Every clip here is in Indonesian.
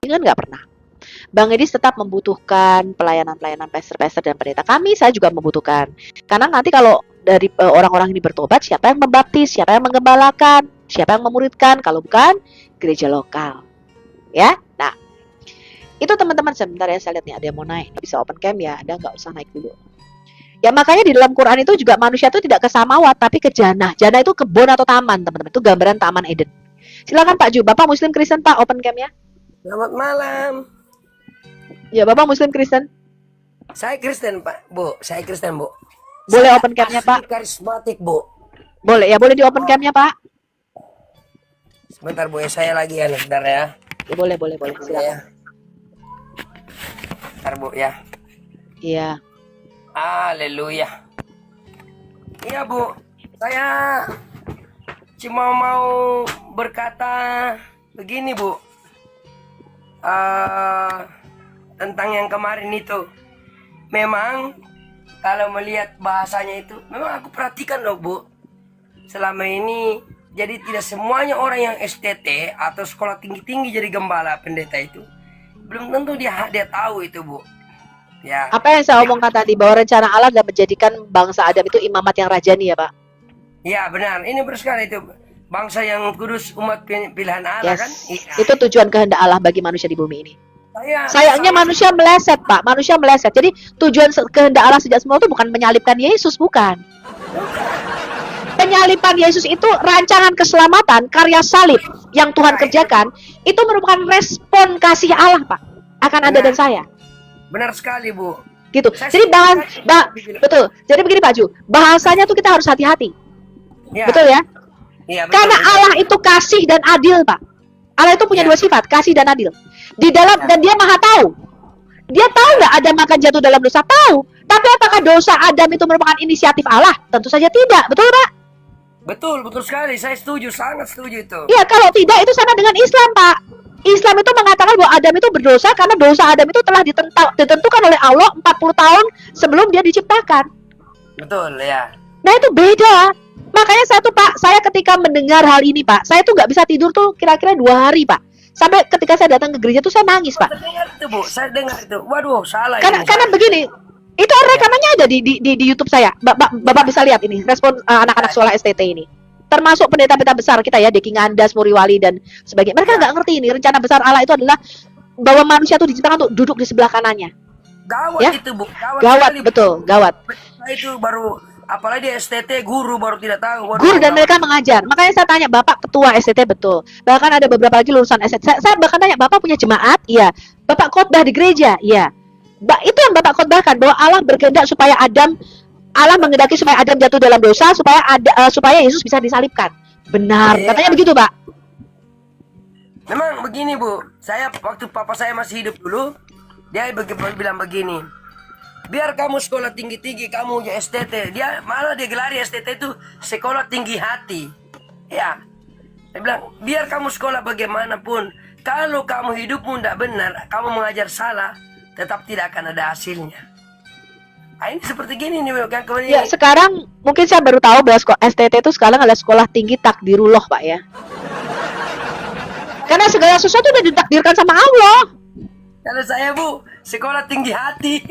postingan? Nggak pernah. Bang Edis tetap membutuhkan pelayanan-pelayanan pastor-pastor dan pendeta. Saya juga membutuhkan. Karena nanti kalau dari orang-orang ini bertobat, siapa yang membaptis, siapa yang menggembalakan, siapa yang memuridkan, kalau bukan gereja lokal. Ya, nah itu teman-teman. Sebentar ya, saya lihat nih ada yang mau naik. Bisa open cam ya, ada nggak usah naik dulu. Ya makanya di dalam Quran itu juga manusia itu tidak ke samawat tapi ke jannah. Jannah itu kebun atau taman, teman-teman. Itu gambaran taman Eden. Silakan Pak Ju, Bapak Muslim Kristen Pak, open cam ya. Selamat malam. Ya, Bapak Muslim Kristen. Saya Kristen Pak, Bu. Saya Kristen Bu. Boleh Saya open cam-nya Pak? karismatik Bu. Boleh ya, boleh di open cam-nya Pak. Sebentar Bu, saya lagi ya, sebentar ya. Ya, boleh. Silakan. Ya. Bentar Bu ya. Iya. Haleluya. Iya Bu, saya cuma mau berkata begini Bu. Tentang yang kemarin itu. Memang kalau melihat bahasanya itu, memang aku perhatikan loh Bu. Selama ini, jadi tidak semuanya orang yang STT atau sekolah tinggi-tinggi jadi gembala pendeta itu, belum tentu dia tahu itu Bu. Ya. Apa yang saya omongkan tadi, bahwa rencana Allah adalah menjadikan bangsa Adam itu imamat yang rajani ya Pak? Ya benar, ini benar sekali itu. Bangsa yang kudus, umat pilihan Allah kan? Iya. Itu tujuan kehendak Allah bagi manusia di bumi ini. Sayangnya manusia meleset Pak, manusia meleset. Jadi tujuan kehendak Allah sejak semula itu bukan menyalibkan Yesus, bukan. Penyaliban Yesus itu rancangan keselamatan, karya salib yang Tuhan kerjakan, itu merupakan respon kasih Allah Pak, akan Anda dan saya. Benar sekali Bu. Gitu. Jadi betul. Jadi begini Pak Ju, bahasanya tuh kita harus hati-hati. Ya. Betul ya? Ya, betul, karena betul. Allah itu kasih dan adil Pak. Allah itu punya dua sifat, kasih dan adil. Di dalam dan dia maha tahu. Dia tahu nggak Adam akan jatuh dalam dosa? Tahu. Tapi apakah dosa Adam itu merupakan inisiatif Allah? Tentu saja tidak. Betul Pak? Betul sekali. Saya setuju, sangat setuju itu. Ya, kalau tidak itu sama dengan Islam Pak. Islam itu mengatakan bahwa Adam itu berdosa karena dosa Adam itu telah ditentukan oleh Allah 40 tahun sebelum dia diciptakan. Betul ya. Nah itu beda. Makanya saya ketika mendengar hal ini Pak, saya tuh nggak bisa tidur tuh kira-kira 2 hari Pak. Sampai ketika saya datang ke gereja tuh saya nangis Pak. Saya dengar itu. Waduh, salah. Karena begini, itu rekamannya ada di YouTube saya. Bapak bisa lihat ini respon anak-anak sekolah STT ini. Termasuk pendeta-pendeta besar kita ya, Deki Ngandas, Muriwali dan sebagainya. Mereka nggak ngerti ini rencana besar Allah itu adalah bahwa manusia itu diciptakan untuk duduk di sebelah kanannya. Gawat ya? Itu Bu. Gawat betul, gawat. Itu baru, apalagi di STT guru baru tidak tahu. Guru dan mereka mengajar. Makanya saya tanya, Bapak ketua STT betul. Bahkan ada beberapa lagi lulusan STT. Saya bahkan tanya, Bapak punya jemaat? Iya. Bapak khotbah di gereja? Iya. Itu yang Bapak khotbahkan, bahwa Allah berkehendak supaya Allah menghendaki supaya Adam jatuh dalam dosa supaya Yesus bisa disalibkan. Benar, katanya begitu, Pak. Memang begini, Bu. Saya waktu papa saya masih hidup dulu, dia bilang begini. Biar kamu sekolah tinggi-tinggi, kamu ya STT. Dia gelari STT itu sekolah tinggi hati. Ya. Dia bilang, biar kamu sekolah bagaimanapun, kalau kamu hidupmu tidak benar, kamu mengajar salah, tetap tidak akan ada hasilnya. Ini seperti gini nih, kan? Ya, sekarang mungkin saya baru tahu bahwa STT itu sekarang adalah sekolah tinggi takdirullah, Pak ya. Karena segala sesuatu udah ditakdirkan sama Allah. Kalau saya Bu, sekolah tinggi hati.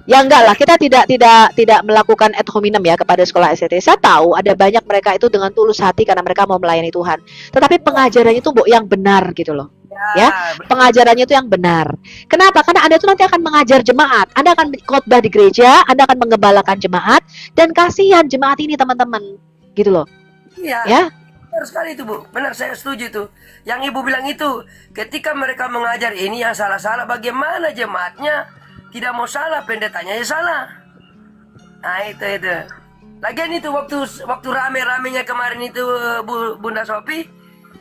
Ya enggak lah, kita tidak melakukan ad hominem ya kepada sekolah STT. Saya tahu ada banyak mereka itu dengan tulus hati karena mereka mau melayani Tuhan. Tetapi pengajarannya itu Bu yang benar gitu loh. Ya, pengajarannya itu yang benar. Kenapa? Karena Anda itu nanti akan mengajar jemaat. Anda akan khotbah di gereja, Anda akan menggembalakan jemaat, dan kasihan jemaat ini teman-teman. Gitu loh. Iya. Ya. Benar sekali itu Bu. Benar, saya setuju itu. Yang Ibu bilang itu, ketika mereka mengajar ini yang salah-salah, bagaimana jemaatnya tidak mau salah, pendetanya ya salah. Nah itu. Lagian itu waktu rame-ramenya kemarin itu Bunda Sophie,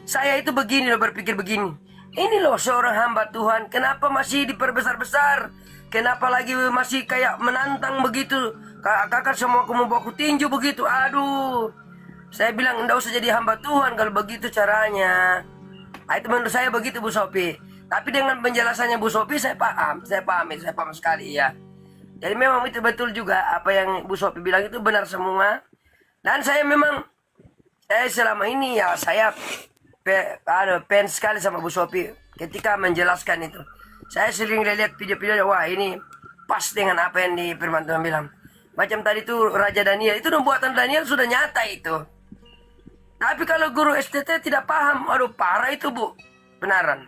saya itu begini loh, berpikir begini. Ini loh seorang hamba Tuhan, kenapa masih diperbesar-besar? Kenapa lagi masih kayak menantang begitu? Kakak semua aku mau baku tinju begitu. Aduh. Saya bilang enggak usah jadi hamba Tuhan kalau begitu caranya. Nah, itu menurut saya begitu Bu Sophie. Tapi dengan penjelasannya Bu Sophie saya paham sekali ya. Jadi memang itu betul juga apa yang Bu Sophie bilang itu benar semua. Dan saya selama ini ya saya fans sekali sama Bu Sophie. ketika menjelaskan itu. Saya sering lihat video-video, wah ini pas dengan apa yang di firman Tuhan bilang. Macam tadi tuh Raja Daniel, itu buatan Daniel sudah nyata itu. Tapi kalau guru STT tidak paham, aduh parah itu Bu, benaran.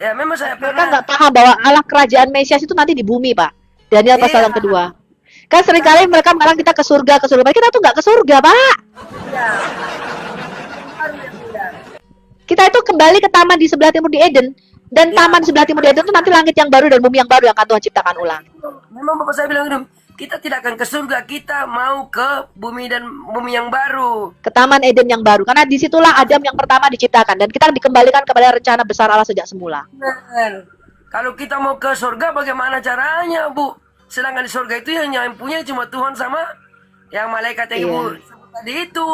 Ya memang saya Mereka pernah. nggak paham bahwa Allah kerajaan Mesias itu nanti di bumi, Pak. Daniel pasal yang kedua. Kan seringkali mereka bilang kita ke surga, ke surga. Kita tuh nggak ke surga, Pak. Ya. Kita itu kembali ke taman di sebelah timur di Eden. Dan taman di sebelah timur di Eden itu nanti langit yang baru dan bumi yang baru yang akan Tuhan ciptakan ulang. Memang Bapak saya bilang itu, kita tidak akan ke surga, kita mau ke bumi dan bumi yang baru. Ke taman Eden yang baru. Karena disitulah Adam yang pertama diciptakan. Dan kita dikembalikan kepada rencana besar Allah sejak semula. Benar. Kalau kita mau ke surga, bagaimana caranya, Bu? Sedangkan di surga itu yang punya cuma Tuhan sama yang malaikat yang Ibu sebut tadi itu.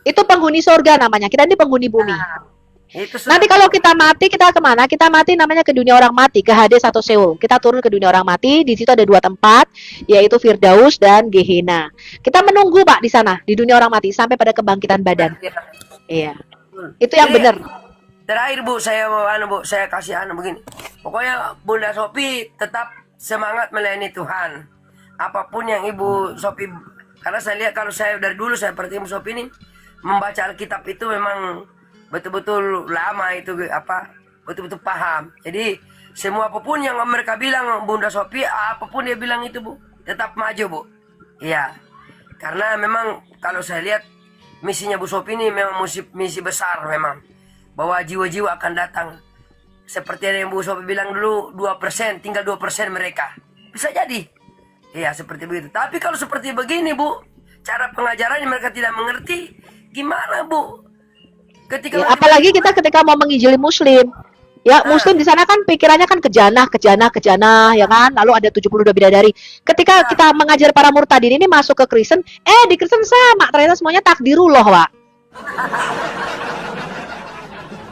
Itu penghuni surga namanya. Kita ini penghuni bumi. Itu Nanti kalau kita mati, kita kemana? Kita mati namanya ke dunia orang mati, ke Hades atau Seoul. Kita turun ke dunia orang mati. Di situ ada dua tempat, yaitu Firdaus dan Gehenna. Kita menunggu Pak di sana, di dunia orang mati, sampai pada kebangkitan badan. Iya, itu yang benar. Terakhir Bu, saya kasih begini. Pokoknya Bunda Sophie tetap semangat melayani Tuhan. Apapun yang Ibu Sophie, karena saya lihat kalau saya dari dulu saya seperti Ibu Sophie ini membaca Alkitab itu memang betul-betul lama itu betul-betul paham. Jadi semua apapun yang mereka bilang Bunda Sophie, apapun dia bilang itu Bu, tetap maju Bu. Iya. Karena memang kalau saya lihat misinya Bu Sophie ini memang misi besar memang. Bahwa jiwa-jiwa akan datang. Seperti yang Bu Sophie bilang dulu 2%, tinggal 2% mereka. Bisa jadi. Iya, seperti begitu. Tapi kalau seperti begini Bu, cara pengajarannya mereka tidak mengerti, gimana Bu? Ya, apalagi kita ketika mau menginjili Muslim, ya Muslim di sana kan pikirannya kan kejana, ya kan. Lalu ada 72 bidadari. Ketika kita mengajar para murtadin ini masuk ke Kristen, di Kristen sama, ternyata semuanya takdirullah, Pak.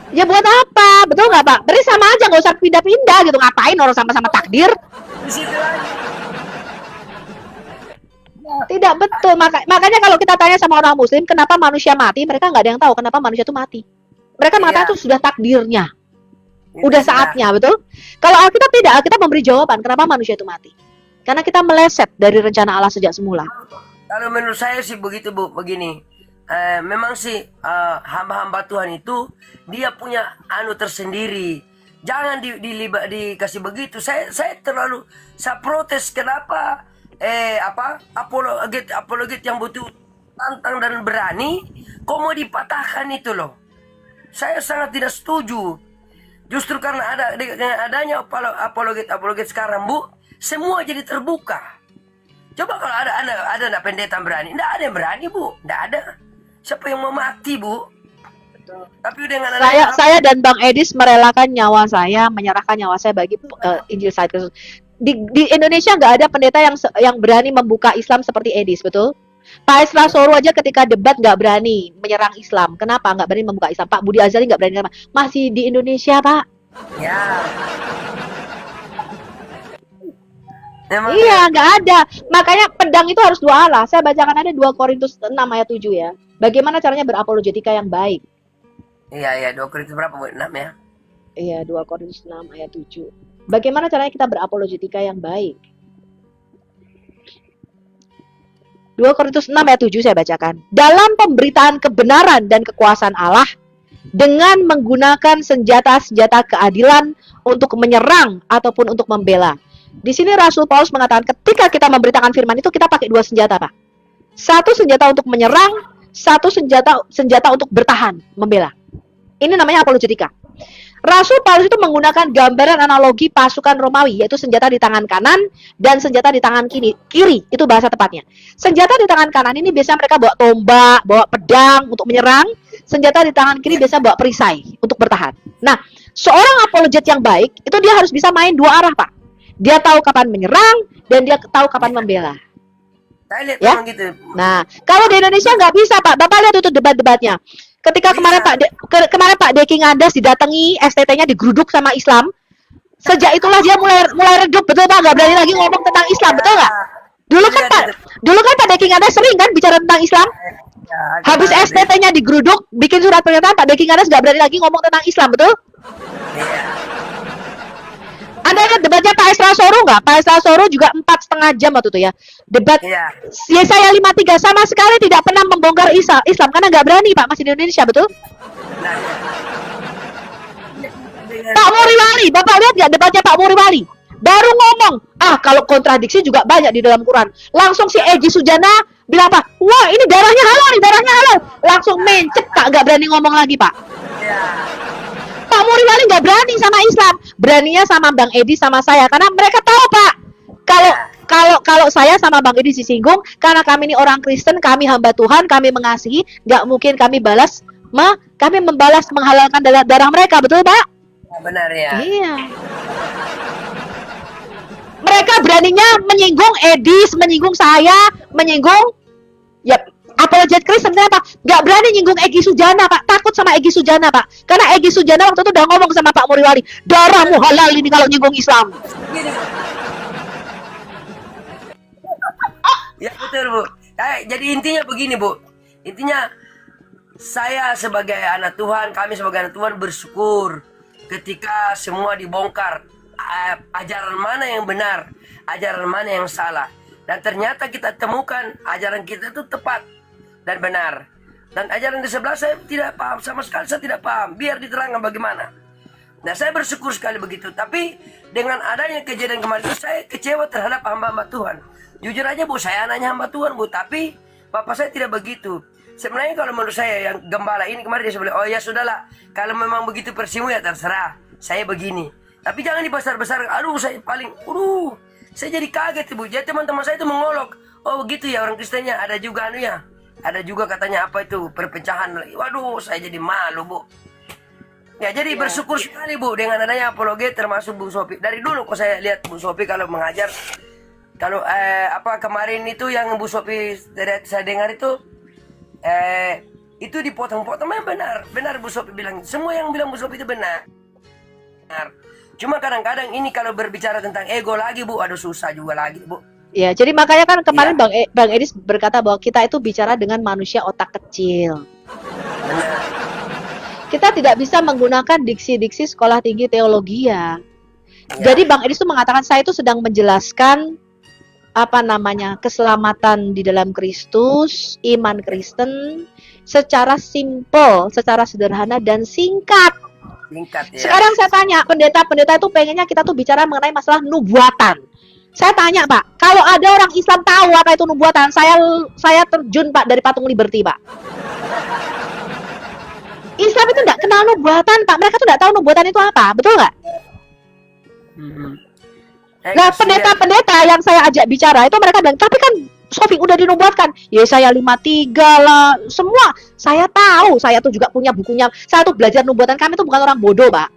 Ya buat apa? Betul nggak Pak? Berarti sama aja, nggak usah pindah-pindah gitu. Ngapain orang sama-sama takdir? Di situ lagi. Tidak betul. Makanya kalau kita tanya sama orang Muslim, kenapa manusia mati? Mereka nggak ada yang tahu kenapa manusia itu mati. Mereka mengatakan itu sudah takdirnya. Udah saatnya, betul? Kalau Alkitab tidak, Alkitab memberi jawaban kenapa manusia itu mati. Karena kita meleset dari rencana Allah sejak semula. Kalau menurut saya sih begitu Bu, begini. Memang sih hamba-hamba Tuhan itu dia punya tersendiri. Jangan dikasih begitu. Saya protes kenapa apologet yang butuh tantang dan berani kok mau dipatahkan itu loh. Saya sangat tidak setuju. Justru karena adanya apologet sekarang Bu, semua jadi terbuka. Coba kalau ada pendeta berani, enggak ada yang berani Bu, enggak ada. Siapa yang mau mati Bu? Tapi dengan saya dan Bang Edis merelakan nyawa saya, menyerahkan nyawa saya bagi Injil Saat Kristus. Di Indonesia nggak ada pendeta yang berani membuka Islam seperti Edis, betul? Pak Esra Soro aja ketika debat nggak berani menyerang Islam. Kenapa nggak berani membuka Islam? Pak Budi Azali nggak berani. Masih di Indonesia, Pak. Ya. Iya, nggak ada. Makanya pedang itu harus dua arah. Saya bacakan ada 2 Korintus 6 ayat 7 ya. Bagaimana caranya berapologetika yang baik? Iya, 2 Korintus berapa Bu? 6 ya? Iya, 2 Korintus 6 ayat 7. Bagaimana caranya kita berapologetika yang baik? 2 Korintus 6 ayat 7 saya bacakan. Dalam pemberitaan kebenaran dan kekuasaan Allah, dengan menggunakan senjata-senjata keadilan untuk menyerang ataupun untuk membela. Di sini Rasul Paulus mengatakan ketika kita memberitakan firman itu kita pakai 2 senjata, Pak. Satu senjata untuk menyerang, satu senjata untuk bertahan, membela. Ini namanya apologetika. Rasul Paulus itu menggunakan gambaran analogi pasukan Romawi, yaitu senjata di tangan kanan dan senjata di tangan kiri. Itu bahasa tepatnya. Senjata di tangan kanan ini biasanya mereka bawa tombak, bawa pedang untuk menyerang. Senjata di tangan kiri biasanya bawa perisai untuk bertahan. Nah, seorang apologet yang baik, itu dia harus bisa main 2 arah, Pak. Dia tahu kapan menyerang dan dia tahu kapan membela. Saya lihat ya? Gitu. Nah, kalau di Indonesia nggak bisa, Pak. Bapak lihat itu debat-debatnya. Ketika kemarin Pak Deki Ngandas didatangi, STT-nya digeruduk sama Islam. Sejak itulah dia mulai redup, betul Pak? Nggak berani lagi ngomong tentang Islam, betul nggak? Dulu kan Pak Deki Ngandas sering kan bicara tentang Islam. Ya, Habis kemarin. STT-nya digeruduk, bikin surat pernyataan, Pak Deking Anas nggak berani lagi ngomong tentang Islam, betul? Iya. Anda ingat debatnya Pak Esra Soro nggak? Pak Esra Soro juga 4,5 jam waktu itu ya. Debat Iya. Yesaya 53 sama sekali tidak pernah membongkar Islam karena nggak berani Pak, masih di Indonesia, betul? Nah, dengan Pak Muriwali, Bapak lihat nggak debatnya Pak Muriwali? Baru ngomong, kalau kontradiksi juga banyak di dalam Quran. Langsung si Egy Sujana bilang apa? Wah ini darahnya halal nih, darahnya halal. Langsung mencet Pak, nggak berani ngomong lagi Pak. ya, Pak Muriwali nggak berani sama Islam, beraninya sama Bang Edi sama saya karena mereka tahu Pak. Kalau saya sama Bang Edi disinggung karena kami ini orang Kristen, kami hamba Tuhan, kami mengasihi, nggak mungkin kami kami membalas menghalalkan darah mereka, betul Pak? benar ya. Iya. Mereka beraninya menyinggung Edis, menyinggung saya, menyinggung ya apologet Kristen apa? Nggak berani nyinggung Egy Sujana Pak, takut sama Egy Sujana Pak, karena Egy Sujana waktu itu udah ngomong sama Pak Muriwali, darahmu halal ini kalau nyinggung Islam. Gini. Ya betul Bu. Jadi intinya begini Bu. Intinya saya sebagai anak Tuhan, kami sebagai anak Tuhan bersyukur ketika semua dibongkar. Ajaran mana yang benar, ajaran mana yang salah. Dan ternyata kita temukan ajaran kita itu tepat dan benar. Dan ajaran di sebelah saya tidak paham, sama sekali saya tidak paham. Biar diterangkan bagaimana. Nah saya bersyukur sekali begitu. Tapi dengan adanya kejadian kemarin itu saya kecewa terhadap hamba-hamba Tuhan. Jujur aja Bu, saya anaknya hamba Tuhan Bu. Tapi bapak saya tidak begitu. Sebenarnya kalau menurut saya yang gembala ini kemarin dia bilang, oh ya sudahlah, kalau memang begitu versimu ya terserah. Saya begini. Tapi jangan dibesar-besar. Saya jadi kaget Bu. Jadi teman-teman saya itu mengolok. Oh begitu ya orang Kristennya. Ada juga ya. Ada juga katanya apa itu perpecahan. Waduh, saya jadi malu Bu. Ya jadi bersyukur sekali Bu dengan adanya apologet termasuk Bu Sophie. Dari dulu kok saya lihat Bu Sophie kalau mengajar. Kalau kemarin itu yang Bu Sophie saya dengar itu dipotong-potong memang benar Bu Sophie bilang. Semua yang bilang Bu Sophie itu benar. Cuma kadang-kadang ini kalau berbicara tentang ego lagi Bu, aduh susah juga lagi Bu. Ya, jadi makanya kan kemarin Bang Edis berkata bahwa kita itu bicara dengan manusia otak kecil. Benar. Kita tidak bisa menggunakan diksi-diksi sekolah tinggi teologi ya. Jadi Bang Edis itu mengatakan saya itu sedang menjelaskan keselamatan di dalam Kristus, iman Kristen secara simpel, secara sederhana dan singkat. Singkat ya. Sekarang saya tanya, pendeta-pendeta itu pengennya kita tuh bicara mengenai masalah nubuatan. Saya tanya Pak, kalau ada orang Islam tahu apa itu nubuatan, saya terjun Pak dari patung Liberty Pak. Islam itu nggak kenal nubuatan Pak, mereka tuh nggak tahu nubuatan itu apa, betul nggak? Nah pendeta-pendeta yang saya ajak bicara itu mereka bilang, tapi kan Sophie udah dinubuatkan, Yesaya 53 lah, semua saya tahu, saya tuh juga punya bukunya, saya tuh belajar nubuatan, kami tuh bukan orang bodoh Pak.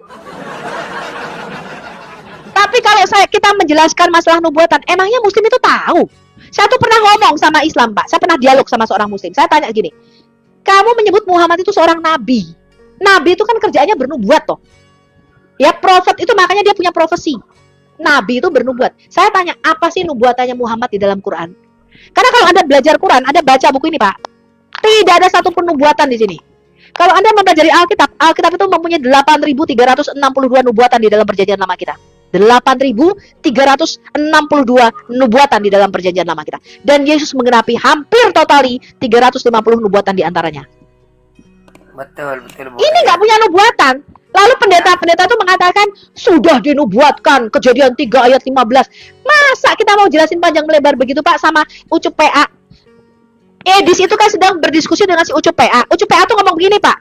Tapi kalau kita menjelaskan masalah nubuatan, emangnya Muslim itu tahu? Saya tuh pernah ngomong sama Islam Pak, saya pernah dialog sama seorang Muslim, saya tanya gini, kamu menyebut Muhammad itu seorang nabi, nabi itu kan kerjaannya bernubuat toh, ya prophet itu makanya dia punya profesi, nabi itu bernubuat. Saya tanya, apa sih nubuatannya Muhammad di dalam Quran? Karena kalau Anda belajar Quran, Anda baca buku ini Pak, tidak ada satupun nubuatan di sini. Kalau Anda mempelajari Alkitab, Alkitab itu mempunyai 8.362 nubuatan di dalam perjanjian lama kita. 8.362 nubuatan di dalam perjanjian lama kita. Dan Yesus menggenapi hampir totali 350 nubuatan di antaranya. Betul Bu. Ini nggak punya nubuatan. Lalu pendeta-pendeta itu mengatakan sudah dinubuatkan, Kejadian 3 ayat 15. Masa kita mau jelasin panjang lebar begitu Pak sama Ucup PA? Edis itu kan sedang berdiskusi dengan si Ucup PA. Ucup PA tuh ngomong begini Pak,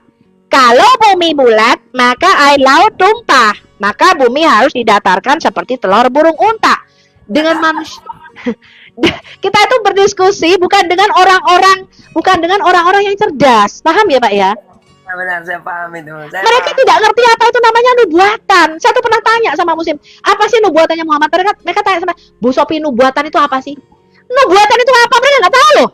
kalau bumi bulat maka air laut tumpah, maka bumi harus didatarkan seperti telur burung unta. Dengan manusia kita itu berdiskusi bukan dengan orang-orang yang cerdas, paham ya Pak ya? Benar, saya paham itu. Mereka tidak ngerti apa itu namanya nubuatan. Saya tuh pernah tanya sama Muslim, apa sih nubuatannya Muhammad? Mereka tanya sama Bu Sophie, nubuatan itu apa sih? Nubuatan itu apa? Mereka nggak tahu loh.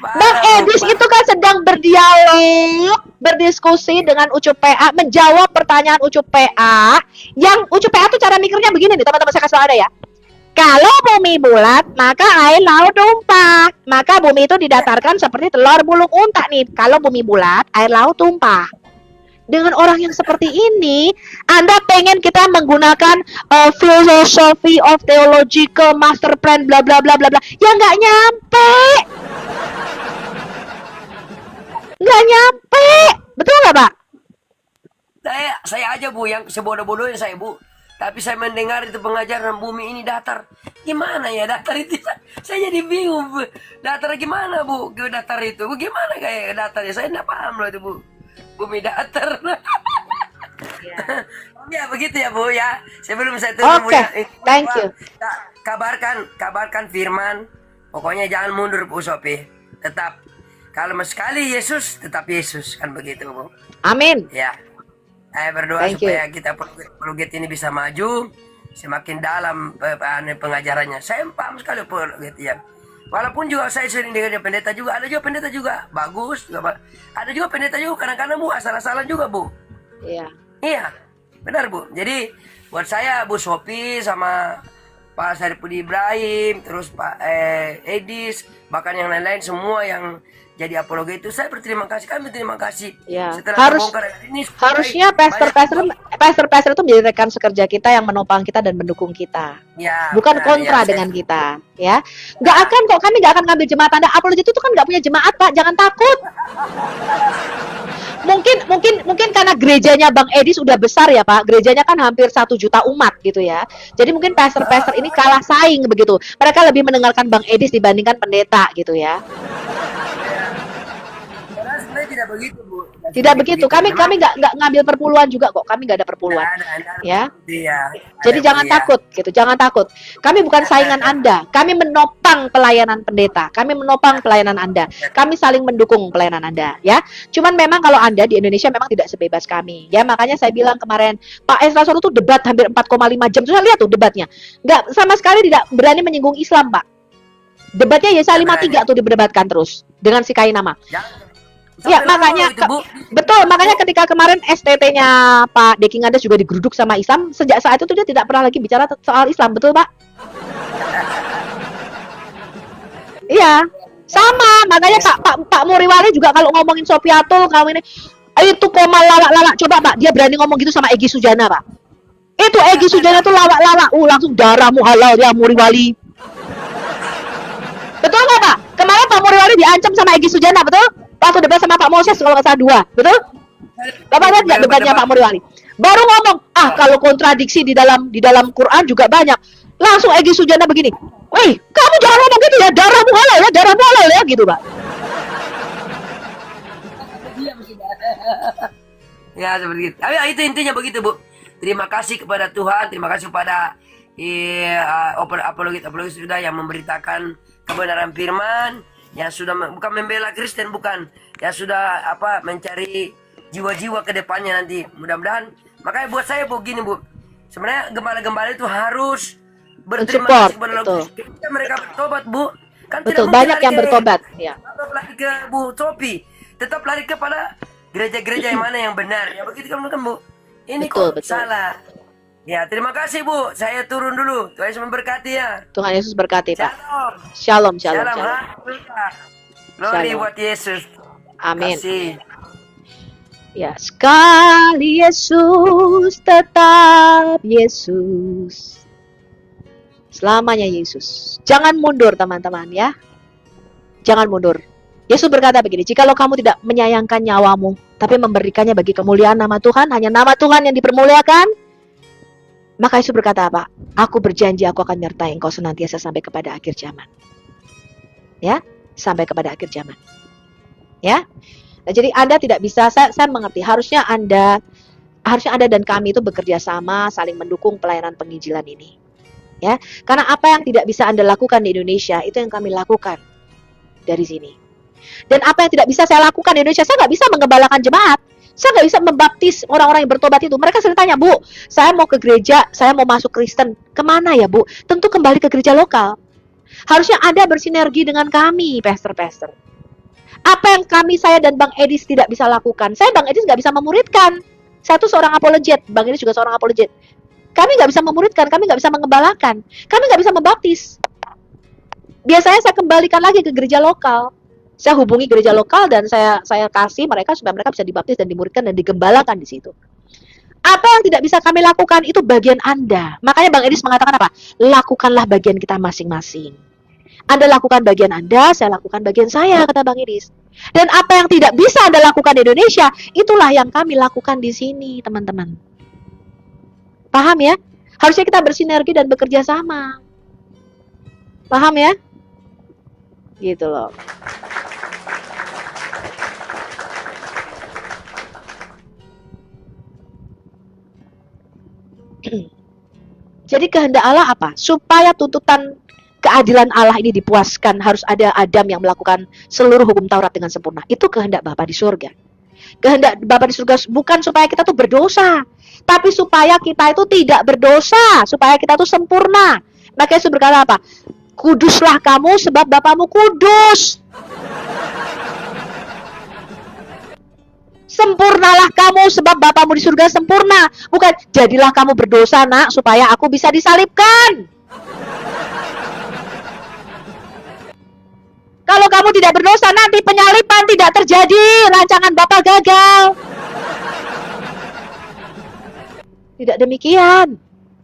Bang Edis itu kan sedang berdialog, berdiskusi dengan Ucup PA, menjawab pertanyaan Ucup PA. Yang Ucup PA tuh cara mikirnya begini nih, teman-teman saya kasih tahu Anda ya. Kalau bumi bulat, maka air laut tumpah. Maka bumi itu didatarkan seperti telur bulung unta nih. Kalau bumi bulat, air laut tumpah. Dengan orang yang seperti ini, Anda pengen kita menggunakan philosophy of theological master plan bla bla bla bla bla. Ya nggak nyampe. Nggak nyampe. Betul nggak, Pak? Saya aja Bu yang sebodoh-bodohnya saya Bu. Tapi saya mendengar itu pengajaran bumi ini datar. Gimana ya datar itu? Saya jadi bingung Bu. Datar gimana Bu? Ke datar itu. Bu, gimana kayak datarnya? Saya tidak paham loh itu Bu. Bumi datar. Ya begitu ya Bu ya. Sebelum saya turun Bu ya. Thank you. Kabarkan firman. Pokoknya jangan mundur Bu Sophie. Tetap. Kalau sekali Yesus, tetap Yesus. Kan begitu Bu. Amin. Ya. Saya berdoa supaya kita apologet ini bisa maju semakin dalam pengajarannya. Saya paham sekali apologet ya. Walaupun juga saya sering dengar pendeta juga, ada juga pendeta juga bagus, ada juga pendeta juga kadang-kadang Bu asal-asalan juga Bu. Iya. Iya, benar Bu. Jadi buat saya Bu Sophie sama Pak Saripudi Ibrahim, terus Pak Edis, bahkan yang lain-lain semua yang jadi apologet itu saya berterima kasih, kami berterima kasih. Ya. Setelah harusnya pastor itu menjadi rekan sekerja kita yang menopang kita dan mendukung kita. Ya, bukan kontra dengan kita, ya. Nggak akan kok, kami nggak akan ngambil jemaat Anda. Apologet itu kan nggak punya jemaat, Pak. Jangan takut. Mungkin karena gerejanya Bang Edi sudah besar ya Pak. Gerejanya kan hampir 1 juta umat gitu ya. Jadi mungkin pastor ini kalah saing begitu. Mereka lebih mendengarkan Bang Edis dibandingkan pendeta gitu ya. Tidak begitu Bu. Tidak begitu. Kami nggak ngambil perpuluhan juga kok. Kami nggak ada perpuluhan. Ya. Jadi jangan takut gitu. Jangan takut. Kami bukan saingan Anda. Kami menopang pelayanan pendeta. Kami menopang pelayanan Anda. Kami saling mendukung pelayanan Anda. Ya. Cuman memang kalau Anda di Indonesia memang tidak sebebas kami. Ya. Makanya saya bilang kemarin Pak Esra Soro tuh debat hampir 4,5 jam. Terus saya lihat tuh debatnya. Nggak sama sekali tidak berani menyinggung Islam Pak. Debatnya Yesaya 53 tuh diperdebatkan terus dengan si Kainama. Ya makanya betul, makanya ketika kemarin STT-nya Pak Deki Ngades juga digeruduk sama Islam, sejak saat itu dia tidak pernah lagi bicara soal Islam, betul Pak? Iya, sama. Makanya Pak Muriwali juga kalau ngomongin Sofiatul, kalau ini itu koma lawak-lawak, coba Pak, dia berani ngomong gitu sama Egy Sujana Pak. Itu Egy Sujana tuh lawak-lawak, langsung darahmu halal ya Muriwali. Betul nggak Pak? Kemarin Pak Muriwali diancam sama Egy Sujana, betul? Waktu debat sama Pak Moses kalau nggak salah 2, betul? Bapak lihat nggak debatnya Pak Muriwali? Baru ngomong, kalau kontradiksi di dalam Quran juga banyak. Langsung Egy Sujana begini, woi, kamu jangan ngomong gitu ya, darahmu halal ya, gitu Pak. Ya seperti itu. Itu intinya begitu Bu. Terima kasih kepada Tuhan, terima kasih kepada apologet sudah yang memberitakan kebenaran firman. Yang sudah bukan membela Kristen, bukan, yang sudah mencari jiwa-jiwa ke depannya nanti, mudah-mudahan. Makanya buat saya begini Bu, sebenarnya gembala-gembala itu harus berterima kasih kepada ketika mereka bertobat Bu, kan betul, banyak yang bertobat ya. Tetap lari ke Bu Sophie, tetap lari kepada gereja-gereja yang mana yang benar ya, begitu kan Bu. Ini betul. Salah ya. Terima kasih Bu, saya turun dulu. Tuhan Yesus memberkati ya. Tuhan Yesus berkati Pak. Shalom. Shalom. Glory buat Yesus. Amin. Kasih. Ya, sekali Yesus, tetap Yesus. Selamanya Yesus. Jangan mundur teman-teman ya. Jangan mundur. Yesus berkata begini, jikalau kamu tidak menyayangkan nyawamu, tapi memberikannya bagi kemuliaan nama Tuhan, hanya nama Tuhan yang dipermuliakan, maka Yesus berkata apa? Aku berjanji aku akan menyertai engkau senantiasa sampai kepada akhir zaman. Ya, sampai kepada akhir zaman. Ya. Nah, jadi Anda tidak bisa, saya mengerti, harusnya Anda dan kami itu bekerja sama, saling mendukung pelayanan penginjilan ini. Ya, karena apa yang tidak bisa Anda lakukan di Indonesia, itu yang kami lakukan dari sini. Dan apa yang tidak bisa saya lakukan di Indonesia, saya nggak bisa menggembalakan jemaat. Saya nggak bisa membaptis orang-orang yang bertobat itu. Mereka sering tanya, Bu, saya mau ke gereja, saya mau masuk Kristen. Kemana ya, Bu? Tentu kembali ke gereja lokal. Harusnya Anda bersinergi dengan kami, pastor-pastor. Apa yang saya dan Bang Edis tidak bisa lakukan? Saya, Bang Edis nggak bisa memuridkan. Saya tuh seorang apologet, Bang Edis juga seorang apologet. Kami nggak bisa memuridkan, kami nggak bisa mengembalakan, kami nggak bisa membaptis. Biasanya saya kembalikan lagi ke gereja lokal. Saya hubungi gereja lokal dan saya kasih mereka supaya mereka bisa dibaptis dan dimuridkan dan digembalakan di situ. Apa yang tidak bisa kami lakukan itu bagian Anda. Makanya Bang Edis mengatakan apa? Lakukanlah bagian kita masing-masing. Anda lakukan bagian Anda, saya lakukan bagian saya, kata Bang Edis. Dan apa yang tidak bisa Anda lakukan di Indonesia, itulah yang kami lakukan di sini, teman-teman. Paham ya? Harusnya kita bersinergi dan bekerja sama. Paham ya? Gitu loh. Jadi kehendak Allah apa? Supaya tuntutan keadilan Allah ini dipuaskan, harus ada Adam yang melakukan seluruh hukum Taurat dengan sempurna. Itu kehendak Bapa di surga. Kehendak Bapa di surga bukan supaya kita tuh berdosa, tapi supaya kita itu tidak berdosa, supaya kita tuh sempurna. Maka Yesus berkata apa? Kuduslah kamu sebab Bapamu kudus. Sempurnalah kamu sebab Bapamu di surga sempurna. Bukan jadilah kamu berdosa nak supaya aku bisa disalibkan. Kalau kamu tidak berdosa nanti penyaliban tidak terjadi. Rancangan Bapa gagal. Tidak demikian.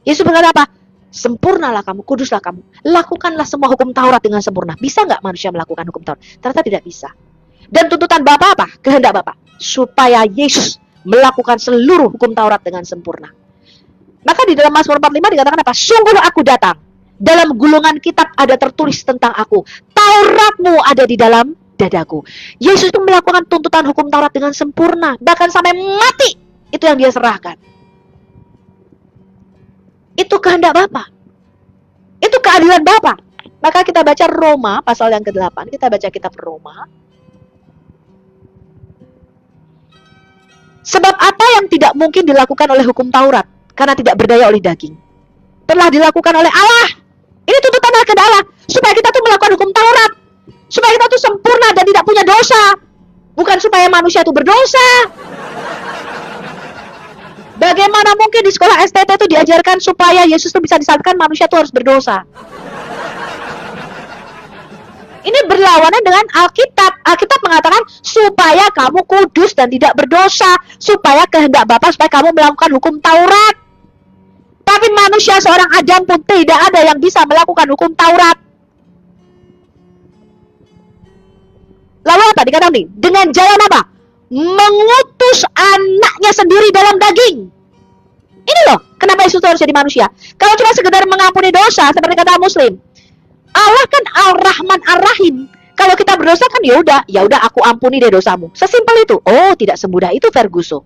Yesus berkata apa? Sempurnalah kamu, kuduslah kamu. Lakukanlah semua hukum Taurat dengan sempurna. Bisa nggak manusia melakukan hukum Taurat? Ternyata tidak bisa. Dan tuntutan Bapa apa? Kehendak Bapa. Supaya Yesus melakukan seluruh hukum Taurat dengan sempurna. Maka di dalam Mazmur 45 dikatakan apa? Sungguh aku datang. Dalam gulungan kitab ada tertulis tentang aku. Tauratmu ada di dalam dadaku. Yesus itu melakukan tuntutan hukum Taurat dengan sempurna. Bahkan sampai mati. Itu yang dia serahkan. Itu kehendak Bapa. Itu keadilan Bapa. Maka kita baca Roma pasal yang ke-8. Kita baca kitab Roma. Sebab apa yang tidak mungkin dilakukan oleh hukum Taurat karena tidak berdaya oleh daging telah dilakukan oleh Allah. Ini tuntutan Allah, supaya kita tuh melakukan hukum Taurat, supaya kita tuh sempurna dan tidak punya dosa, bukan supaya manusia itu berdosa. Bagaimana mungkin di sekolah STT itu diajarkan supaya Yesus itu bisa disalibkan, manusia itu harus berdosa? Ini berlawanan dengan Alkitab. Alkitab mengatakan supaya kamu kudus dan tidak berdosa, supaya kehendak Bapa supaya kamu melakukan hukum Taurat. Tapi manusia seorang Adam pun tidak ada yang bisa melakukan hukum Taurat. Lalu apa dikatakan nih? Dengan jalan apa? Mengutus anaknya sendiri dalam daging. Ini loh, kenapa Yesus harus jadi manusia? Kalau cuma sekedar mengampuni dosa, seperti kata Muslim, Allah kan Al-Rahman Ar-Rahim. Kalau kita berdosa kan ya udah aku ampuni deh dosamu. Sesimpel itu. Oh, tidak semudah itu Ferguson.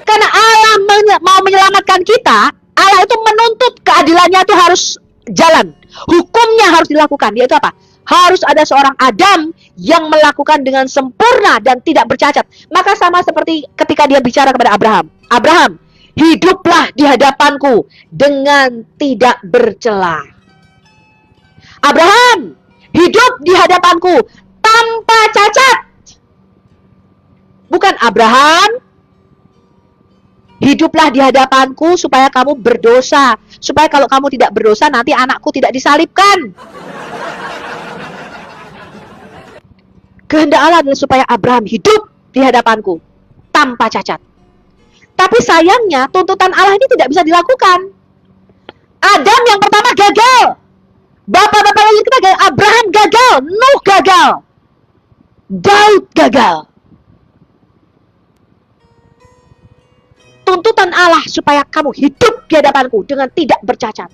Karena Allah mau menyelamatkan kita, Allah itu menuntut keadilannya itu harus jalan. Hukumnya harus dilakukan. Yaitu apa? Harus ada seorang Adam yang melakukan dengan sempurna dan tidak bercacat. Maka sama seperti ketika dia bicara kepada Abraham. Abraham, hiduplah di hadapanku dengan tidak bercela. Abraham, hidup di hadapanku tanpa cacat. Bukan Abraham, hiduplah di hadapanku supaya kamu berdosa. Supaya kalau kamu tidak berdosa nanti anakku tidak disalibkan. Kehendak Allah adalah supaya Abraham hidup di hadapanku tanpa cacat. Tapi sayangnya tuntutan Allah ini tidak bisa dilakukan. Adam yang pertama gagal. Bapak-bapak lagi kita gagal. Abraham gagal. Nuh gagal. Daud gagal. Tuntutan Allah supaya kamu hidup di hadapanku dengan tidak bercacat.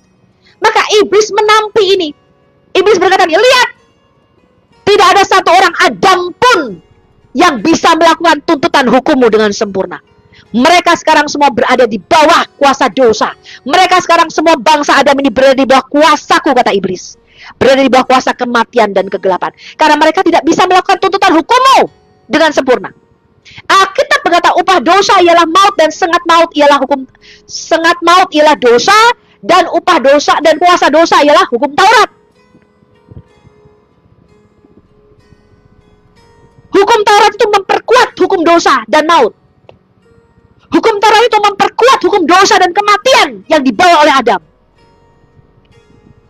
Maka iblis menampi ini. Iblis berkata, lihat. Tidak ada satu orang Adam pun yang bisa melakukan tuntutan hukummu dengan sempurna. Mereka sekarang semua berada di bawah kuasa dosa. Mereka sekarang semua bangsa Adam ini berada di bawah kuasaku, kata iblis. Berada di bawah kuasa kematian dan kegelapan. Karena mereka tidak bisa melakukan tuntutan hukummu dengan sempurna. Alkitab berkata upah dosa ialah maut dan sengat maut ialah hukum. Sengat maut ialah dosa dan upah dosa dan kuasa dosa ialah hukum Taurat. Hukum Taurat itu memperkuat hukum dosa dan maut. Hukum Taurat itu memperkuat hukum dosa dan kematian yang dibawa oleh Adam,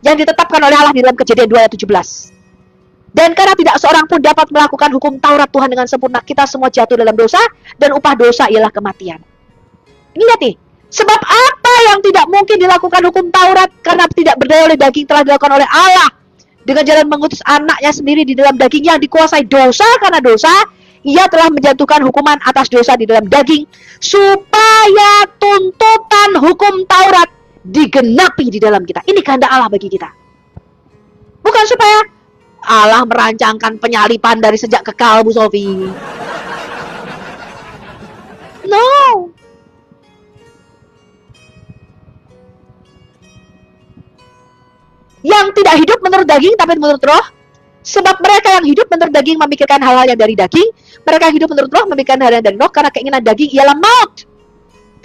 yang ditetapkan oleh Allah di dalam Kejadian 2 ayat 17. Dan karena tidak seorang pun dapat melakukan hukum Taurat Tuhan dengan sempurna, kita semua jatuh dalam dosa, dan upah dosa ialah kematian. Ini lihat nih, sebab apa yang tidak mungkin dilakukan hukum Taurat karena tidak berdaya oleh daging telah dilakukan oleh Allah dengan jalan mengutus anaknya sendiri di dalam daging yang dikuasai dosa. Karena dosa, ia telah menjatuhkan hukuman atas dosa di dalam daging, supaya tuntutan hukum Taurat digenapi di dalam kita. Ini kehendak Allah bagi kita. Bukan supaya Allah merancangkan penyalipan dari sejak kekal, Bu Sofi. No. Yang tidak hidup menurut daging tapi menurut roh. Sebab mereka yang hidup menurut daging memikirkan hal-hal yang dari daging, mereka yang hidup menurut roh memikirkan hal yang dari roh, karena keinginan daging ialah maut.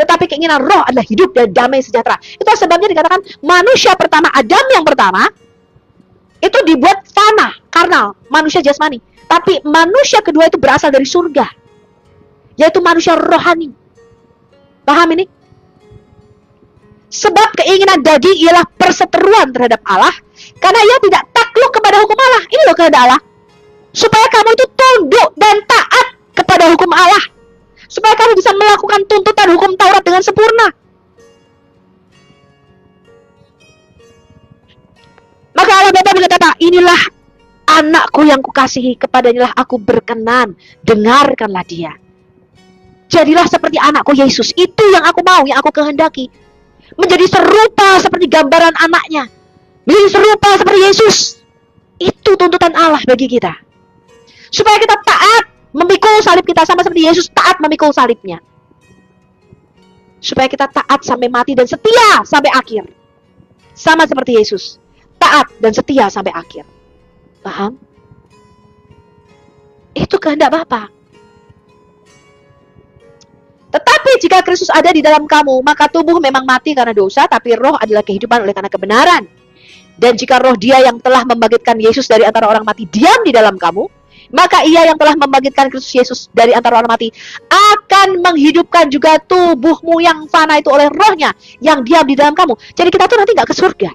Tetapi keinginan roh adalah hidup dan damai sejahtera. Itu sebabnya dikatakan manusia pertama, Adam yang pertama, itu dibuat fana, karnal, manusia jasmani. Tapi manusia kedua itu berasal dari surga, yaitu manusia rohani. Paham ini? Sebab keinginan daging ialah perseteruan terhadap Allah, karena ia tidak takluk kepada hukum Allah. Ini loh kehendak Allah, supaya kamu itu tunduk dan taat kepada hukum Allah, supaya kamu bisa melakukan tuntutan hukum Taurat dengan sempurna. Maka Allah Bapa berkata, inilah anakku yang kukasihi, kepadanya lah aku berkenan, dengarkanlah dia. Jadilah seperti anakku Yesus, itu yang aku mau, yang aku kehendaki. Menjadi serupa seperti gambaran anaknya, menjadi serupa seperti Yesus. Itu tuntutan Allah bagi kita, supaya kita taat memikul salib kita, sama seperti Yesus taat memikul salibnya. Supaya kita taat sampai mati dan setia sampai akhir, sama seperti Yesus taat dan setia sampai akhir. Paham? Itu kehendak Bapa. Tetapi jika Kristus ada di dalam kamu, maka tubuh memang mati karena dosa, tapi roh adalah kehidupan oleh karena kebenaran. Dan jika roh dia yang telah membangkitkan Yesus dari antara orang mati diam di dalam kamu, maka ia yang telah membangkitkan Kristus Yesus dari antara orang mati akan menghidupkan juga tubuhmu yang fana itu oleh rohnya yang diam di dalam kamu. Jadi kita tuh nanti gak ke surga,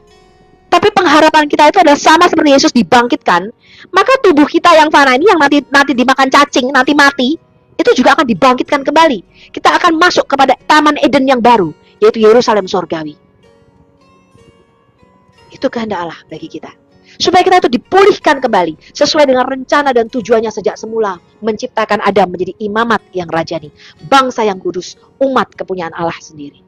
tapi pengharapan kita itu adalah sama seperti Yesus dibangkitkan. Maka tubuh kita yang fana ini, yang nanti dimakan cacing, nanti mati, itu juga akan dibangkitkan kembali. Kita akan masuk kepada Taman Eden yang baru, yaitu Yerusalem sorgawi. Itu kehendak Allah bagi kita, supaya kita itu dipulihkan kembali sesuai dengan rencana dan tujuannya sejak semula, menciptakan Adam menjadi imamat yang rajani, bangsa yang kudus, umat kepunyaan Allah sendiri.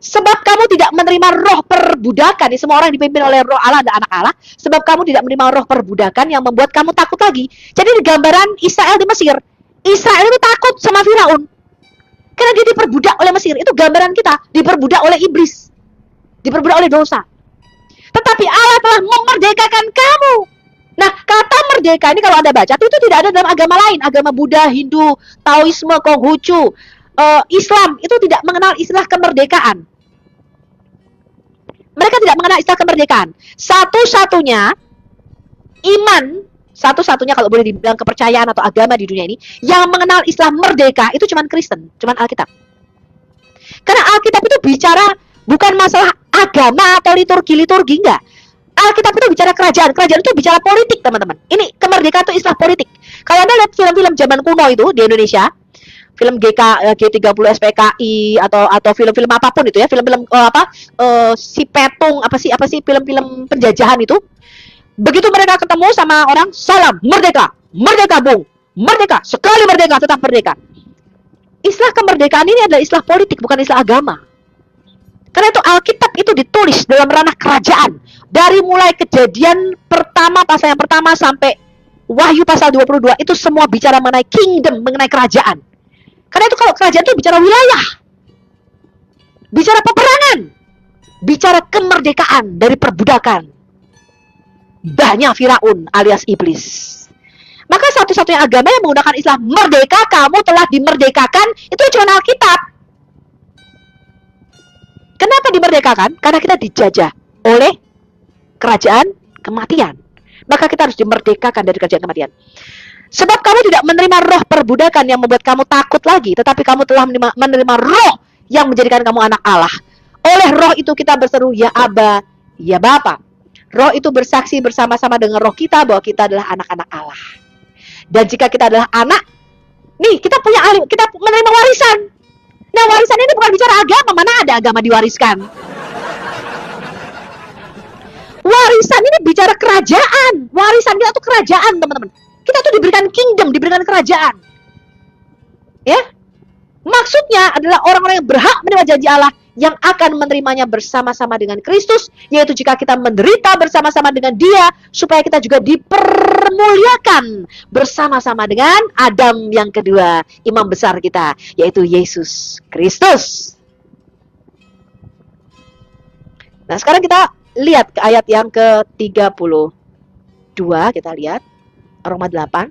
Sebab kamu tidak menerima roh perbudakan. Ini semua orang dipimpin oleh roh Allah dan anak Allah. Sebab kamu tidak menerima roh perbudakan yang membuat kamu takut lagi. Jadi di gambaran Israel di Mesir, Israel itu takut sama Firaun karena dia diperbudak oleh Mesir. Itu gambaran kita, diperbudak oleh iblis, diperbudak oleh dosa. Tetapi Allah telah memerdekakan kamu. Nah, kata merdeka ini kalau Anda baca itu tidak ada dalam agama lain. Agama Buddha, Hindu, Taoisme, Konghucu, Islam itu tidak mengenal istilah kemerdekaan. Mereka tidak mengenal istilah kemerdekaan. Satu-satunya iman, satu-satunya kalau boleh dibilang kepercayaan atau agama di dunia ini yang mengenal istilah merdeka itu cuma Kristen, cuma Alkitab. Karena Alkitab itu bicara bukan masalah agama atau liturgi, enggak. Alkitab itu bicara kerajaan itu bicara politik, teman-teman. Ini kemerdekaan itu istilah politik. Kalau Anda lihat film-film zaman kuno itu di Indonesia, film G30 SPKI atau film-film apapun itu ya, film-film si Petung apa sih film-film penjajahan itu, begitu mereka ketemu sama orang, salam merdeka, merdeka bung, merdeka, sekali merdeka tetap merdeka. Istilah kemerdekaan ini adalah istilah politik, bukan istilah agama. Karena itu Alkitab itu ditulis dalam ranah kerajaan, dari mulai Kejadian pertama pasal yang pertama sampai Wahyu pasal 22 itu semua bicara mengenai kingdom, mengenai kerajaan. Karena itu kalau kerajaan itu bicara wilayah, bicara peperangan, bicara kemerdekaan dari perbudakan bahnya Firaun alias iblis. Maka satu-satunya agama yang menggunakan istilah merdeka, kamu telah dimerdekakan, itu cuma Alkitab. Kenapa dimerdekakan? Karena kita dijajah oleh kerajaan kematian. Maka kita harus dimerdekakan dari kerajaan kematian. Sebab kamu tidak menerima roh perbudakan yang membuat kamu takut lagi, tetapi kamu telah menerima roh yang menjadikan kamu anak Allah. Oleh roh itu kita berseru, ya Aba, ya Bapa. Roh itu bersaksi bersama-sama dengan roh kita bahwa kita adalah anak-anak Allah. Dan jika kita adalah anak, nih kita menerima warisan. Nah, warisan ini bukan bicara agama, mana ada agama diwariskan. Warisan ini bicara kerajaan. Warisan kita tuh kerajaan, teman-teman. Kita tuh diberikan kingdom, diberikan kerajaan. Ya, maksudnya adalah orang-orang yang berhak menerima janji Allah yang akan menerimanya bersama-sama dengan Kristus, yaitu jika kita menderita bersama-sama dengan Dia, supaya kita juga dipermuliakan bersama-sama dengan Adam yang kedua, imam besar kita, yaitu Yesus Kristus. Nah, sekarang kita lihat ke ayat yang ke-32, kita lihat Roma 8.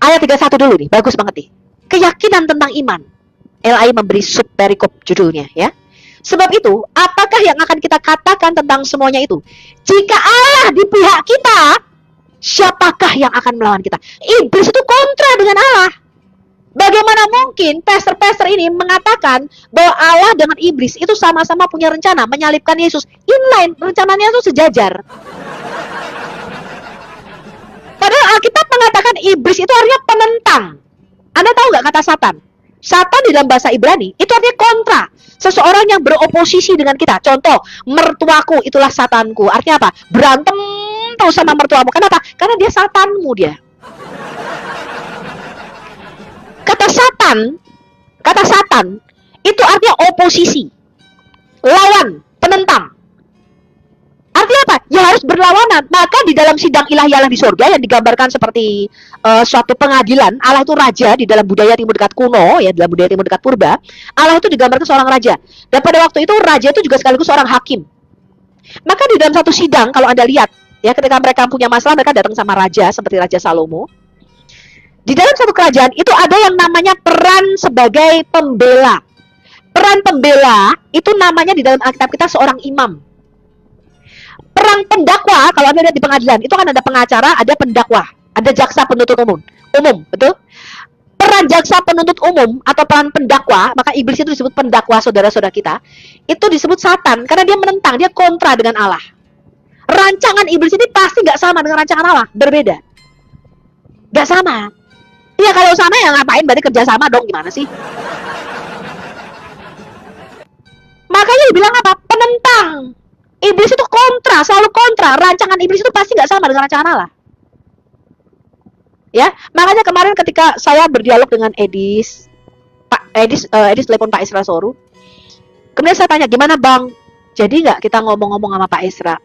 Ayat 31 dulu nih, bagus banget nih. Keyakinan tentang iman. LAI memberi subperikop judulnya ya. Sebab itu, apakah yang akan kita katakan tentang semuanya itu? Jika Allah di pihak kita, siapakah yang akan melawan kita? Iblis itu kontra dengan Allah. Bagaimana mungkin pastor-pastor ini mengatakan bahwa Allah dengan iblis itu sama-sama punya rencana menyalibkan Yesus? Inline, rencananya itu sejajar. Padahal Alkitab mengatakan iblis itu artinya penentang. Anda tahu nggak kata Satan? Satan di dalam bahasa Ibrani itu artinya kontra. Seseorang yang beroposisi dengan kita. Contoh, mertuaku itulah satanku. Artinya apa? Berantem terus sama mertuamu. Kenapa? Karena dia satanmu dia. Kata Satan itu artinya oposisi, lawan, penentang. Artinya apa? Ya harus berlawanan. Maka di dalam sidang ilahi Allah di surga yang digambarkan seperti suatu pengadilan, Allah itu raja di dalam budaya Timur Dekat kuno, ya dalam budaya Timur Dekat purba, Allah itu digambarkan seorang raja. Dan pada waktu itu raja itu juga sekaligus seorang hakim. Maka di dalam satu sidang, kalau Anda lihat, ya ketika mereka punya masalah, mereka datang sama raja seperti Raja Salomo. Di dalam satu kerajaan itu ada yang namanya peran sebagai pembela. Peran pembela itu namanya di dalam Alkitab kita seorang imam. Peran pendakwa, kalau Anda lihat di pengadilan, itu kan ada pengacara, ada pendakwa, ada jaksa penuntut umum, betul? Peran jaksa penuntut umum atau peran pendakwa, maka iblis itu disebut pendakwa saudara-saudara kita, itu disebut Satan, karena dia menentang, dia kontra dengan Allah. Rancangan iblis ini pasti nggak sama dengan rancangan Allah, berbeda. Nggak sama. Ya kalau sama ya ngapain, berarti kerjasama dong, gimana sih? Makanya dibilang apa? Penentang. Iblis itu kontra, selalu kontra. Rancangan iblis itu pasti nggak sama dengan rancangan Allah. Ya, makanya kemarin ketika saya berdialog dengan Edis telepon Pak Isra Soru. Kemudian saya tanya, gimana Bang? Jadi nggak kita ngomong-ngomong sama Pak Isra?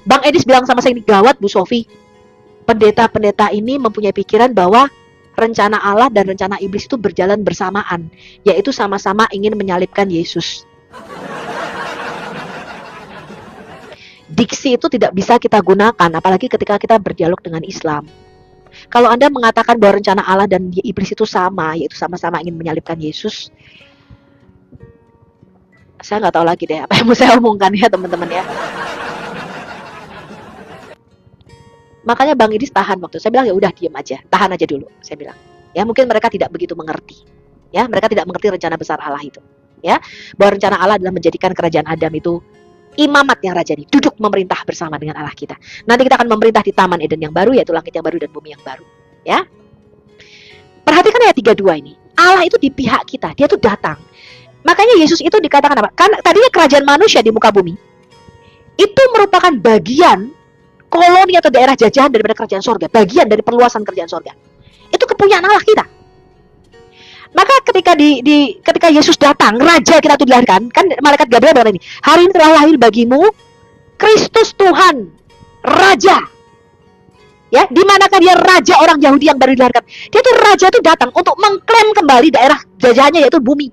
Bang Edis bilang sama saya, ini gawat Bu Sofi. Pendeta-pendeta ini mempunyai pikiran bahwa rencana Allah dan rencana iblis itu berjalan bersamaan, yaitu sama-sama ingin menyalibkan Yesus. Diksi itu tidak bisa kita gunakan, apalagi ketika kita berdialog dengan Islam. Kalau Anda mengatakan bahwa rencana Allah dan iblis itu sama, yaitu sama-sama ingin menyalibkan Yesus, saya nggak tahu lagi deh apa yang mau saya omongkan ya teman-teman ya. Makanya Bang Idis tahan waktu. Saya bilang ya udah diam aja, tahan aja dulu. Saya bilang, ya mungkin mereka tidak begitu mengerti. Ya, mereka tidak mengerti rencana besar Allah itu. Ya, bahwa rencana Allah adalah menjadikan kerajaan Adam itu imamat yang rajani, duduk memerintah bersama dengan Allah kita. Nanti kita akan memerintah di Taman Eden yang baru, yaitu langit yang baru dan bumi yang baru. Ya, perhatikan ayat 32 ini. Allah itu di pihak kita, dia tuh datang. Makanya Yesus itu dikatakan apa? Kan tadinya kerajaan manusia di muka bumi itu merupakan bagian koloni atau daerah jajahan daripada kerajaan sorga, bagian dari perluasan kerajaan sorga. Itu kepunyaan Allah kita. Maka ketika Yesus datang, Raja kita itu dilahirkan, kan malaikat Gabriel bilang ini, hari ini telah lahir bagimu Kristus Tuhan, Raja. Ya, di manakah dia raja orang Yahudi yang baru dilahirkan? Dia tuh raja itu datang untuk mengklaim kembali daerah jajahannya, yaitu bumi.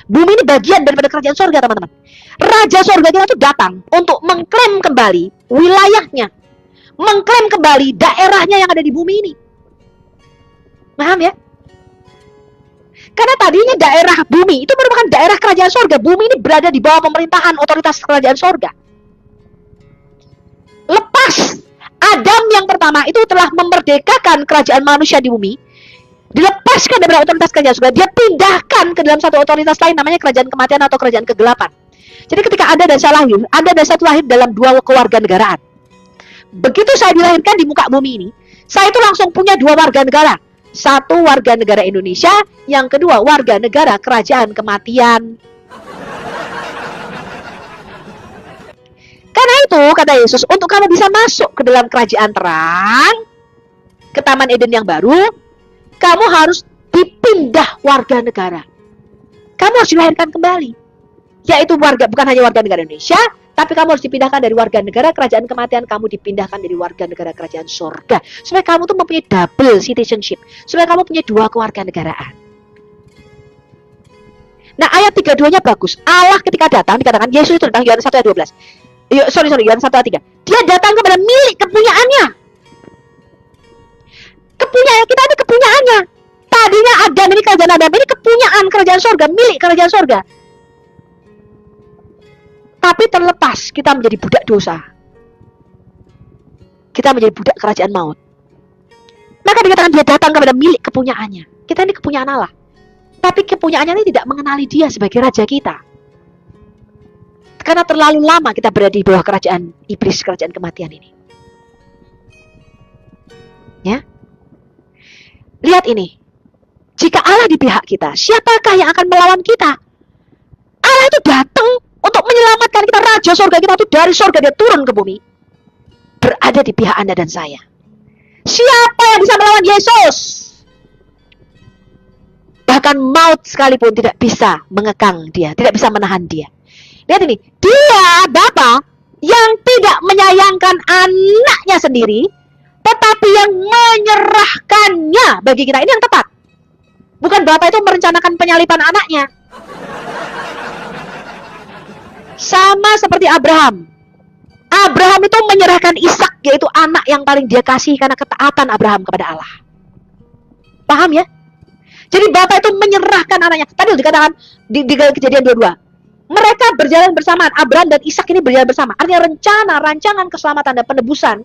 Bumi ini bagian daripada kerajaan sorga, teman-teman. Raja sorga kita itu datang untuk mengklaim kembali wilayahnya, mengklaim kembali daerahnya yang ada di bumi ini. Paham ya? Karena tadinya daerah bumi itu merupakan daerah kerajaan sorga. Bumi ini berada di bawah pemerintahan otoritas kerajaan sorga. Lepas pertama itu telah memerdekakan kerajaan manusia di bumi, dilepaskan dari otoritas kerajaan surga, dia pindahkan ke dalam satu otoritas lain, namanya kerajaan kematian atau kerajaan kegelapan. Jadi ketika Anda dan saya lahir, Anda dan saya lahir dalam dua kewarganegaraan. Begitu saya dilahirkan di muka bumi ini, saya itu langsung punya dua warga negara. Satu warga negara Indonesia, yang kedua warga negara kerajaan kematian. Karena itu, kata Yesus, untuk kamu bisa masuk ke dalam kerajaan terang, ke Taman Eden yang baru, kamu harus dipindah warga negara. Kamu harus dilahirkan kembali. Yaitu bukan hanya warga negara Indonesia, tapi kamu harus dipindahkan dari warga negara kerajaan kematian, kamu dipindahkan dari warga negara kerajaan surga. Supaya kamu tuh mempunyai double citizenship. Supaya kamu punya dua kewarganegaraan. Nah, ayat 32-nya bagus. Allah ketika datang, dikatakan Yesus itu datang, Yohanes 1 ayat 12. Yohanes 1 ayat 3. Dia datang kepada milik kepunyaannya. Kepunyaan kita ini kepunyaannya. Tadinya Adam ini, kerajaan Adam ini kepunyaan kerajaan surga, milik kerajaan surga. Tapi terlepas kita menjadi budak dosa. Kita menjadi budak kerajaan maut. Maka dikatakan dia datang kepada milik kepunyaannya. Kita ini kepunyaan Allah. Tapi kepunyaannya ini tidak mengenali dia sebagai raja kita. Karena terlalu lama kita berada di bawah kerajaan iblis, kerajaan kematian ini. Ya. Lihat ini. Jika Allah di pihak kita, siapakah yang akan melawan kita? Allah itu datang untuk menyelamatkan kita. Raja surga kita itu dari surga dia turun ke bumi. Berada di pihak Anda dan saya. Siapa yang bisa melawan Yesus? Bahkan maut sekalipun tidak bisa mengekang dia, tidak bisa menahan dia. Lihat ini, dia Bapa yang tidak menyayangkan anaknya sendiri, tetapi yang menyerahkannya bagi kita. Ini yang tepat. Bukan Bapa itu merencanakan penyaliban anaknya. Sama seperti Abraham. Abraham itu menyerahkan Ishak, yaitu anak yang paling dia kasih karena ketaatan Abraham kepada Allah. Paham ya? Jadi Bapa itu menyerahkan anaknya. Tadi dikatakan di Kejadian 22. Mereka berjalan bersamaan. Abraham dan Ishak ini berjalan bersama. Artinya rancangan keselamatan dan penebusan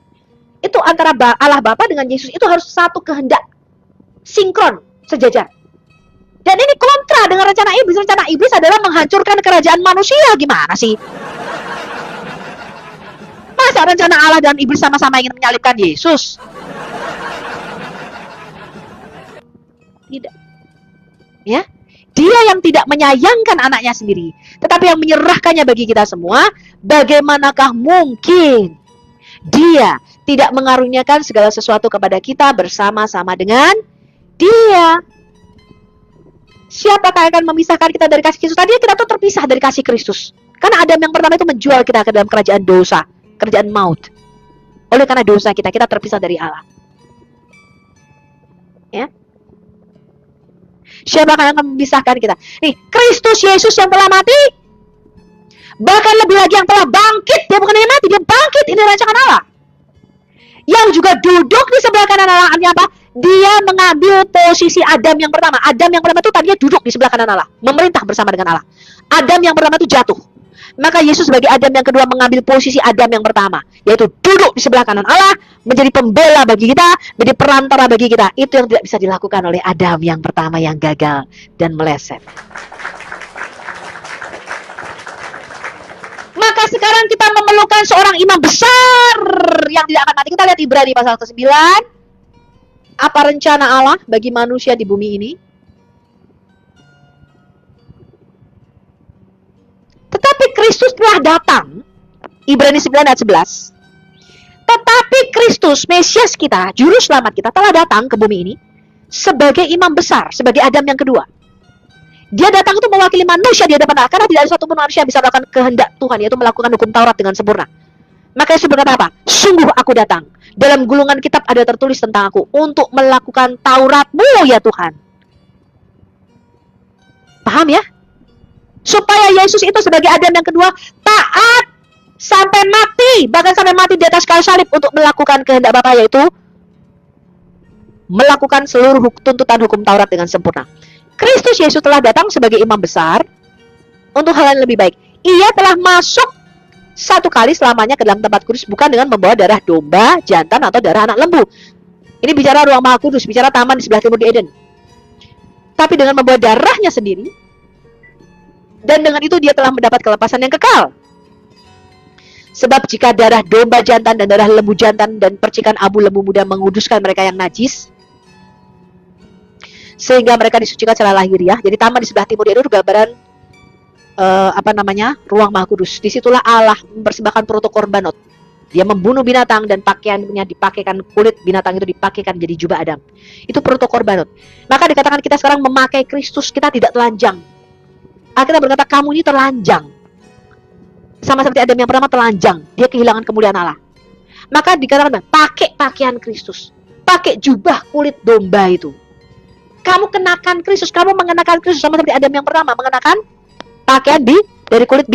itu antara Allah Bapa dengan Yesus itu harus satu kehendak. Sinkron, sejajar. Dan ini kontra dengan rencana iblis. Rencana iblis adalah menghancurkan kerajaan manusia. Gimana sih? Masa rencana Allah dan iblis sama-sama ingin menyalibkan Yesus? Tidak. Ya, dia yang tidak menyayangkan anaknya sendiri, tetapi yang menyerahkannya bagi kita semua. Bagaimanakah mungkin dia tidak mengaruniakan segala sesuatu kepada kita bersama-sama dengan dia? Siapakah yang akan memisahkan kita dari kasih Kristus? Tadi kita tuh terpisah dari kasih Kristus. Karena Adam yang pertama itu menjual kita ke dalam kerajaan dosa, kerajaan maut. Oleh karena dosa kita terpisah dari Allah. Ya. Siapakah yang akan memisahkan kita? Nih, Kristus Yesus yang telah mati, bahkan lebih lagi yang telah bangkit. Dia bukan hanya mati, dia bangkit. Ini rancangan Allah. Yang juga duduk di sebelah kanan Allah. Artinya apa? Dia mengambil posisi Adam yang pertama. Adam yang pertama itu tadinya duduk di sebelah kanan Allah, memerintah bersama dengan Allah. Adam yang pertama itu jatuh. Maka Yesus sebagai Adam yang kedua mengambil posisi Adam yang pertama, yaitu duduk di sebelah kanan Allah, menjadi pembela bagi kita, menjadi perantara bagi kita. Itu yang tidak bisa dilakukan oleh Adam yang pertama yang gagal dan meleset. Maka sekarang kita memerlukan seorang imam besar yang tidak akan mati. Kita lihat Ibrani pasal ke-9. Apa rencana Allah bagi manusia di bumi ini? Tetapi Kristus telah datang, Ibrani 9 ayat 11. Tetapi Kristus, Mesias kita, juru selamat kita, telah datang ke bumi ini sebagai imam besar, sebagai Adam yang kedua. Dia datang itu mewakili manusia di hadapan Allah, karena tidak ada satu pun manusia yang bisa melakukan kehendak Tuhan, yaitu melakukan hukum Taurat dengan sempurna. Maka Yesus berkata apa? Sungguh aku datang. Dalam gulungan kitab ada tertulis tentang aku, untuk melakukan Taurat-Mu ya Tuhan. Paham ya? Supaya Yesus itu sebagai Adam yang kedua taat sampai mati, bahkan sampai mati di atas kayu salib untuk melakukan kehendak Bapa, yaitu melakukan seluruh tuntutan hukum Taurat dengan sempurna. Kristus Yesus telah datang sebagai imam besar untuk hal yang lebih baik. Ia telah masuk satu kali selamanya ke dalam tempat kudus, bukan dengan membawa darah domba, jantan, atau darah anak lembu. Ini bicara ruang maha kudus, bicara taman di sebelah timur di Eden. Tapi dengan membawa darahnya sendiri, dan dengan itu dia telah mendapat kelepasan yang kekal. Sebab jika darah domba jantan dan darah lembu jantan dan percikan abu lembu muda menguduskan mereka yang najis, sehingga mereka disucikan secara lahiriah. Jadi taman di sebelah timur itu gambaran ruang maha kudus. Disitulah Allah mempersembahkan protokorbanot. Dia membunuh binatang dan pakaiannya dipakaikan, kulit binatang itu dipakaikan jadi jubah Adam. Itu protokorbanot. Maka dikatakan kita sekarang memakai Kristus, kita tidak telanjang. Alkitab berkata kamu ini telanjang. Sama seperti Adam yang pertama telanjang, dia kehilangan kemuliaan Allah. Maka dikatakan pakai pakaian Kristus, pakai jubah kulit domba itu. Kamu kenakan Kristus, kamu mengenakan Kristus sama seperti Adam yang pertama mengenakan pakaian dari kulit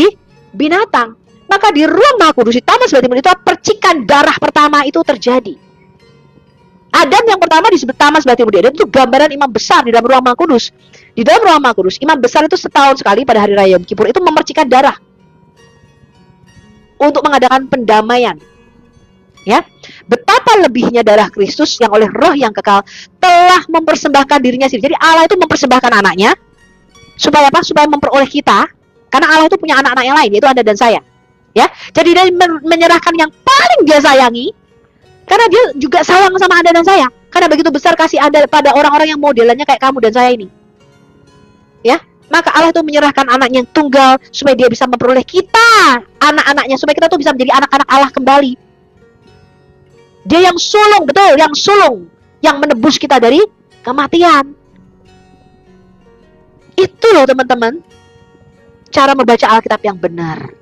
binatang. Maka di ruang maha kudus di taman sebelah timur itu percikan darah pertama itu terjadi. Adam yang pertama di taman sebelah timur di Eden itu gambaran imam besar di dalam ruang maha kudus. Di dalam ruang maha kudus, imam besar itu setahun sekali pada hari raya Yom Kippur itu memercikan darah untuk mengadakan pendamaian. Ya, betapa lebihnya darah Kristus yang oleh roh yang kekal telah mempersembahkan dirinya sendiri. Jadi Allah itu mempersembahkan anaknya supaya apa? Supaya memperoleh kita, karena Allah itu punya anak-anak yang lain, yaitu Anda dan saya. Ya, jadi dia menyerahkan yang paling dia sayangi, karena dia juga sayang sama Anda dan saya. Karena begitu besar kasih Anda pada orang-orang yang modelannya kayak kamu dan saya ini. Ya, maka Allah itu menyerahkan anaknya yang tunggal supaya dia bisa memperoleh kita, anak-anaknya, supaya kita tuh bisa menjadi anak-anak Allah kembali. Dia yang sulung, betul, yang sulung, yang menebus kita dari kematian. Itu loh teman-teman, cara membaca Alkitab yang benar.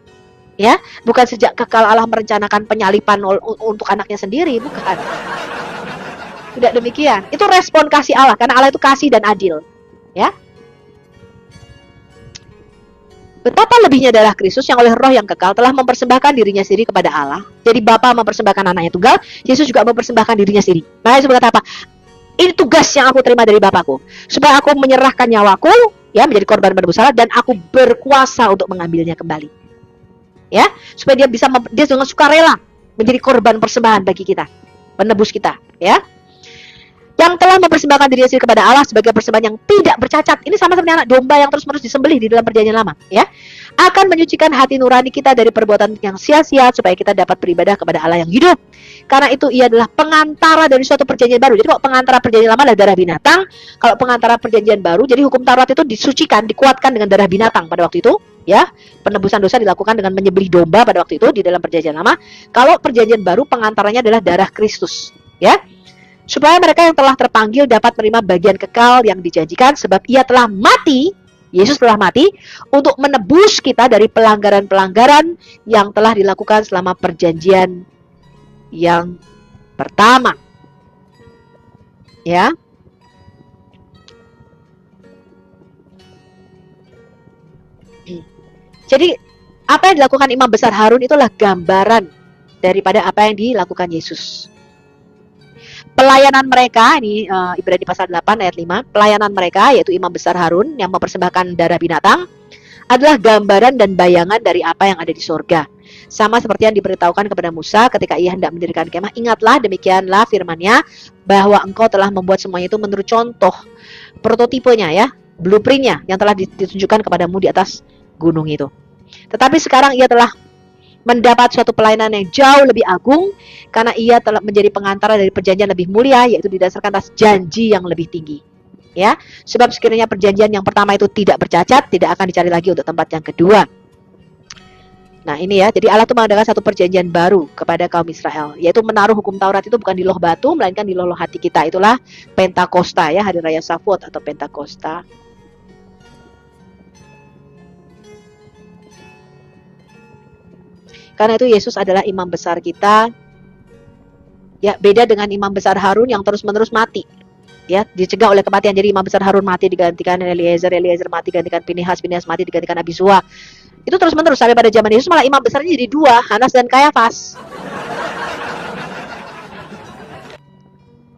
Ya, bukan sejak kekal Allah merencanakan penyalipan untuk anaknya sendiri, bukan. Tidak demikian. Itu respon kasih Allah, karena Allah itu kasih dan adil. Ya. Betapa lebihnya darah Kristus yang oleh roh yang kekal telah mempersembahkan dirinya sendiri kepada Allah. Jadi Bapa mempersembahkan anaknya tunggal, Yesus juga mempersembahkan dirinya sendiri. Nah, Yesus berkata apa? Ini tugas yang aku terima dari Bapakku, supaya aku menyerahkan nyawaku, ya, menjadi korban penebus salah, dan aku berkuasa untuk mengambilnya kembali. Ya, supaya dia bisa dia dengan sukarela menjadi korban persembahan bagi kita, penebus kita, ya. Yang telah mempersembahkan dirinya sendiri kepada Allah sebagai persembahan yang tidak bercacat. Ini sama seperti anak domba yang terus-menerus disembelih di dalam perjanjian lama, ya. Akan menyucikan hati nurani kita dari perbuatan yang sia-sia supaya kita dapat beribadah kepada Allah yang hidup. Karena itu ia adalah pengantara dari suatu perjanjian baru. Jadi kalau pengantara perjanjian lama adalah darah binatang, kalau pengantara perjanjian baru, jadi hukum Taurat itu disucikan, dikuatkan dengan darah binatang pada waktu itu, ya. Penebusan dosa dilakukan dengan menyembelih domba pada waktu itu di dalam perjanjian lama. Kalau perjanjian baru pengantaranya adalah darah Kristus, ya. Supaya mereka yang telah terpanggil dapat menerima bagian kekal yang dijanjikan, sebab ia telah mati, Yesus telah mati untuk menebus kita dari pelanggaran-pelanggaran yang telah dilakukan selama perjanjian yang pertama. Ya. Jadi apa yang dilakukan Imam Besar Harun itulah gambaran daripada apa yang dilakukan Yesus. Pelayanan mereka, ini Ibrani pasal 8 ayat 5, pelayanan mereka yaitu Imam Besar Harun yang mempersembahkan darah binatang adalah gambaran dan bayangan dari apa yang ada di sorga. Sama seperti yang diberitahukan kepada Musa ketika ia hendak mendirikan kemah. Ingatlah, demikianlah firman-Nya, bahwa engkau telah membuat semuanya itu menurut contoh, prototipenya, ya, blueprint-nya yang telah ditunjukkan kepadamu di atas gunung itu. Tetapi sekarang ia telah mendapat suatu pelayanan yang jauh lebih agung, karena ia telah menjadi pengantara dari perjanjian lebih mulia, yaitu didasarkan atas janji yang lebih tinggi. Ya, sebab sekiranya perjanjian yang pertama itu tidak bercacat, tidak akan dicari lagi untuk tempat yang kedua. Nah ini ya, jadi Allah itu mengadakan satu perjanjian baru kepada kaum Israel, yaitu menaruh hukum Taurat itu bukan di loh batu, melainkan di loh hati kita. Itulah Pentakosta, ya, hari raya Shavuot atau Pentakosta. Karena itu Yesus adalah imam besar kita. Ya, beda dengan Imam Besar Harun yang terus-menerus mati. Ya, dicegah oleh kematian. Jadi Imam Besar Harun mati digantikan Eliezer, Eliezer mati digantikan Pinehas, Pinehas mati digantikan Abisua. Itu terus-menerus sampai pada zaman Yesus malah imam besarnya jadi dua, Hanas dan Kayafas.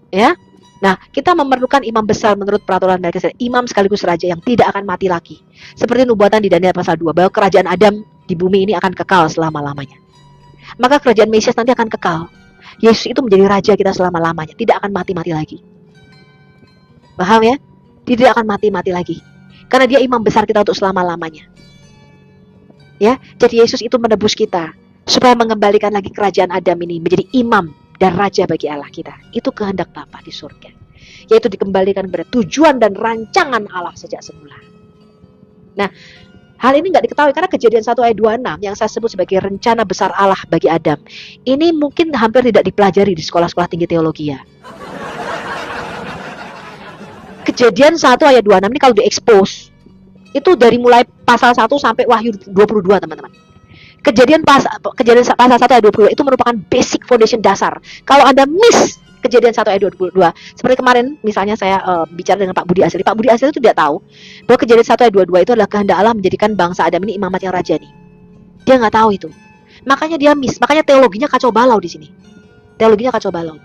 Ya. Nah, kita memerlukan imam besar menurut peraturan Melkisedek, imam sekaligus raja yang tidak akan mati lagi. Seperti nubuatan di Daniel pasal 2, bahwa kerajaan Adam di bumi ini akan kekal selama-lamanya. Maka kerajaan Mesias nanti akan kekal. Yesus itu menjadi raja kita selama-lamanya, tidak akan mati-mati lagi. Paham ya? Dia tidak akan mati-mati lagi. Karena dia imam besar kita untuk selama-lamanya. Ya, jadi Yesus itu menebus kita supaya mengembalikan lagi kerajaan Adam ini menjadi imam dan raja bagi Allah kita. Itu kehendak Bapa di surga. Yaitu dikembalikan kepada tujuan dan rancangan Allah sejak semula. Nah, hal ini nggak diketahui karena Kejadian 1 ayat 26 yang saya sebut sebagai rencana besar Allah bagi Adam. Ini mungkin hampir tidak dipelajari di sekolah-sekolah tinggi teologi ya. Kejadian 1 ayat 26 ini kalau diekspos, itu dari mulai pasal 1 sampai Wahyu 22 teman-teman. Kejadian pasal 1 ayat 22 itu merupakan basic foundation dasar. Kalau Anda miss Kejadian 1 ayat 22, seperti kemarin misalnya saya bicara dengan Pak Budi Asli. Pak Budi Asli itu tidak tahu bahwa Kejadian 1 ayat 22 itu adalah kehendak Allah menjadikan bangsa Adam ini imamat yang raja nih. Dia nggak tahu itu. Makanya dia miss, makanya teologinya kacau balau di sini. Teologinya kacau balau.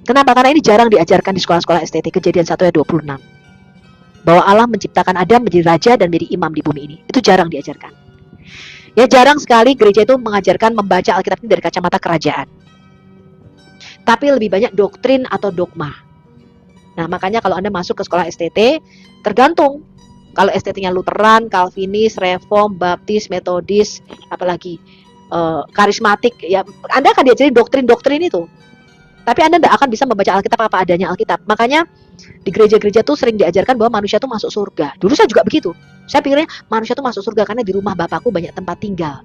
Kenapa? Karena ini jarang diajarkan di sekolah-sekolah STT. Kejadian 1 ayat 26. Bahwa Allah menciptakan Adam menjadi raja dan menjadi imam di bumi ini. Itu jarang diajarkan. Ya jarang sekali gereja itu mengajarkan membaca Alkitab ini dari kacamata kerajaan. Tapi lebih banyak doktrin atau dogma. Nah makanya kalau Anda masuk ke sekolah STT, tergantung. Kalau STT-nya Lutheran, Calvinis, Reform, Baptis, Metodis, apalagi karismatik, ya Anda akan diajarin doktrin-doktrin itu. Tapi Anda tidak akan bisa membaca Alkitab apa adanya Alkitab. Makanya di gereja-gereja tuh sering diajarkan bahwa manusia tuh masuk surga. Dulu saya juga begitu. Saya pikirnya manusia tuh masuk surga karena di rumah Bapakku banyak tempat tinggal.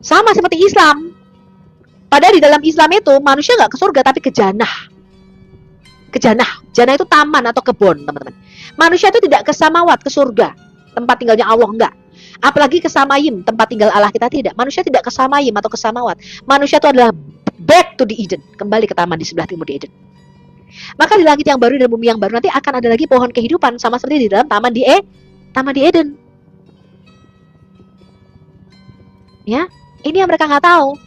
Sama seperti Islam. Padahal di dalam Islam itu manusia nggak ke surga tapi ke jannah. Ke jannah. Jannah itu taman atau kebun, teman-teman. Manusia itu tidak ke samawat, ke surga. Tempat tinggalnya Allah, enggak. Apalagi ke samayim, tempat tinggal Allah kita tidak. Manusia tidak ke samayim atau ke samawat. Manusia itu adalah back to the Eden, kembali ke taman di sebelah timur di Eden. Maka di langit yang baru dan bumi yang baru nanti akan ada lagi pohon kehidupan sama seperti di dalam taman di Eden. Ya, ini yang mereka nggak tahu.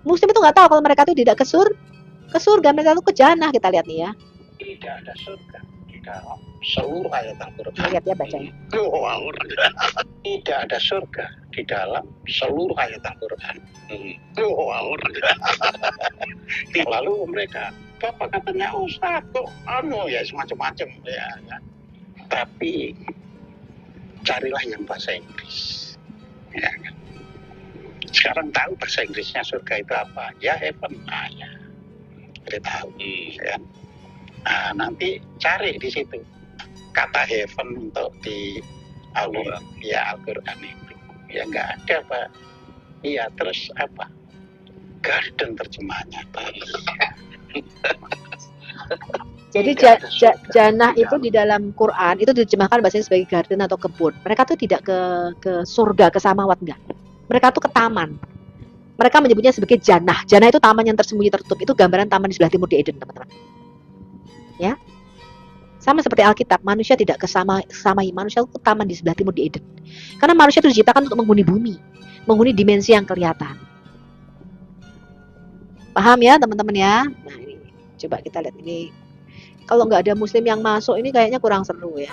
Muslim itu nggak tahu kalau mereka itu tidak ke surga, mereka itu ke jannah. Kita lihat nih ya. Tidak ada surga di dalam seluruh ayat Al-Quran. Lihat ya bacanya. Tidak ada surga di dalam seluruh ayat Al-Quran. Lalu mereka, Bapak katanya Ustaz kok ya semacam-macam ya. Tapi carilah yang bahasa Inggris. Ya. Sekarang tahu bahasa Inggrisnya surga itu apa? Ya heaven, ya. Kita tahu, ya. Nah, nanti cari di situ kata heaven untuk di Al-Quran, ya Al-Quran itu, ya nggak ada Pak. Iya terus apa? Garden terjemahannya Pak. Jadi jannah itu di dalam Quran itu diterjemahkan bahasanya sebagai garden atau kebun. Mereka tuh tidak ke surga, ke samawat enggak. Mereka tuh ke taman. Mereka menyebutnya sebagai jannah. Jannah itu taman yang tersembunyi tertutup. Itu gambaran taman di sebelah timur di Eden, teman-teman. Ya. Sama seperti Alkitab, manusia tidak ke samai, manusia itu ke taman di sebelah timur di Eden. Karena manusia itu diciptakan untuk menghuni bumi, menghuni dimensi yang kelihatan. Paham ya, teman-teman ya? Nah, ini coba kita lihat ini. Kalau nggak ada muslim yang masuk ini kayaknya kurang seru ya.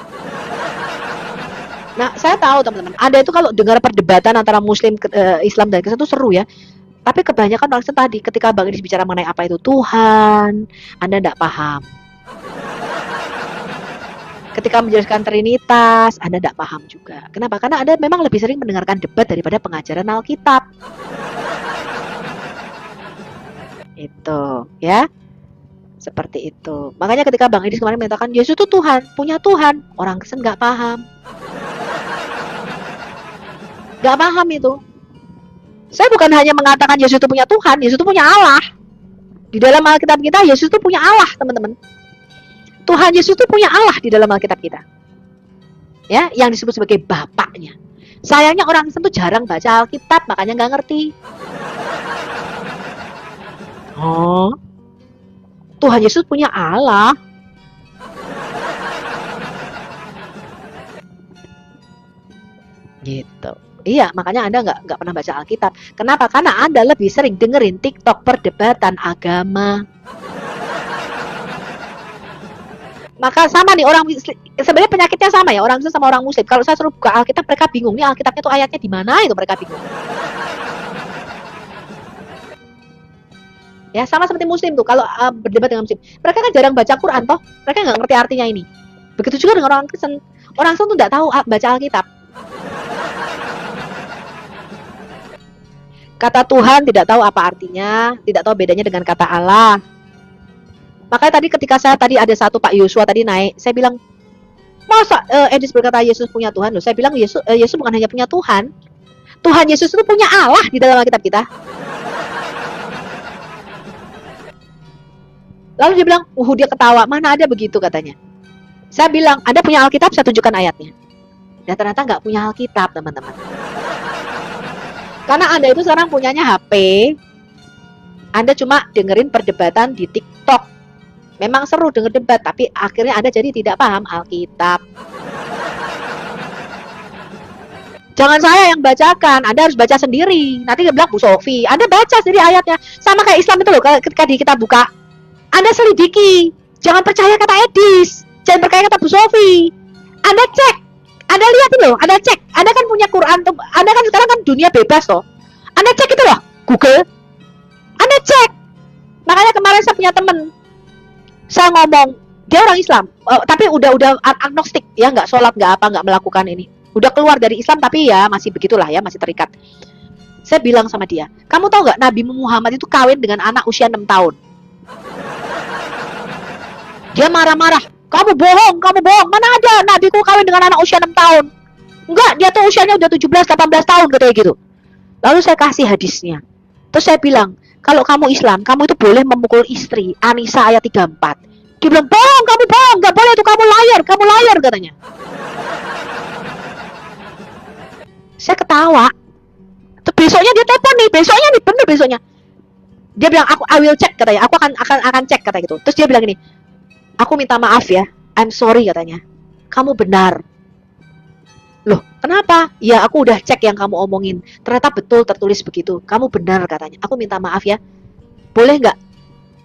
Nah, saya tahu teman-teman, Anda itu kalau dengar perdebatan antara muslim, Islam dan Kristen itu seru ya. Tapi kebanyakan orang tadi ketika Bang Idris bicara mengenai apa itu Tuhan, Anda tidak paham. Ketika menjelaskan Trinitas, Anda tidak paham juga. Kenapa? Karena Anda memang lebih sering mendengarkan debat daripada pengajaran Alkitab. Itu, ya. Seperti itu. Makanya ketika Bang Idris kemarin mengatakan Yesus itu Tuhan, punya Tuhan, orang Kristen nggak paham. Nggak paham itu. Saya bukan hanya mengatakan Yesus itu punya Tuhan, Yesus itu punya Allah. Di dalam Alkitab kita, Yesus itu punya Allah, teman-teman. Tuhan Yesus itu punya Allah di dalam Alkitab kita. Ya, yang disebut sebagai Bapaknya. Sayangnya orang Kristen itu jarang baca Alkitab, makanya nggak ngerti. Oh, Tuhan Yesus punya Allah. Gitu. Iya, makanya Anda nggak pernah baca Alkitab. Kenapa? Karena Anda lebih sering dengerin TikTok perdebatan agama. Maka sama nih orang sebenarnya penyakitnya sama ya, orang Kristen sama orang Muslim. Kalau saya suruh buka Alkitab, mereka bingung. Nih Alkitabnya tuh ayatnya di mana itu mereka bingung. Ya sama seperti Muslim tuh, kalau berdebat dengan Muslim, mereka kan jarang baca Quran toh, mereka nggak ngerti artinya ini. Begitu juga dengan orang Kristen. Orang Kristen tuh nggak tahu baca Alkitab. Kata Tuhan tidak tahu apa artinya, tidak tahu bedanya dengan kata Allah. Makanya tadi ketika saya tadi ada satu Pak Yosua tadi naik, saya bilang, masa Edis berkata Yesus punya Tuhan? Loh, saya bilang Yesus bukan hanya punya Tuhan. Tuhan Yesus itu punya Allah di dalam Alkitab kita. Lalu dia bilang, dia ketawa, mana ada begitu katanya. Saya bilang, Anda punya Alkitab, saya tunjukkan ayatnya. Dan ternyata nggak punya Alkitab, teman-teman. Karena Anda itu sekarang punyanya HP, Anda cuma dengerin perdebatan di TikTok. Memang seru denger debat, tapi akhirnya Anda jadi tidak paham Alkitab. Jangan saya yang bacakan, Anda harus baca sendiri. Nanti dia bilang, Bu Sofi, Anda baca sendiri ayatnya. Sama kayak Islam itu loh, ketika kita buka, Anda selidiki. Jangan percaya kata Edis, jangan percaya kata Bu Sofi. Anda cek. Anda lihat itu loh, Anda cek. Anda kan punya Quran, Anda kan sekarang kan dunia bebas loh. Anda cek itu loh, Google. Anda cek. Makanya kemarin saya punya temen, saya ngomong, dia orang Islam, tapi udah agnostik, ya nggak sholat, nggak melakukan ini. Udah keluar dari Islam, tapi ya masih begitulah ya, masih terikat. Saya bilang sama dia, kamu tahu nggak Nabi Muhammad itu kawin dengan anak usia 6 tahun. Dia marah-marah. Kamu bohong, mana ada nabiku kawin dengan anak usia 6 tahun. Enggak, dia tuh usianya udah 17-18 tahun katanya gitu. Lalu saya kasih hadisnya. Terus saya bilang, kalau kamu Islam, kamu itu boleh memukul istri. An-Nisa ayat 34. Dia bilang, bohong, kamu bohong, gak boleh itu, kamu layar katanya. Saya ketawa. Terus besoknya dia telepon nih, bener besoknya. Dia bilang, I will check katanya, aku akan cek katanya gitu. Terus dia bilang gini, aku minta maaf ya, I'm sorry katanya. Kamu benar. Loh, kenapa? Ya aku udah cek yang kamu omongin. Ternyata betul tertulis begitu. Kamu benar katanya. Aku minta maaf ya. Boleh nggak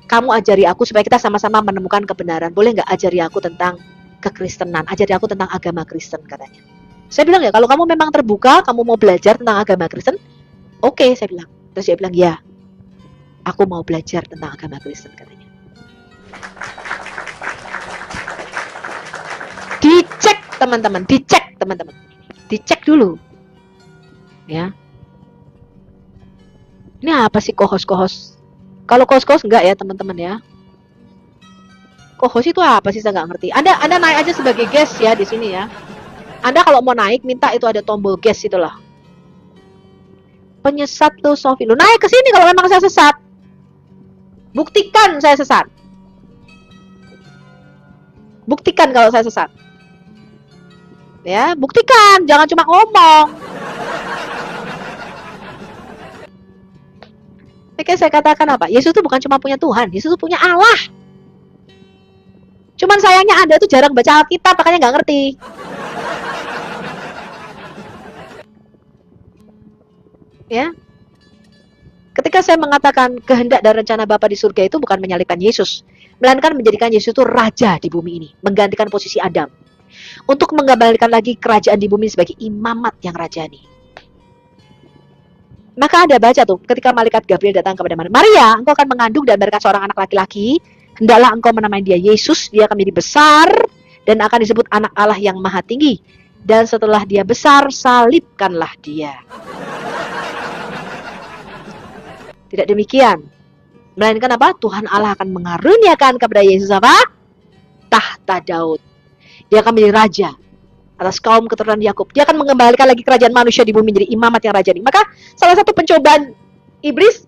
kamu ajari aku supaya kita sama-sama menemukan kebenaran? Boleh nggak ajari aku tentang kekristenan? Ajari aku tentang agama Kristen katanya. Saya bilang ya, kalau kamu memang terbuka, kamu mau belajar tentang agama Kristen, oke, saya bilang. Terus dia bilang, ya, aku mau belajar tentang agama Kristen katanya. Dicek teman-teman, dicek dulu, ya. Ini apa sih kohos? Kalau kohos enggak ya teman-teman ya. Kohos itu apa sih, saya nggak ngerti. Anda naik aja sebagai guest ya di sini ya. Anda kalau mau naik minta itu ada tombol guest itulah. Penyesat tuh Sofi, lu naik ke sini kalau memang saya sesat. Buktikan saya sesat. Buktikan kalau saya sesat. Ya, buktikan, jangan cuma ngomong. Oke, saya katakan apa? Yesus itu bukan cuma punya Tuhan, Yesus itu punya Allah. Cuman sayangnya Anda tuh jarang baca Alkitab, makanya nggak ngerti. Ya. Ketika saya mengatakan kehendak dan rencana Bapa di surga itu bukan menyalibkan Yesus, melainkan menjadikan Yesus itu raja di bumi ini, menggantikan posisi Adam. Untuk mengembalikan lagi kerajaan di bumi sebagai imamat yang rajani. Maka Anda baca tuh, ketika malaikat Gabriel datang kepada Maria, engkau akan mengandung dan melahirkan seorang anak laki-laki, hendaklah engkau menamai dia Yesus, dia akan menjadi besar, dan akan disebut anak Allah yang maha tinggi. Dan setelah dia besar, salibkanlah dia. Tidak demikian. Melainkan apa? Tuhan Allah akan mengaruniakan kepada Yesus apa? Tahta Daud. Dia akan menjadi raja atas kaum keturunan Yakub. Dia akan mengembalikan lagi kerajaan manusia di bumi menjadi imamat yang rajani. Maka salah satu pencobaan iblis,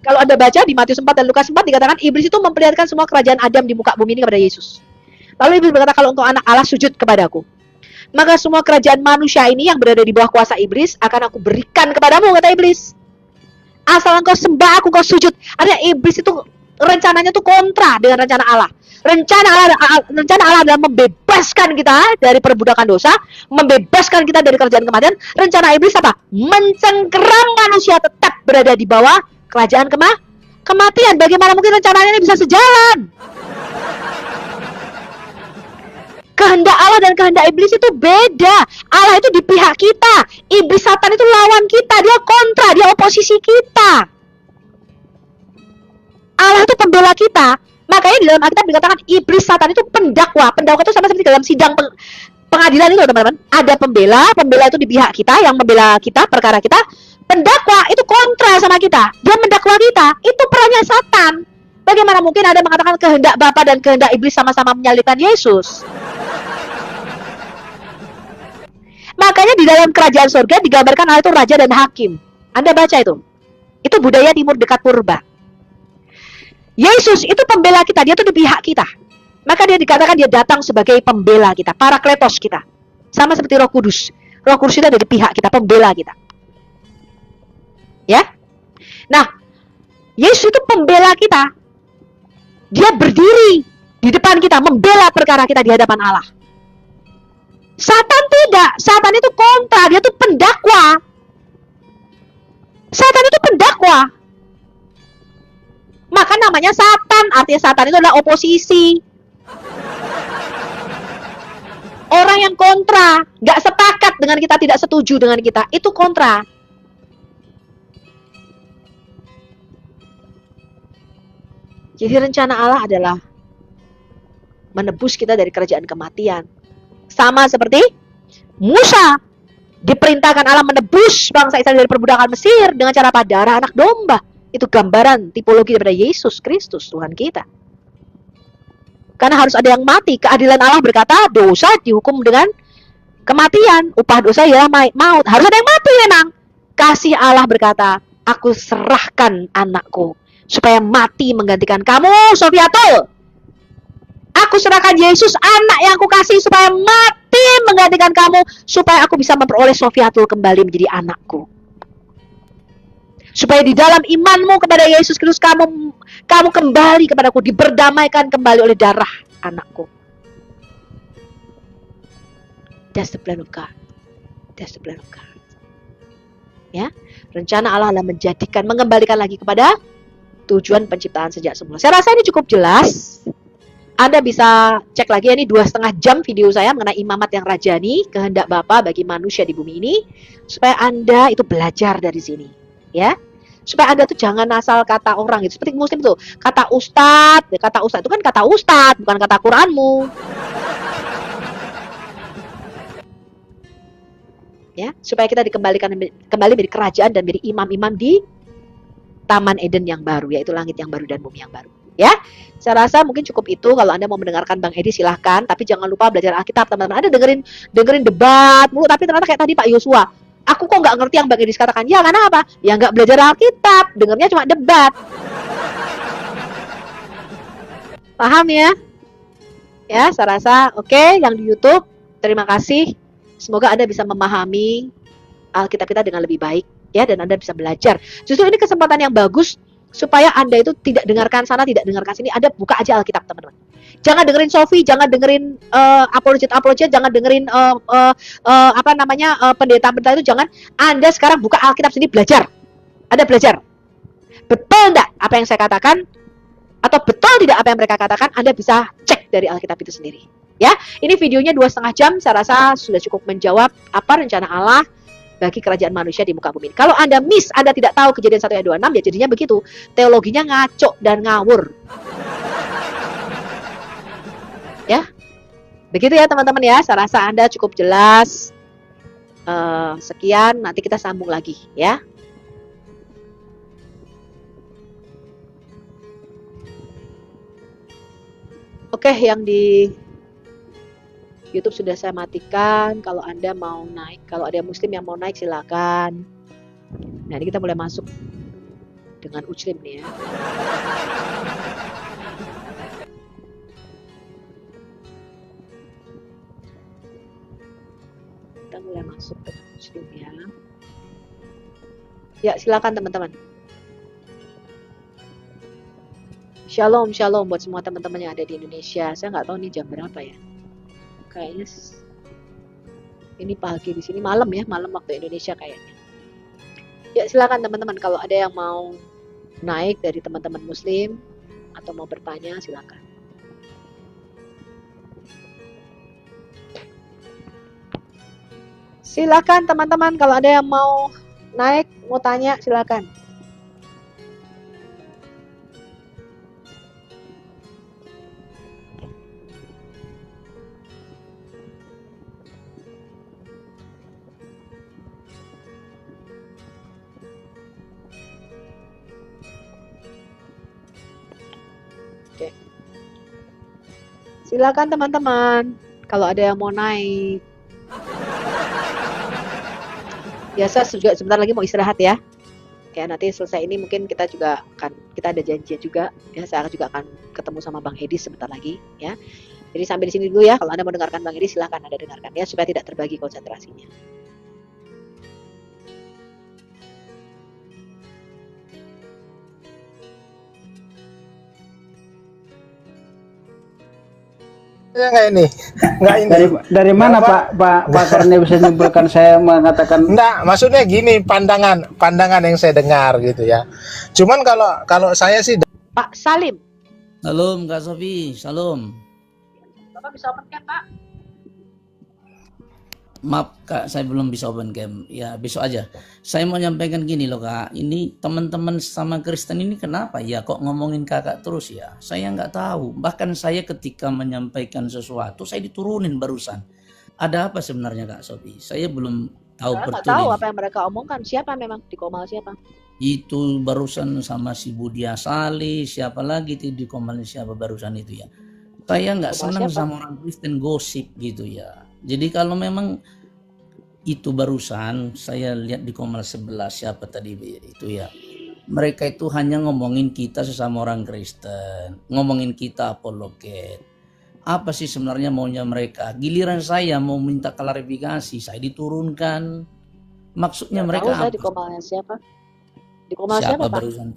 kalau Anda baca di Matius 4 dan Lukas 4 dikatakan iblis itu memperlihatkan semua kerajaan Adam di muka bumi ini kepada Yesus. Lalu iblis berkata, kalau untuk anak Allah sujud kepadaku, maka semua kerajaan manusia ini yang berada di bawah kuasa iblis akan aku berikan kepadamu, kata iblis. Asal engkau sembah aku, engkau sujud. Artinya iblis itu rencananya tuh kontra dengan rencana Allah. Rencana Allah adalah membebaskan kita dari perbudakan dosa, membebaskan kita dari kerajaan kematian. Rencana iblis apa? Mencengkeram manusia tetap berada di bawah kerajaan kematian. Bagaimana mungkin rencananya ini bisa sejalan? Kehendak Allah dan kehendak iblis itu beda. Allah itu di pihak kita. Iblis Satan itu lawan kita. Dia kontra, dia oposisi kita. Allah itu pembela kita. Makanya di dalam Alkitab dikatakan iblis Satan itu pendakwa. Pendakwa itu sama seperti dalam sidang pengadilan itu, teman-teman. Ada pembela itu di pihak kita, yang membela kita, perkara kita. Pendakwa itu kontra sama kita. Dia mendakwa kita. Itu perannya Satan. Bagaimana mungkin ada mengatakan kehendak Bapa dan kehendak iblis sama-sama menyalibkan Yesus? Makanya di dalam kerajaan surga digambarkan Allah itu raja dan hakim. Anda baca itu. Itu budaya timur dekat purba. Yesus itu pembela kita, dia tuh di pihak kita. Maka dia dikatakan dia datang sebagai pembela kita, parakletos kita. Sama seperti Roh Kudus. Roh Kudus itu ada di pihak kita, pembela kita. Ya. Nah, Yesus itu pembela kita. Dia berdiri di depan kita, membela perkara kita di hadapan Allah. Satan tidak, Satan itu kontra, dia itu pendakwa. Satan itu pendakwa. Maka namanya Satan, artinya Satan itu adalah oposisi. Orang yang kontra, gak sepakat dengan kita, tidak setuju dengan kita, itu kontra. Jadi rencana Allah adalah menebus kita dari kerajaan kematian. Sama seperti Musa diperintahkan Allah menebus bangsa Israel dari perbudakan Mesir dengan cara apa? Darah anak domba. Itu gambaran tipologi daripada Yesus Kristus, Tuhan kita. Karena harus ada yang mati. Keadilan Allah berkata dosa dihukum dengan kematian. Upah dosa ialah maut. Harus ada yang mati memang. Kasih Allah berkata, aku serahkan anakku supaya mati menggantikan kamu, Sofiatul. Aku serahkan Yesus, anak yang aku kasih, supaya mati menggantikan kamu, supaya aku bisa memperoleh Sofiatul kembali menjadi anakku. Supaya di dalam imanmu kepada Yesus Kristus kamu kembali kepadaku, diberdamaikan kembali oleh darah anakku. That's the plan of God. That's the plan of God. Ya, rencana Allah adalah mengembalikan lagi kepada tujuan penciptaan sejak semula. Saya rasa ini cukup jelas. Anda bisa cek lagi, ini 2,5 jam video saya mengenai imamat yang rajani, kehendak Bapa bagi manusia di bumi ini, supaya Anda itu belajar dari sini, ya. Supaya Anda tuh jangan asal kata orang gitu. Seperti Muslim tuh, kata ustadz itu kan kata ustadz, bukan kata Quranmu. Ya, supaya kita dikembalikan kembali menjadi kerajaan dan menjadi imam-imam di Taman Eden yang baru, yaitu langit yang baru dan bumi yang baru. Ya, saya rasa mungkin cukup itu. Kalau Anda mau mendengarkan Bang Edi silahkan, tapi jangan lupa belajar Alkitab, teman-teman. Anda dengerin debat mulu, tapi ternyata kayak tadi Pak Yosua, aku kok nggak ngerti yang Bang Edi katakan. Ya, karena apa? Ya nggak belajar Alkitab, dengernya cuma debat. Paham ya? Ya, saya rasa oke. Yang di YouTube, terima kasih. Semoga Anda bisa memahami Alkitab kita dengan lebih baik, ya, dan Anda bisa belajar. Justru ini kesempatan yang bagus supaya Anda itu tidak dengarkan sana, tidak dengarkan sini. Anda buka aja Alkitab, teman-teman. Jangan dengerin Sofi, jangan dengerin apologet, jangan dengerin pendeta-pendeta itu, jangan. Anda sekarang buka Alkitab sendiri, belajar. Anda belajar. Betul enggak apa yang saya katakan? Atau betul tidak apa yang mereka katakan? Anda bisa cek dari Alkitab itu sendiri. Ya, ini videonya 2,5 jam. Saya rasa sudah cukup menjawab apa rencana Allah bagi kerajaan manusia di muka bumi. Kalau Anda miss, Anda tidak tahu Kejadian 1 ayat 26, ya jadinya begitu. Teologinya ngaco dan ngawur. Ya, begitu ya teman-teman ya. Saya rasa Anda cukup jelas. Sekian, nanti kita sambung lagi ya. Oke, yang di YouTube sudah saya matikan. Kalau Anda mau naik, kalau ada Muslim yang mau naik silakan. Nah, ini kita mulai masuk dengan Ujlim nih ya. Kita mulai masuk dengan Ujlim ya. Ya, silakan teman-teman. Shalom, shalom buat semua teman-teman yang ada di Indonesia. Saya nggak tahu nih jam berapa ya. Kayaknya ini pagi di sini, malam ya, malam waktu Indonesia kayaknya. Ya silakan teman-teman, kalau ada yang mau naik dari teman-teman Muslim atau mau bertanya silakan. Silakan teman-teman, kalau ada yang mau naik, mau tanya silakan. Oke. Silakan teman-teman, kalau ada yang mau naik. Biasa juga sebentar lagi mau istirahat ya. Kayak nanti selesai ini mungkin kita ada janjian juga ya, saya juga akan ketemu sama Bang Edi sebentar lagi ya. Jadi sampai di sini dulu ya. Kalau Anda mau dengarkan Bang Edi silahkan Anda dengarkan ya, supaya tidak terbagi konsentrasinya. Ya nggak ini, nggak ini. Dari mana Pak Karnia bisa menyimpulkan saya mengatakan? Enggak, maksudnya gini, pandangan yang saya dengar gitu ya. Cuman kalau saya sih Pak Salim. Salam Kak Sofi, salam. Bapak bisa open cam, Pak? Maaf Kak, saya belum bisa open cam. Ya besok aja. Saya mau nyampaikan gini loh Kak. Ini teman-teman sama Kristen ini kenapa ya kok ngomongin kakak terus ya? Saya nggak tahu. Bahkan saya ketika menyampaikan sesuatu, saya diturunin barusan. Ada apa sebenarnya Kak Sofi? Saya belum tahu Saya nggak pertulis. tahu apa yang mereka omongkan. Siapa memang di Komal siapa? Itu barusan sama si Budia Salih, siapa lagi di Komal siapa barusan itu ya. Saya nggak Komal senang siapa? sama orang Kristen gosip gitu ya. Jadi kalau memang itu barusan saya lihat di Komal 11 siapa tadi itu ya. Mereka itu hanya ngomongin kita sesama orang Kristen, ngomongin kita apologet. Apa sih sebenarnya maunya mereka? Giliran saya mau minta klarifikasi, saya diturunkan. Maksudnya Nggak mereka tahu saya apa? di Komalnya siapa? Di Komal siapa, Pak? barusan?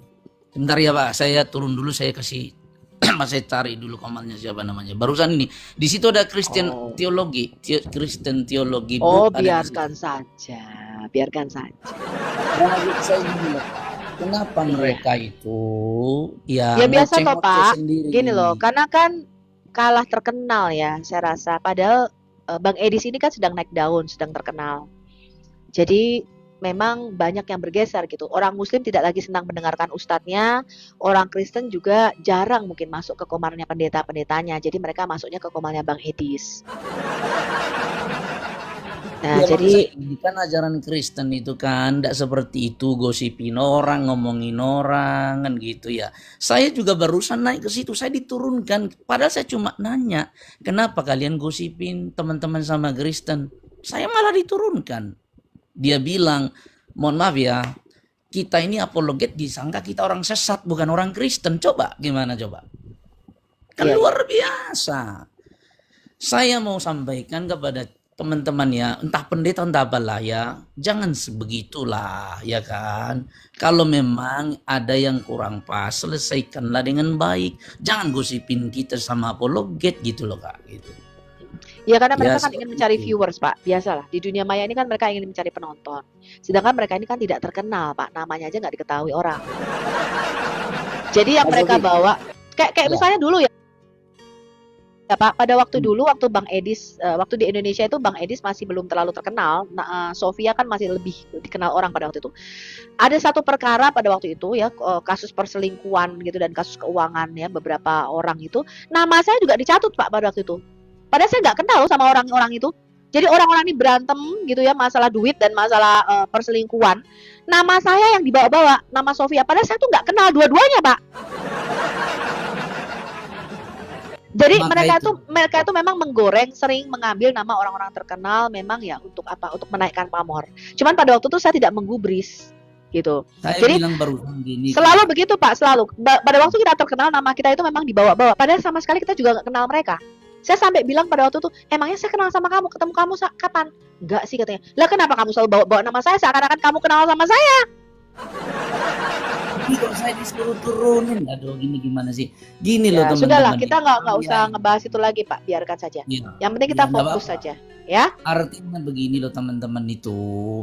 Sebentar ya Pak, saya turun dulu, saya kasih saya cari dulu komalnya siapa namanya. Barusan ini di situ ada Kristen teologi, Kristen teologi. Oh, ada di biarkan saja, biarkan saja. saya gini loh, kenapa mereka itu ya Ya biasa toh ngoceh-ngoceh Pak, sendiri. gini loh, karena kan kalah terkenal ya, saya rasa. Padahal Bang Edi ini kan sedang naik daun, sedang terkenal. Jadi memang banyak yang bergeser gitu. Orang Muslim tidak lagi senang mendengarkan ustadznya, orang Kristen juga jarang mungkin masuk ke komarnya pendeta-pendetanya. Jadi mereka masuknya ke komarnya Bang Edis. Nah, Ya, jadi ini kan ajaran Kristen itu kan tidak seperti itu, gosipin orang, ngomongin orang kan gitu ya. Saya juga barusan naik ke situ, saya diturunkan. Padahal saya cuma nanya, kenapa kalian gosipin teman-teman sama Kristen? Saya malah diturunkan. Dia bilang, mohon maaf ya, kita ini apologet disangka kita orang sesat, bukan orang Kristen. Coba gimana coba? Kan Iya. luar biasa. Saya mau sampaikan kepada teman-teman ya, entah pendeta entah apalah ya, jangan sebegitulah ya kan. Kalau memang ada yang kurang pas, selesaikanlah dengan baik. Jangan gosipin kita sama apologet gitu loh Kak gitu. ya karena mereka Ya, kan ingin mencari seperti itu. viewers Pak, biasalah. Di dunia maya ini kan mereka ingin mencari penonton. Sedangkan mereka ini kan tidak terkenal Pak, namanya aja nggak diketahui orang. Jadi yang Mas mereka Yogi. bawa, kayak Ya. misalnya dulu ya Pak, pada waktu dulu waktu Bang Edis, waktu di Indonesia itu Bang Edis masih belum terlalu terkenal. Nah, Sofia kan masih lebih dikenal orang pada waktu itu. Ada satu perkara pada waktu itu ya, kasus perselingkuhan gitu dan kasus keuangan ya beberapa orang itu. Nama saya juga dicatut Pak pada waktu itu. Padahal saya nggak kenal sama orang-orang itu. Jadi orang-orang ini berantem gitu ya masalah duit dan masalah perselingkuhan. Nama saya yang dibawa-bawa, nama Sofia. Padahal saya tuh nggak kenal dua-duanya Pak. Jadi Maka mereka itu memang menggoreng, sering mengambil nama orang-orang terkenal memang ya untuk apa? Untuk menaikkan pamor. Cuman pada waktu itu saya tidak menggubris gitu. Saya Jadi bilang barusan gini. selalu begitu Pak, selalu. Pada waktu kita terkenal nama kita itu memang dibawa-bawa. Padahal sama sekali kita juga nggak kenal mereka. Saya sampai bilang pada waktu itu, emangnya saya kenal sama kamu, ketemu kamu kapan? Enggak sih katanya. Lah kenapa kamu selalu bawa nama saya seakan-akan kamu kenal sama saya? Ini kok saya disuruh turunin, aduh gini gimana sih? Gini loh Ya, sudahlah, teman-teman kita ya. nggak usah Iya, ngebahas itu lagi, Pak. Biarkan saja. iya, Yang penting iya, kita nggak fokus apa-apa. saja, ya. Artinya begini loh teman-teman itu,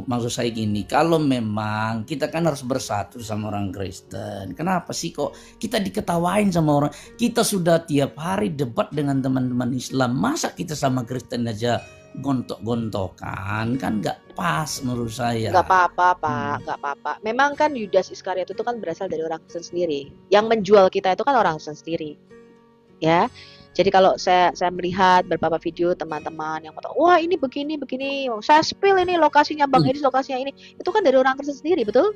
maksud saya gini, kalau memang kita kan harus bersatu sama orang Kristen. Kenapa sih kok kita diketawain sama orang? Kita sudah tiap hari debat dengan teman-teman Islam, masa kita sama Kristen aja gontok-gontokan? Kan nggak pas menurut saya. Nggak apa-apa, Pak. Hmm. Nggak apa-apa. Memang kan Yudas Iskariot itu kan berasal dari orang Kristen sendiri. Yang menjual kita itu kan orang Kristen sendiri, ya. Jadi kalau saya melihat beberapa video teman-teman yang kata, wah ini begini begini, saya spill ini lokasinya Bang Edis, lokasinya ini, itu kan dari orang Kristen sendiri, betul?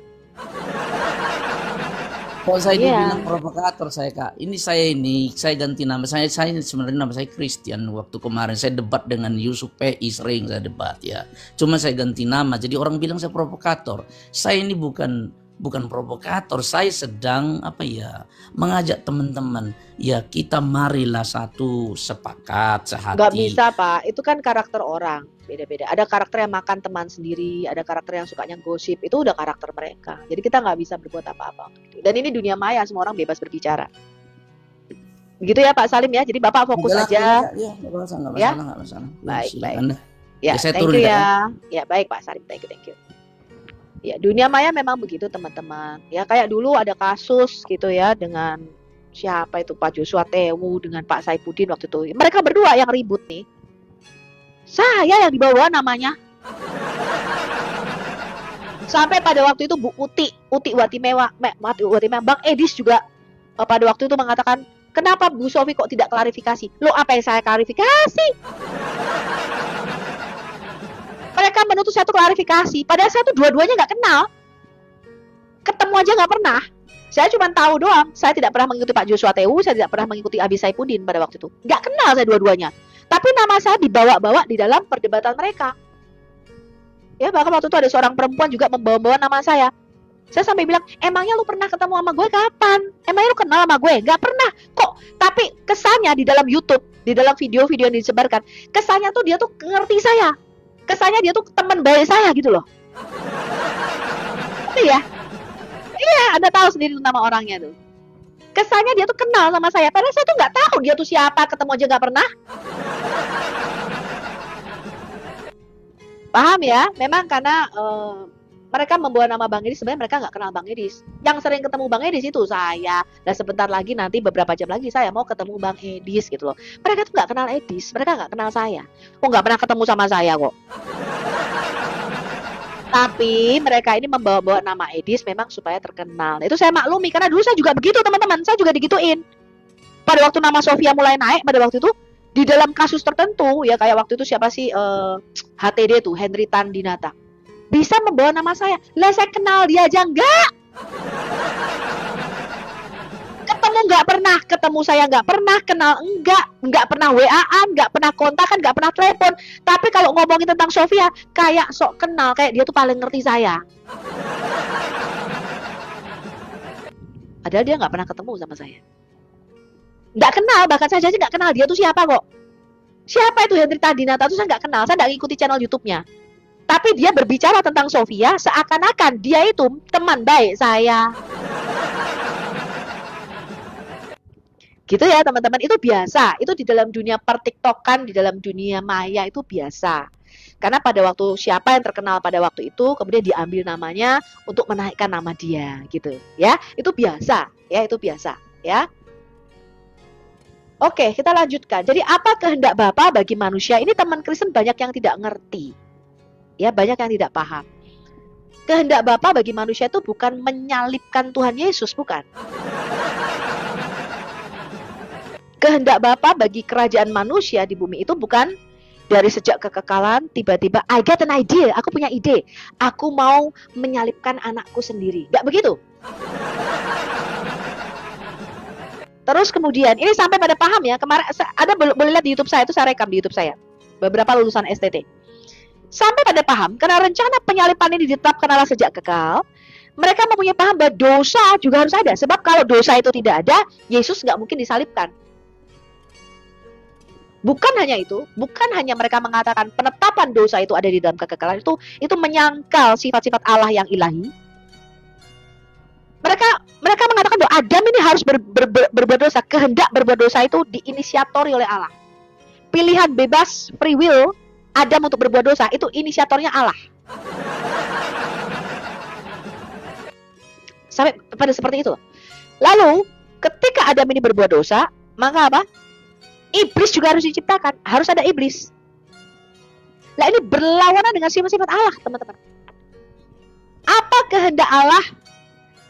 Kok saya Iya. dibilang provokator saya Kak. Saya ganti nama saya sebenarnya nama saya Christian. Waktu kemarin saya debat dengan Yusuf PI, sering saya debat ya. Cuma saya ganti nama jadi orang bilang saya provokator. Saya ini bukan provokator, saya sedang mengajak teman-teman ya, kita marilah satu sepakat Nggak sehati. bisa, Pak. Itu kan karakter orang. Beda-beda. Ada karakter yang makan teman sendiri, ada karakter yang sukanya gosip. Itu udah karakter mereka. Jadi kita nggak bisa berbuat apa-apa untuk itu. Dan ini dunia maya, semua orang bebas berbicara. Begitu ya Pak Salim ya. Jadi Bapak fokus Udahlah, aja. ya, nggak masalah, Ya? nggak masalah. Ya, Baik, silakan dah. Ya, Ya, saya thank turun you Kak, ya. ya. Ya, baik Pak Salim. Thank you. Ya, dunia maya memang begitu teman-teman. Ya, kayak dulu ada kasus gitu ya dengan siapa itu, Pak Joshua Tewu dengan Pak Saipudin waktu itu. Mereka berdua yang ribut nih. Saya yang dibawa namanya. Sampai pada waktu itu Bu Uti Watimewa, Bang Edis juga pada waktu itu mengatakan, kenapa Bu Sofi kok tidak klarifikasi? Loh, apa yang saya klarifikasi? Mereka menuntut saya tuh klarifikasi. Padahal saya tuh dua-duanya nggak kenal. Ketemu aja nggak pernah. Saya cuma tahu doang. Saya tidak pernah mengikuti Pak Joshua Tewu, saya tidak pernah mengikuti Abi Saipudin pada waktu itu. Nggak kenal saya dua-duanya. Tapi nama saya dibawa-bawa di dalam perdebatan mereka. Ya, bahkan waktu itu ada seorang perempuan juga membawa-bawa nama saya. Saya sampai bilang, emangnya lu pernah ketemu sama gue kapan? Emangnya lu kenal sama gue? Nggak pernah. Kok? Tapi kesannya di dalam YouTube, di dalam video-video yang disebarkan, kesannya tuh dia tuh ngerti saya. Kesannya dia tuh teman baik saya gitu loh. Iya. Iya, Anda tahu sendiri tuh nama orangnya tuh. Kesannya dia tuh kenal sama saya. Padahal saya tuh nggak tahu dia tuh siapa, ketemu aja nggak pernah. Paham ya? Memang karena mereka membawa nama Bang Edis, sebenarnya mereka nggak kenal Bang Edis. Yang sering ketemu Bang Edis itu saya. Dan sebentar lagi nanti beberapa jam lagi saya mau ketemu Bang Edis gitu loh. Mereka tuh nggak kenal Edis, mereka nggak kenal saya. Kok nggak pernah ketemu sama saya kok. Tapi mereka ini membawa-bawa nama Edis memang supaya terkenal. Itu saya maklumi karena dulu saya juga begitu teman-teman. Saya juga digituin. Pada waktu nama Sofia mulai naik pada waktu itu, di dalam kasus tertentu ya, kayak waktu itu siapa sih HTD tuh, Henry Tandinata, bisa membawa nama saya. Lah saya kenal dia aja enggak. Ketemu nggak pernah, ketemu saya nggak pernah, kenal enggak pernah WA-an, nggak pernah kontakan, nggak pernah telepon. Tapi kalau ngomongin tentang Sofia, kayak sok kenal, kayak dia tuh paling ngerti saya. Padahal dia nggak pernah ketemu sama saya. Nggak kenal, bahkan saya aja nggak kenal dia tuh siapa kok. Siapa itu Henry Tandinata tuh saya nggak kenal, saya nggak ngikuti channel YouTube-nya. Tapi dia berbicara tentang Sofia seakan-akan dia itu teman baik saya. Gitu ya teman-teman, itu biasa. Itu di dalam dunia pertiktokan, di dalam dunia maya itu biasa. Karena pada waktu siapa yang terkenal pada waktu itu, kemudian diambil namanya untuk menaikkan nama dia gitu ya. Itu biasa, ya itu biasa ya. Oke, kita lanjutkan. Jadi apa kehendak Bapa bagi manusia? Ini teman Kristen banyak yang tidak ngerti. Ya, banyak yang tidak paham. Kehendak Bapa bagi manusia itu bukan menyalibkan Tuhan Yesus, bukan. Kehendak Bapa bagi kerajaan manusia di bumi itu bukan dari sejak kekekalan tiba-tiba I get an idea, aku punya ide, aku mau menyalibkan anakku sendiri. Gak begitu. Terus kemudian ini sampai pada paham ya, kemarin ada boleh lihat di YouTube saya, itu saya rekam di YouTube saya beberapa lulusan STT. Sampai pada paham karena rencana penyaliban ini ditetapkan Allah sejak kekal. Mereka mempunyai paham bahwa dosa juga harus ada, sebab kalau dosa itu tidak ada, Yesus nggak mungkin disalibkan. Bukan hanya itu, bukan hanya mereka mengatakan penetapan dosa itu ada di dalam kekekalan itu menyangkal sifat-sifat Allah yang ilahi. Mereka Mereka mengatakan bahwa Adam ini harus berbuat dosa. Kehendak berbuat dosa itu diinisiatori oleh Allah. Pilihan bebas, free will Adam untuk berbuat dosa, itu inisiatornya Allah. Sampai pada seperti itu. Lalu, ketika Adam ini berbuat dosa, maka apa? Iblis juga harus diciptakan. Harus ada iblis. Nah, ini berlawanan dengan sifat-sifat Allah, teman-teman. Apa kehendak Allah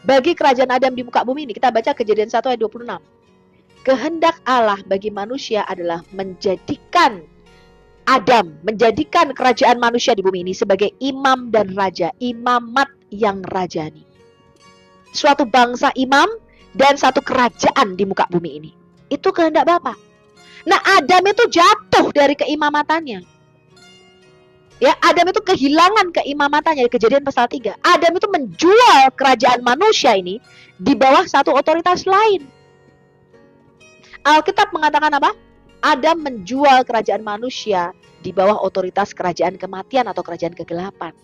bagi kerajaan Adam di muka bumi ini? Kita baca Kejadian 1 ayat 26. Kehendak Allah bagi manusia adalah menjadikan Adam, menjadikan kerajaan manusia di bumi ini sebagai imam dan raja, imamat yang rajani. Suatu bangsa imam dan satu kerajaan di muka bumi ini. Itu kehendak Bapa. Nah, Adam itu jatuh dari keimamatannya. Ya, Adam itu kehilangan keimamatannya di Kejadian pasal 3. Adam itu menjual kerajaan manusia ini di bawah satu otoritas lain. Alkitab mengatakan apa? Adam menjual kerajaan manusia di bawah otoritas kerajaan kematian atau kerajaan kegelapan.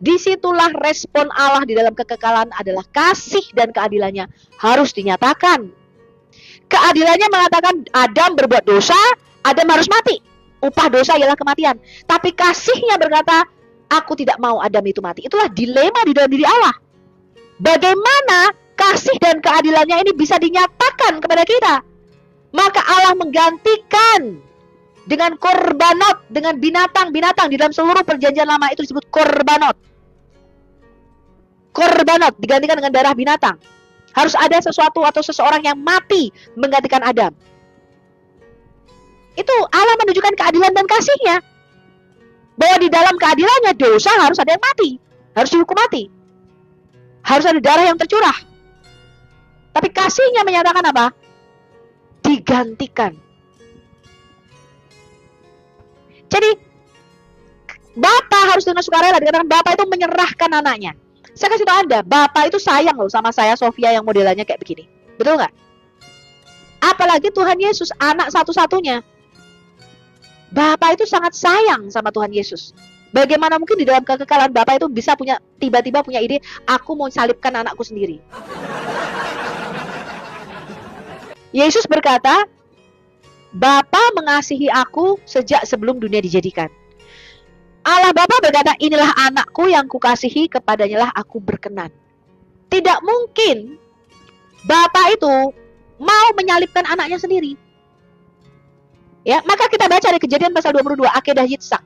Disitulah respon Allah di dalam kekekalan adalah kasih dan keadilannya harus dinyatakan. Keadilannya mengatakan Adam berbuat dosa, Adam harus mati. Upah dosa ialah kematian. Tapi kasihnya berkata, aku tidak mau Adam itu mati. Itulah dilema di dalam diri Allah. Bagaimana kasih dan keadilannya ini bisa dinyatakan kepada kita? Maka Allah menggantikan dengan korbanot, dengan binatang-binatang. Di dalam seluruh perjanjian lama itu disebut korbanot. Korbanot digantikan dengan darah binatang. Harus ada sesuatu atau seseorang yang mati menggantikan Adam. Itu Allah menunjukkan keadilan dan kasihnya. Bahwa di dalam keadilannya dosa harus ada yang mati. Harus dihukum mati. Harus ada darah yang tercurah. Tapi kasihnya menyatakan apa? Digantikan. Jadi Bapa harus dengan sukarela, dikatakan Bapa itu menyerahkan anaknya. Saya kasih tahu Anda, Bapa itu sayang loh sama saya, Sofia, yang modelannya kayak begini. Betul nggak? Apalagi Tuhan Yesus, anak satu-satunya. Bapa itu sangat sayang sama Tuhan Yesus. Bagaimana mungkin di dalam kekekalan Bapa itu bisa tiba-tiba punya ide, aku mau salibkan anakku sendiri. Yesus berkata, Bapa mengasihi aku sejak sebelum dunia dijadikan. Allah Bapa berkata, inilah anakku yang kukasihi, kepadanya lah aku berkenan. Tidak mungkin Bapa itu mau menyalibkan anaknya sendiri. Ya, maka kita baca di Kejadian pasal 22, akedah Yitzhak.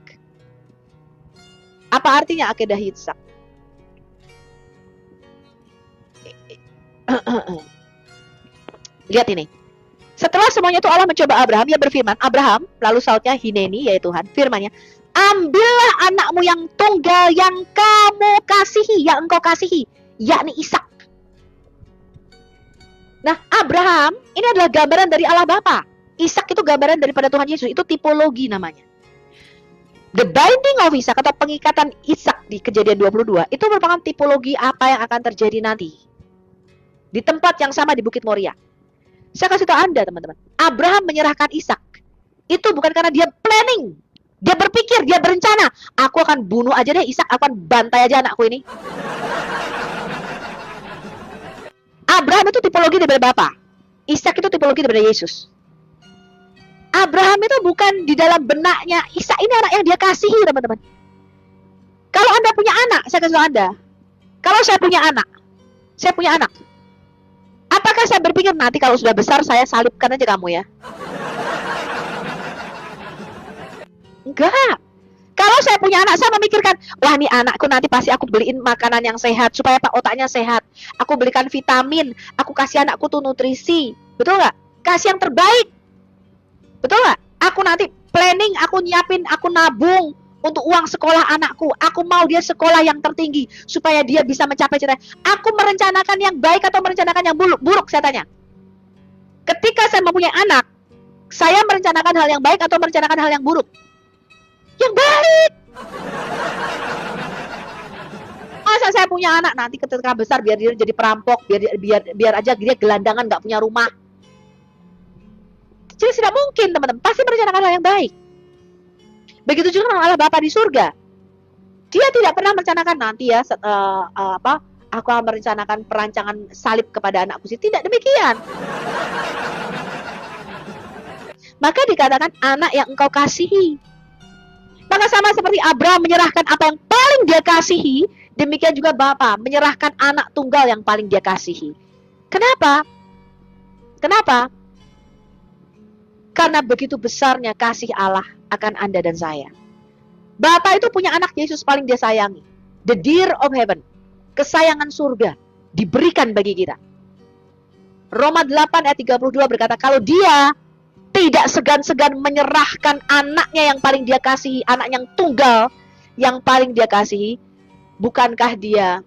Apa artinya akedah Yitzhak? Lihat ini. Setelah semuanya itu Allah mencoba Abraham, ia berfirman, Abraham, lalu sautnya Hineni, yaitu Tuhan, firmannya, ambillah anakmu yang tunggal yang kamu kasihi, yang engkau kasihi, yakni Ishak. Nah, Abraham ini adalah gambaran dari Allah Bapa. Ishak itu gambaran daripada Tuhan Yesus, itu tipologi namanya. The binding of Ishak atau pengikatan Ishak di Kejadian 22 itu merupakan tipologi apa yang akan terjadi nanti di tempat yang sama di Bukit Moria. Saya kasih tahu Anda, teman-teman, Abraham menyerahkan Ishak itu bukan karena dia planning. Dia berpikir, dia berencana, aku akan bunuh aja deh Ishak, akan bantai aja anakku ini. Abraham itu tipologi daripada Bapa. Ishak itu tipologi daripada Yesus. Abraham itu bukan di dalam benaknya, Ishak ini anak yang dia kasihi, teman-teman. Kalau Anda punya anak, saya kasih tahu Anda. Kalau saya punya anak. Apakah saya berpikir nanti kalau sudah besar saya salibkan aja kamu ya? Enggak. Kalau saya punya anak, saya memikirkan, wah ini anakku nanti pasti aku beliin makanan yang sehat supaya otaknya sehat. Aku belikan vitamin, aku kasih anakku tuh nutrisi. Betul nggak? Kasih yang terbaik. Betul nggak? Aku nanti planning, aku nyiapin, aku nabung untuk uang sekolah anakku. Aku mau dia sekolah yang tertinggi supaya dia bisa mencapai cita. Aku merencanakan yang baik atau merencanakan yang buruk, saya tanya. Ketika saya mempunyai anak, saya merencanakan hal yang baik atau merencanakan hal yang buruk? Yang baik. Masa saya punya anak nanti ketika besar biar dia jadi perampok, biar aja dia gelandangan nggak punya rumah. Jadi tidak mungkin, teman-teman. Pasti merencanakan hal yang baik. Begitu juga dengan Allah Bapa di surga. Dia tidak pernah merencanakan nanti ya aku akan merencanakan perancangan salib kepada anakku sendiri. Tidak demikian. Maka dikatakan anak yang engkau kasihi. Maka sama seperti Abraham menyerahkan apa yang paling dia kasihi, demikian juga Bapa menyerahkan anak tunggal yang paling dia kasihi. Kenapa? Kenapa? Karena begitu besarnya kasih Allah akan Anda dan saya. Bapa itu punya anak Yesus paling dia sayangi. The dear of heaven. Kesayangan surga diberikan bagi kita. Roma 8 ayat 32 berkata, kalau dia tidak segan-segan menyerahkan anaknya yang paling dia kasihi, anak yang tunggal yang paling dia kasihi, bukankah dia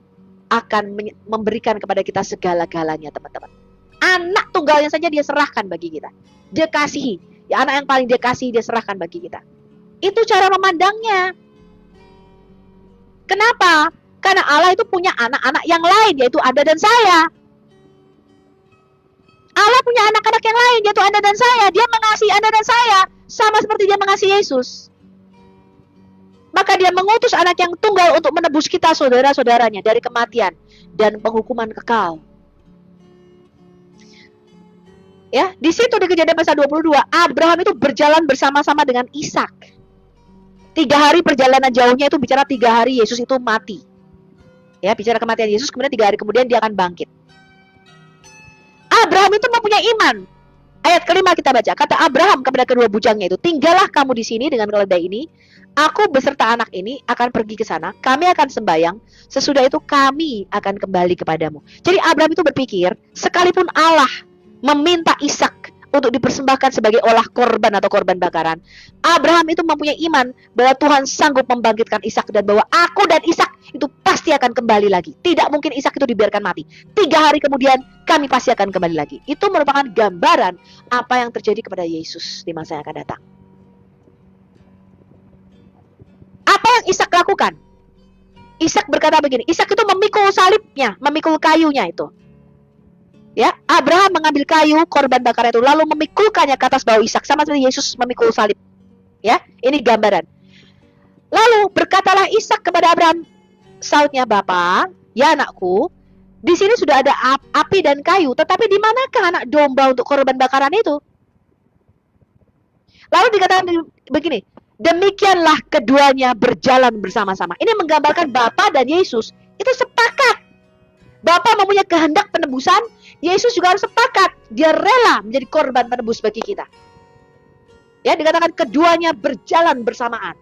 akan memberikan kepada kita segala-galanya, teman-teman? Anak tunggalnya saja dia serahkan bagi kita. Dia kasihi. Ya, anak yang paling dia kasihi dia serahkan bagi kita. Itu cara memandangnya. Kenapa? Karena Allah itu punya anak-anak yang lain, yaitu Anda dan saya. Allah punya anak-anak yang lain, yaitu Anda dan saya. Dia mengasihi Anda dan saya, sama seperti dia mengasihi Yesus. Maka dia mengutus anak yang tunggal untuk menebus kita, saudara-saudaranya, dari kematian dan penghukuman kekal. Ya, di situ di Kejadian pasal 22, Abraham itu berjalan bersama-sama dengan Ishak. 3 hari perjalanan jauhnya itu bicara 3 hari Yesus itu mati. Ya, bicara kematian Yesus, kemudian 3 hari kemudian dia akan bangkit. Abraham itu mempunyai iman. Ayat kelima kita baca, kata Abraham kepada kedua bujangnya itu, tinggallah kamu di sini dengan keledai ini, aku beserta anak ini akan pergi ke sana, kami akan sembahyang, sesudah itu kami akan kembali kepadamu. Jadi Abraham itu berpikir, sekalipun Allah meminta Ishak untuk dipersembahkan sebagai olah korban atau korban bakaran, Abraham itu mempunyai iman bahwa Tuhan sanggup membangkitkan Ishak dan bahwa aku dan Ishak itu pasti akan kembali lagi. Tidak mungkin Ishak itu dibiarkan mati. 3 hari kemudian kami pasti akan kembali lagi. Itu merupakan gambaran apa yang terjadi kepada Yesus di masa yang akan datang. Apa yang Ishak lakukan? Ishak berkata begini, Ishak itu memikul salibnya, memikul kayunya itu. Ya, Abraham mengambil kayu korban bakar itu lalu memikulkannya ke atas bahu Ishak, sama seperti Yesus memikul salib. Ya, ini gambaran. Lalu berkatalah Ishak kepada Abraham, sautnya, Bapa, ya anakku, di sini sudah ada api dan kayu, tetapi di manakah anak domba untuk korban bakaran itu? Lalu dikatakan begini, demikianlah keduanya berjalan bersama-sama. Ini menggambarkan Bapa dan Yesus itu sepakat. Bapa mempunyai kehendak penebusan, Yesus juga harus sepakat. Dia rela menjadi korban penebus bagi kita. Ya, dikatakan keduanya berjalan bersamaan.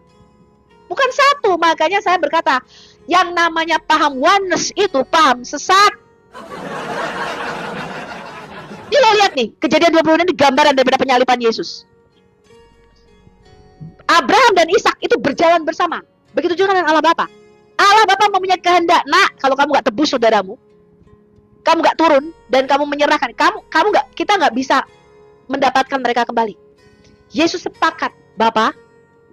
Bukan satu, makanya saya berkata, yang namanya paham oneness itu paham sesat. Ini lo lihat nih, Kejadian 20 ini gambaran daripada penyaliban Yesus. Abraham dan Ishak itu berjalan bersama. Begitu juga dengan Allah Bapa. Allah Bapa mempunyai kehendak, nak, kalau kamu gak tebus saudaramu, kamu gak turun dan kamu menyerahkan, kita gak bisa mendapatkan mereka kembali. Yesus sepakat, Bapa,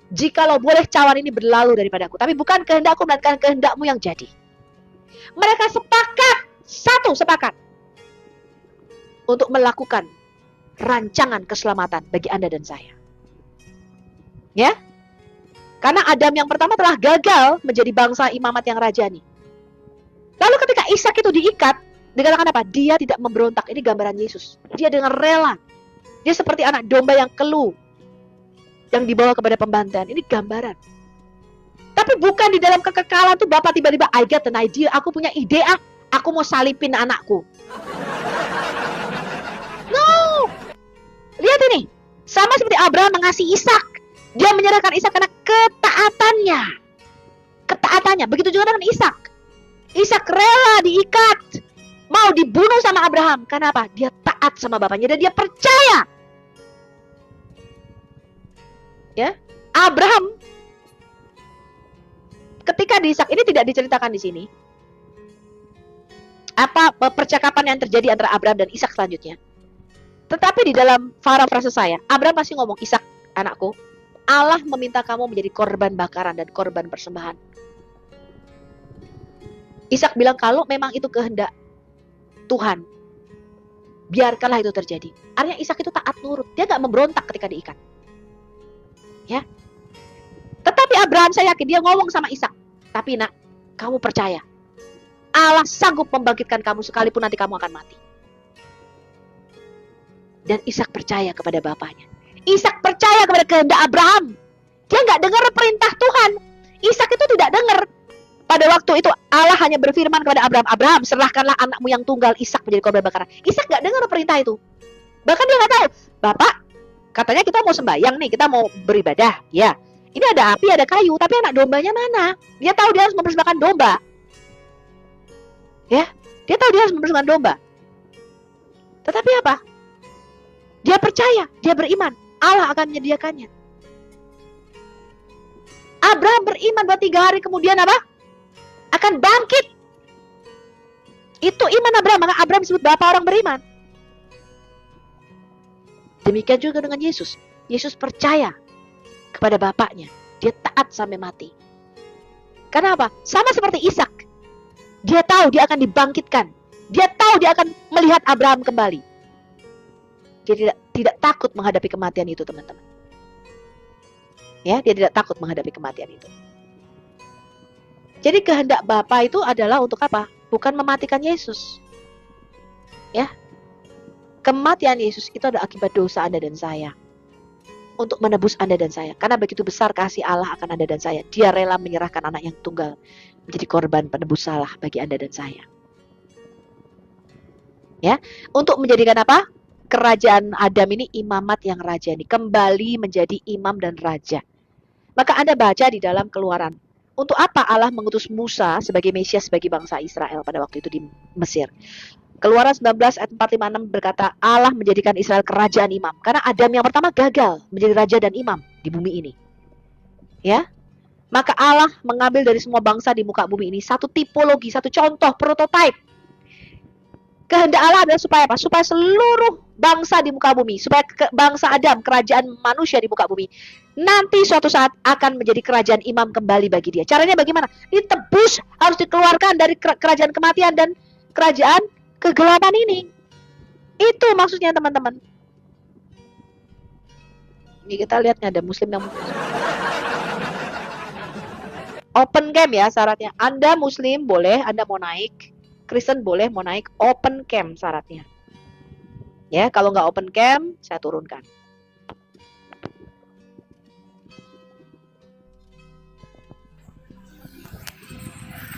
jikalau boleh cawan ini berlalu daripadaku, tapi bukan kehendakku melainkan kehendakmu yang jadi. Mereka sepakat untuk melakukan rancangan keselamatan bagi Anda dan saya. Ya, karena Adam yang pertama telah gagal menjadi bangsa imamat yang rajani. Lalu ketika Ishak itu diikat, dikatakan apa? Dia tidak memberontak. Ini gambaran Yesus. Dia dengan rela. Dia seperti anak domba yang keluh, yang dibawa kepada pembantaian. Ini gambaran. Tapi bukan di dalam kekekalan tuh Bapak tiba-tiba, I get an idea, aku punya ide, aku mau salipin anakku. No. Lihat ini. Sama seperti Abraham mengasihi Ishak. Dia menyerahkan Ishak karena ketaatan. Begitu juga dengan Ishak. Ishak rela diikat, mau dibunuh sama Abraham. Kenapa? Dia taat sama bapaknya dan dia percaya. Ya, Abraham ketika di Ishak ini tidak diceritakan di sini apa percakapan yang terjadi antara Abraham dan Ishak selanjutnya. Tetapi di dalam parafrase saya, Abraham pasti ngomong, Ishak, anakku, Allah meminta kamu menjadi korban bakaran dan korban persembahan. Ishak bilang, kalau memang itu kehendak Tuhan, biarkanlah itu terjadi. Artinya Ishak itu taat nurut. Dia gak memberontak ketika diikat. Ya. Tetapi Abraham, saya yakin dia ngomong sama Ishak, tapi nak, kamu percaya, Allah sanggup membangkitkan kamu sekalipun nanti kamu akan mati. Dan Ishak percaya kepada bapaknya. Ishak percaya kepada kehendak Abraham. Dia nggak dengar perintah Tuhan. Ishak itu tidak dengar. Pada waktu itu Allah hanya berfirman kepada Abraham, Abraham serahkanlah anakmu yang tunggal Ishak menjadi korban bakaran. Ishak nggak dengar perintah itu. Bahkan dia nggak tahu. Bapak, katanya kita mau sembahyang nih, kita mau beribadah. Ya, ini ada api, ada kayu, tapi anak dombanya mana? Dia tahu dia harus mempersembahkan domba. Ya, dia tahu dia harus mempersembahkan domba. Tetapi apa? Dia percaya, dia beriman. Allah akan menyediakannya. Abraham beriman bahwa 3 hari kemudian apa? Akan bangkit. Itu iman Abraham, maka Abraham disebut bapak orang beriman. Demikian juga dengan Yesus. Yesus percaya kepada bapaknya. Dia taat sampai mati. Karena apa? Sama seperti Ishak. Dia tahu dia akan dibangkitkan. Dia tahu dia akan melihat Abraham kembali. Dia tidak takut menghadapi kematian itu, teman-teman. Ya, dia tidak takut menghadapi kematian itu. Jadi kehendak Bapa itu adalah untuk apa? Bukan mematikan Yesus. Ya. Kematian Yesus itu adalah akibat dosa Anda dan saya. Untuk menebus Anda dan saya. Karena begitu besar kasih Allah akan Anda dan saya. Dia rela menyerahkan anak yang tunggal menjadi korban penebus salah bagi Anda dan saya. Ya, untuk menjadikan apa? Kerajaan Adam ini imamat yang rajani, kembali menjadi imam dan raja. Maka Anda baca di dalam Keluaran, untuk apa Allah mengutus Musa sebagai Mesias bagi bangsa Israel pada waktu itu di Mesir. Keluaran 19 ayat 456 berkata, Allah menjadikan Israel kerajaan imam. Karena Adam yang pertama gagal menjadi raja dan imam di bumi ini. Ya, maka Allah mengambil dari semua bangsa di muka bumi ini satu tipologi, satu contoh, prototipe. Kehendak Allah adalah supaya apa? Supaya seluruh bangsa di muka bumi, supaya bangsa Adam, kerajaan manusia di muka bumi, nanti suatu saat akan menjadi kerajaan imam kembali bagi dia. Caranya bagaimana? Ditebus, harus dikeluarkan dari kerajaan kematian dan kerajaan kegelapan ini. Itu maksudnya, teman-teman. Ini kita lihatnya ada muslim yang open camp ya syaratnya. Anda muslim boleh, Anda mau naik. Kristen boleh mau naik, open camp syaratnya. Ya, kalau nggak open camp, saya turunkan.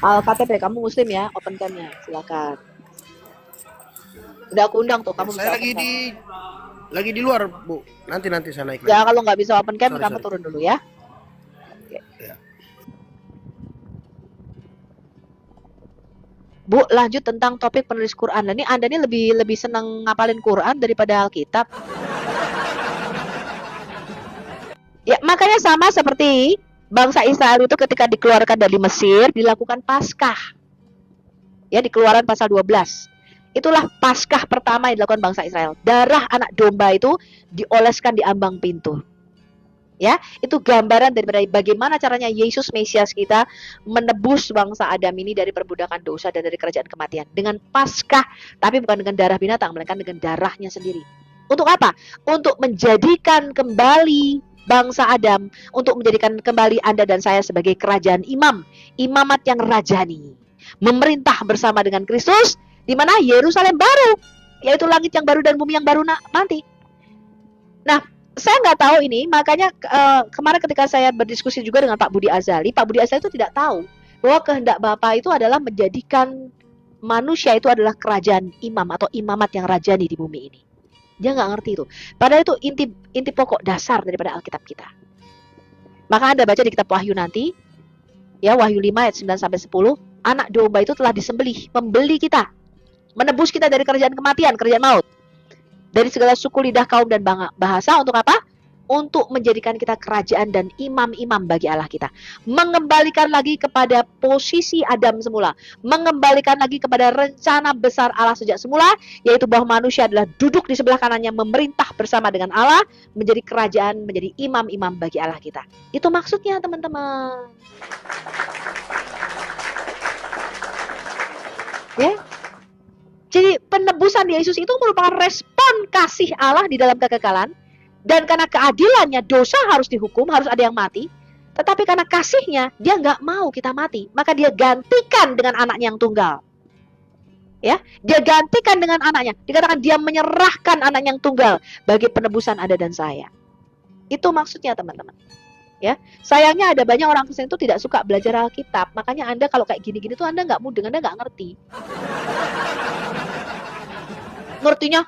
KTP, kamu muslim ya, open camp-nya, silakan. Udah aku undang tuh, kamu bisa. Saya lagi di luar, Bu. Nanti saya naik. Ya, kalau nggak bisa open camp, kamu sorry. turun dulu ya. Oke. Ya. Bu, lanjut tentang topik penulis Quran. Ini Anda ini lebih senang ngapalin Quran daripada Alkitab. Ya, makanya sama seperti bangsa Israel itu ketika dikeluarkan dari Mesir, dilakukan Paskah. Ya, di Keluaran pasal 12. Itulah Paskah pertama yang dilakukan bangsa Israel. Darah anak domba itu dioleskan di ambang pintu. Ya, itu gambaran daripada bagaimana caranya Yesus Mesias kita menebus bangsa Adam ini dari perbudakan dosa dan dari kerajaan kematian dengan Paskah, tapi bukan dengan darah binatang, melainkan dengan darahnya sendiri. Untuk apa? Untuk menjadikan kembali bangsa Adam, untuk menjadikan kembali Anda dan saya sebagai kerajaan imam, imamat yang rajani, memerintah bersama dengan Kristus di mana Yerusalem baru, yaitu langit yang baru dan bumi yang baru nanti. Nah, saya nggak tahu ini, makanya kemarin ketika saya berdiskusi juga dengan Pak Budi Azali itu tidak tahu bahwa kehendak Bapa itu adalah menjadikan manusia itu adalah kerajaan imam atau imamat yang rajani di bumi ini. Dia nggak ngerti itu. Padahal itu inti pokok dasar daripada Alkitab kita. Maka Anda baca di kitab Wahyu nanti, ya Wahyu 5 ayat 9 sampai 10, anak domba itu telah disembelih, membeli kita, menebus kita dari kerajaan kematian, kerajaan maut. Dari segala suku, lidah, kaum, dan bahasa. Untuk apa? Untuk menjadikan kita kerajaan dan imam-imam bagi Allah kita. Mengembalikan lagi kepada posisi Adam semula. Mengembalikan lagi kepada rencana besar Allah sejak semula. Yaitu bahwa manusia adalah duduk di sebelah kanannya, memerintah bersama dengan Allah. Menjadi kerajaan, menjadi imam-imam bagi Allah kita. Itu maksudnya, teman-teman. Ya. Jadi penebusan Yesus itu merupakan respon kasih Allah di dalam kekekalan. Dan karena keadilannya, dosa harus dihukum, harus ada yang mati. Tetapi karena kasihnya, dia nggak mau kita mati. Maka dia gantikan dengan anaknya yang tunggal. Ya, dia gantikan dengan anaknya. Dikatakan dia menyerahkan anaknya yang tunggal bagi penebusan Anda dan saya. Itu maksudnya teman-teman. Ya, sayangnya ada banyak orang Kristen itu tidak suka belajar Alkitab. Makanya Anda kalau kayak gini-gini tuh Anda nggak mudeng, Anda nggak ngerti. Ngertinya,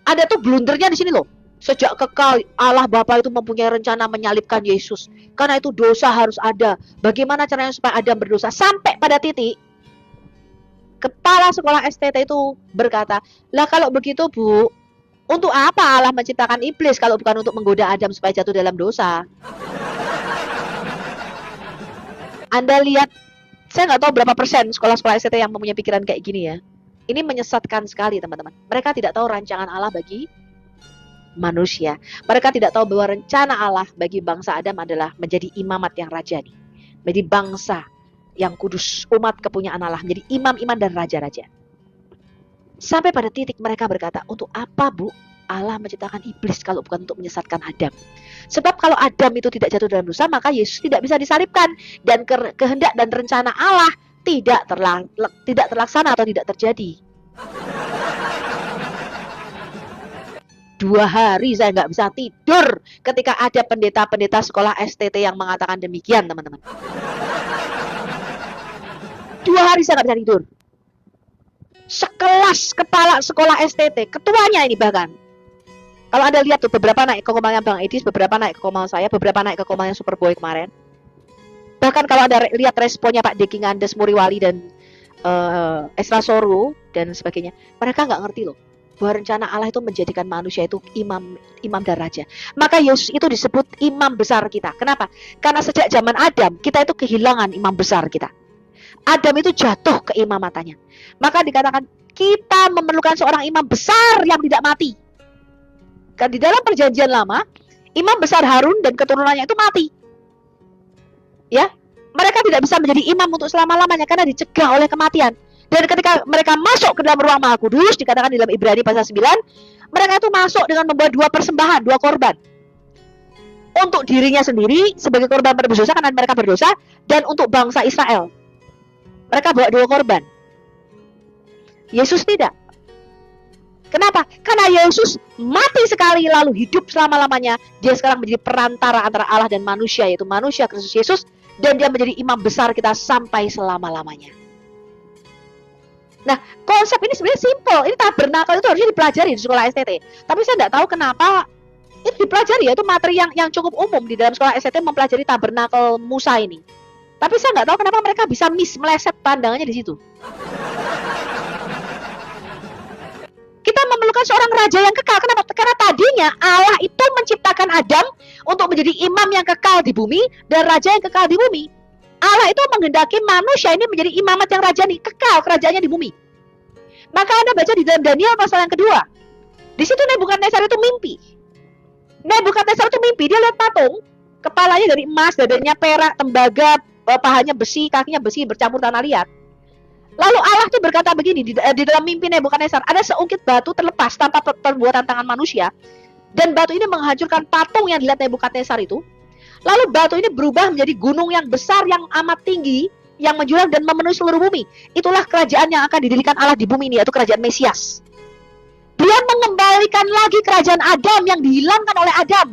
ada tuh blundernya di sini loh. Sejak kekal Allah Bapa itu mempunyai rencana menyalibkan Yesus. Karena itu dosa harus ada. Bagaimana caranya supaya Adam berdosa? Sampai pada titik kepala sekolah STT itu berkata, lah kalau begitu Bu, untuk apa Allah menciptakan iblis kalau bukan untuk menggoda Adam supaya jatuh dalam dosa? Anda lihat, saya nggak tahu berapa persen sekolah-sekolah STT yang mempunyai pikiran kayak gini ya. Ini menyesatkan sekali teman-teman. Mereka tidak tahu rancangan Allah bagi manusia. Mereka tidak tahu bahwa rencana Allah bagi bangsa Adam adalah menjadi imamat yang rajani. Menjadi bangsa yang kudus, umat kepunyaan Allah, menjadi imam-imam dan raja-raja. Sampai pada titik mereka berkata, untuk apa Bu Allah menciptakan iblis kalau bukan untuk menyesatkan Adam? Sebab kalau Adam itu tidak jatuh dalam dosa, maka Yesus tidak bisa disalibkan. Dan kehendak dan rencana Allah tidak terlaksana atau tidak terjadi. 2 hari saya nggak bisa tidur ketika ada pendeta-pendeta sekolah STT yang mengatakan demikian, teman-teman. 2 hari saya nggak bisa tidur. Sekelas kepala sekolah STT, ketuanya ini bahkan. Kalau Anda lihat tuh, beberapa naik ke komalnya Bang Edis, beberapa naik ke komal saya, beberapa naik ke komalnya Superboy kemarin. Bahkan kalau Anda lihat responnya Pak Deki Ngandes, Muriwali, dan Esra Soru, dan sebagainya, mereka nggak ngerti loh bahwa rencana Allah itu menjadikan manusia itu imam dan raja. Maka Yesus itu disebut imam besar kita. Kenapa? Karena sejak zaman Adam, kita itu kehilangan imam besar kita. Adam itu jatuh ke imamatannya. Maka dikatakan kita memerlukan seorang imam besar yang tidak mati. Kan di dalam perjanjian lama, imam besar Harun dan keturunannya itu mati. Ya, mereka tidak bisa menjadi imam untuk selama-lamanya karena dicegah oleh kematian. Dan ketika mereka masuk ke dalam ruang Maha Kudus, dikatakan di dalam Ibrani pasal 9, mereka itu masuk dengan membawa 2 persembahan, 2 korban. Untuk dirinya sendiri sebagai korban penebus dosa karena mereka berdosa, dan untuk bangsa Israel. Mereka bawa 2 korban. Yesus tidak. Kenapa? Karena Yesus mati sekali lalu hidup selama-lamanya. Dia sekarang menjadi perantara antara Allah dan manusia, yaitu manusia Kristus Yesus, dan dia menjadi imam besar kita sampai selama-lamanya. Nah, konsep ini sebenarnya simple. Ini tabernakel itu harusnya dipelajari di sekolah STT. Tapi saya tidak tahu kenapa itu dipelajari, ya itu materi yang cukup umum di dalam sekolah STT mempelajari tabernakel Musa ini. Tapi saya nggak tahu kenapa mereka bisa meleset pandangannya di situ. Kita memerlukan seorang raja yang kekal. Kenapa? Karena tadinya Allah itu menciptakan Adam untuk menjadi imam yang kekal di bumi dan raja yang kekal di bumi. Allah itu menghendaki manusia ini menjadi imamat yang rajani, kekal kerajaannya di bumi. Maka Anda baca di dalam Daniel pasal yang kedua. Di situ Nebukadnezar itu mimpi. Nebukadnezar itu mimpi, dia lihat patung, kepalanya dari emas, dadanya perak, tembaga, pahanya besi, kakinya besi, bercampur tanah liat. Lalu Allah tuh berkata begini, di dalam mimpi Nebukadnezar, ada seungkit batu terlepas tanpa perbuatan tangan manusia, dan batu ini menghancurkan patung yang dilihat Nebukadnezar itu. Lalu batu ini berubah menjadi gunung yang besar, yang amat tinggi, yang menjulang dan memenuhi seluruh bumi. Itulah kerajaan yang akan didirikan Allah di bumi ini, yaitu kerajaan Mesias. Dia mengembalikan lagi kerajaan Adam yang dihilangkan oleh Adam,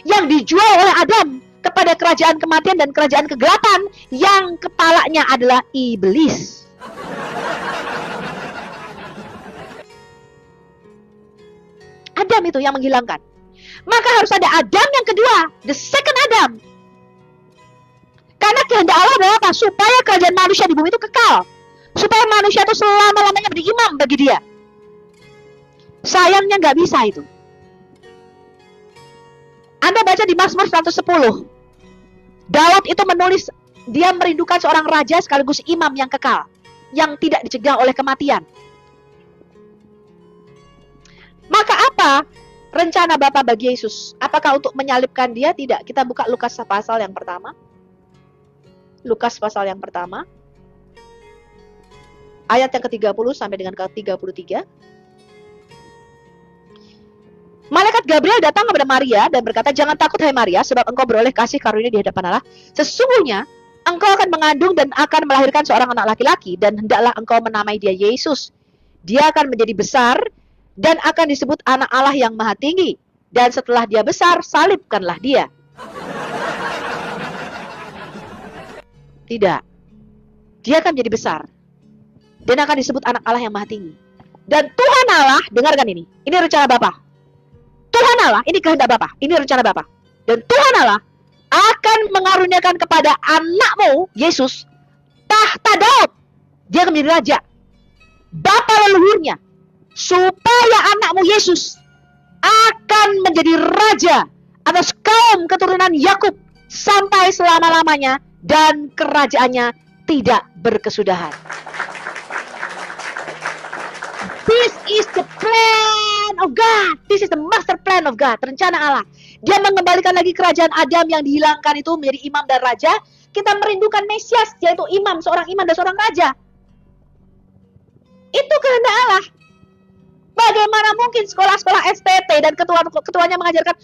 yang dijual oleh Adam kepada kerajaan kematian dan kerajaan kegelapan, yang kepalanya adalah iblis. Adam itu yang menghilangkan. Maka harus ada Adam yang kedua, the second Adam. Karena kehendak Allah adalah apa? Supaya kerajaan manusia di bumi itu kekal. Supaya manusia itu selama-lamanya menjadi imam bagi dia. Sayangnya nggak bisa itu. Anda baca di Mazmur 110. Daud itu menulis, dia merindukan seorang raja sekaligus imam yang kekal, yang tidak dicegah oleh kematian. Maka apa rencana Bapa bagi Yesus? Apakah untuk menyalibkan dia? Tidak. Kita buka Lukas pasal yang pertama. Lukas pasal yang pertama. Ayat yang ke-30 sampai dengan ke-33. Malaikat Gabriel datang kepada Maria dan berkata, "Jangan takut hai Maria, sebab engkau beroleh kasih karunia di hadapan Allah. Sesungguhnya engkau akan mengandung dan akan melahirkan seorang anak laki-laki, dan hendaklah engkau menamai dia Yesus. Dia akan menjadi besar dan akan disebut anak Allah yang maha tinggi. Dan setelah dia besar, salibkanlah dia." Tidak. Dia akan menjadi besar dan akan disebut anak Allah yang maha tinggi. Dan Tuhan Allah, dengarkan ini rencana Bapa. Tuhan Allah, ini kehendak Bapa, ini rencana Bapa. Dan Tuhan Allah akan mengaruniakan kepada anakmu, Yesus, tahta Daud. Dia akan menjadi raja. Bapa leluhurnya, supaya anakmu Yesus akan menjadi raja atas kaum keturunan Yakub sampai selama-lamanya, dan kerajaannya tidak berkesudahan. This is the plan of God. This is the master plan of God. Rencana Allah. Dia mengembalikan lagi kerajaan Adam yang dihilangkan itu menjadi imam dan raja. Kita merindukan Mesias, yaitu imam, seorang imam dan seorang raja. Itu kehendak Allah. Bagaimana mungkin sekolah-sekolah STT dan ketuanya mengajarkan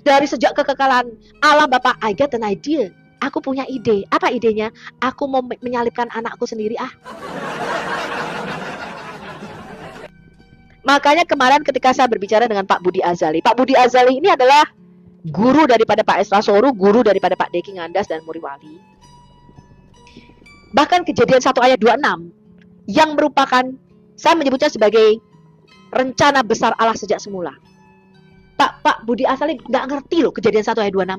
dari sejak kekekalan Allah Bapa, I got an idea. Aku punya ide. Apa idenya? Aku mau menyalibkan anakku sendiri. Makanya kemarin ketika saya berbicara dengan Pak Budi Azali. Pak Budi Azali ini adalah guru daripada Pak Esra Soru, guru daripada Pak Deki Ngandas dan Muri Wali. Bahkan Kejadian 1 ayat 26 yang merupakan, saya menyebutnya sebagai rencana besar Allah sejak semula. Pak Budi Azali nggak ngerti loh Kejadian 1 ayat 26.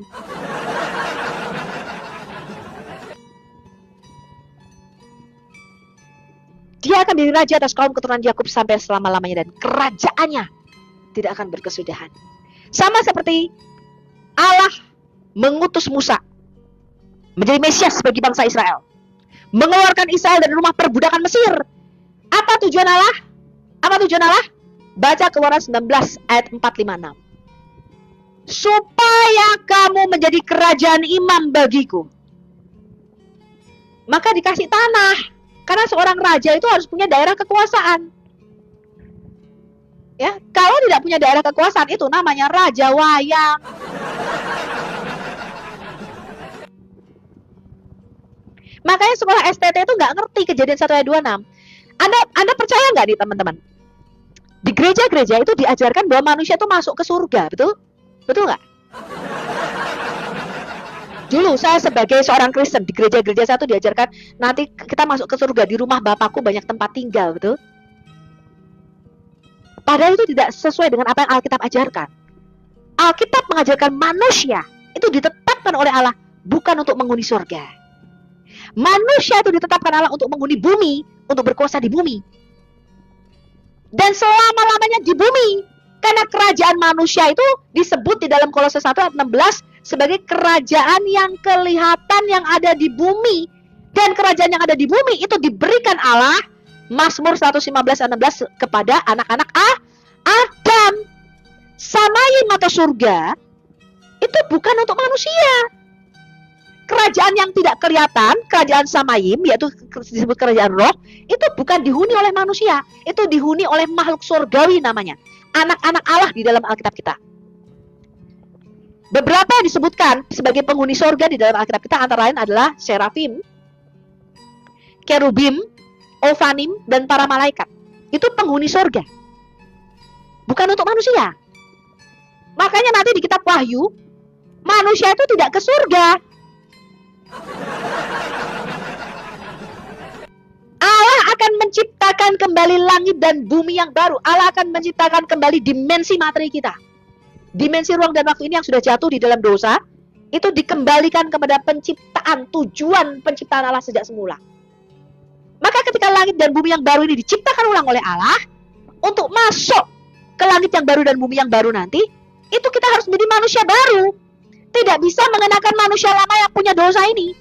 Dia akan menjadi raja atas kaum keturunan Yakub sampai selama-lamanya, dan kerajaannya tidak akan berkesudahan. Sama seperti Allah mengutus Musa menjadi Mesias bagi bangsa Israel, mengeluarkan Israel dari rumah perbudakan Mesir. Apa tujuan Allah? Apa tujuan Allah? Baca Keluaran 19 ayat 456. Supaya kamu menjadi kerajaan imam bagiku. Maka dikasih tanah. Karena seorang raja itu harus punya daerah kekuasaan. Ya, kalau tidak punya daerah kekuasaan itu namanya raja wayang. Makanya sekolah STT itu nggak ngerti Kejadian 1 ayat 26. Anda percaya nggak nih teman-teman? Di gereja-gereja itu diajarkan bahwa manusia itu masuk ke surga, betul? Betul nggak? Dulu saya sebagai seorang Kristen di gereja-gereja saya itu diajarkan nanti kita masuk ke surga, di rumah Bapakku banyak tempat tinggal, betul? Padahal itu tidak sesuai dengan apa yang Alkitab ajarkan. Alkitab mengajarkan manusia itu ditetapkan oleh Allah bukan untuk menghuni surga. Manusia itu ditetapkan Allah untuk menghuni bumi, untuk berkuasa di bumi. Dan selama-lamanya di bumi. Karena kerajaan manusia itu disebut di dalam Kolose 1 ayat 16 sebagai kerajaan yang kelihatan yang ada di bumi. Dan kerajaan yang ada di bumi itu diberikan Allah, Mazmur 115 ayat 16, kepada anak-anak Adam. Samayim atau surga itu bukan untuk manusia. Kerajaan yang tidak kelihatan, kerajaan Samayim, yaitu disebut kerajaan roh, itu bukan dihuni oleh manusia. Itu dihuni oleh makhluk surgawi namanya. Anak-anak Allah di dalam Alkitab kita. Beberapa disebutkan sebagai penghuni surga di dalam Alkitab kita, antara lain adalah serafim, kerubim, ofanim, dan para malaikat. Itu penghuni surga. Bukan untuk manusia. Makanya nanti di kitab Wahyu, manusia itu tidak ke surga. Allah akan menciptakan kembali langit dan bumi yang baru. Allah akan menciptakan kembali dimensi materi kita. Dimensi ruang dan waktu ini yang sudah jatuh di dalam dosa, itu dikembalikan kepada penciptaan, tujuan penciptaan Allah sejak semula. Maka ketika langit dan bumi yang baru ini diciptakan ulang oleh Allah, untuk masuk ke langit yang baru dan bumi yang baru nanti, itu kita harus menjadi manusia baru. Tidak bisa mengenakan manusia lama yang punya dosa ini.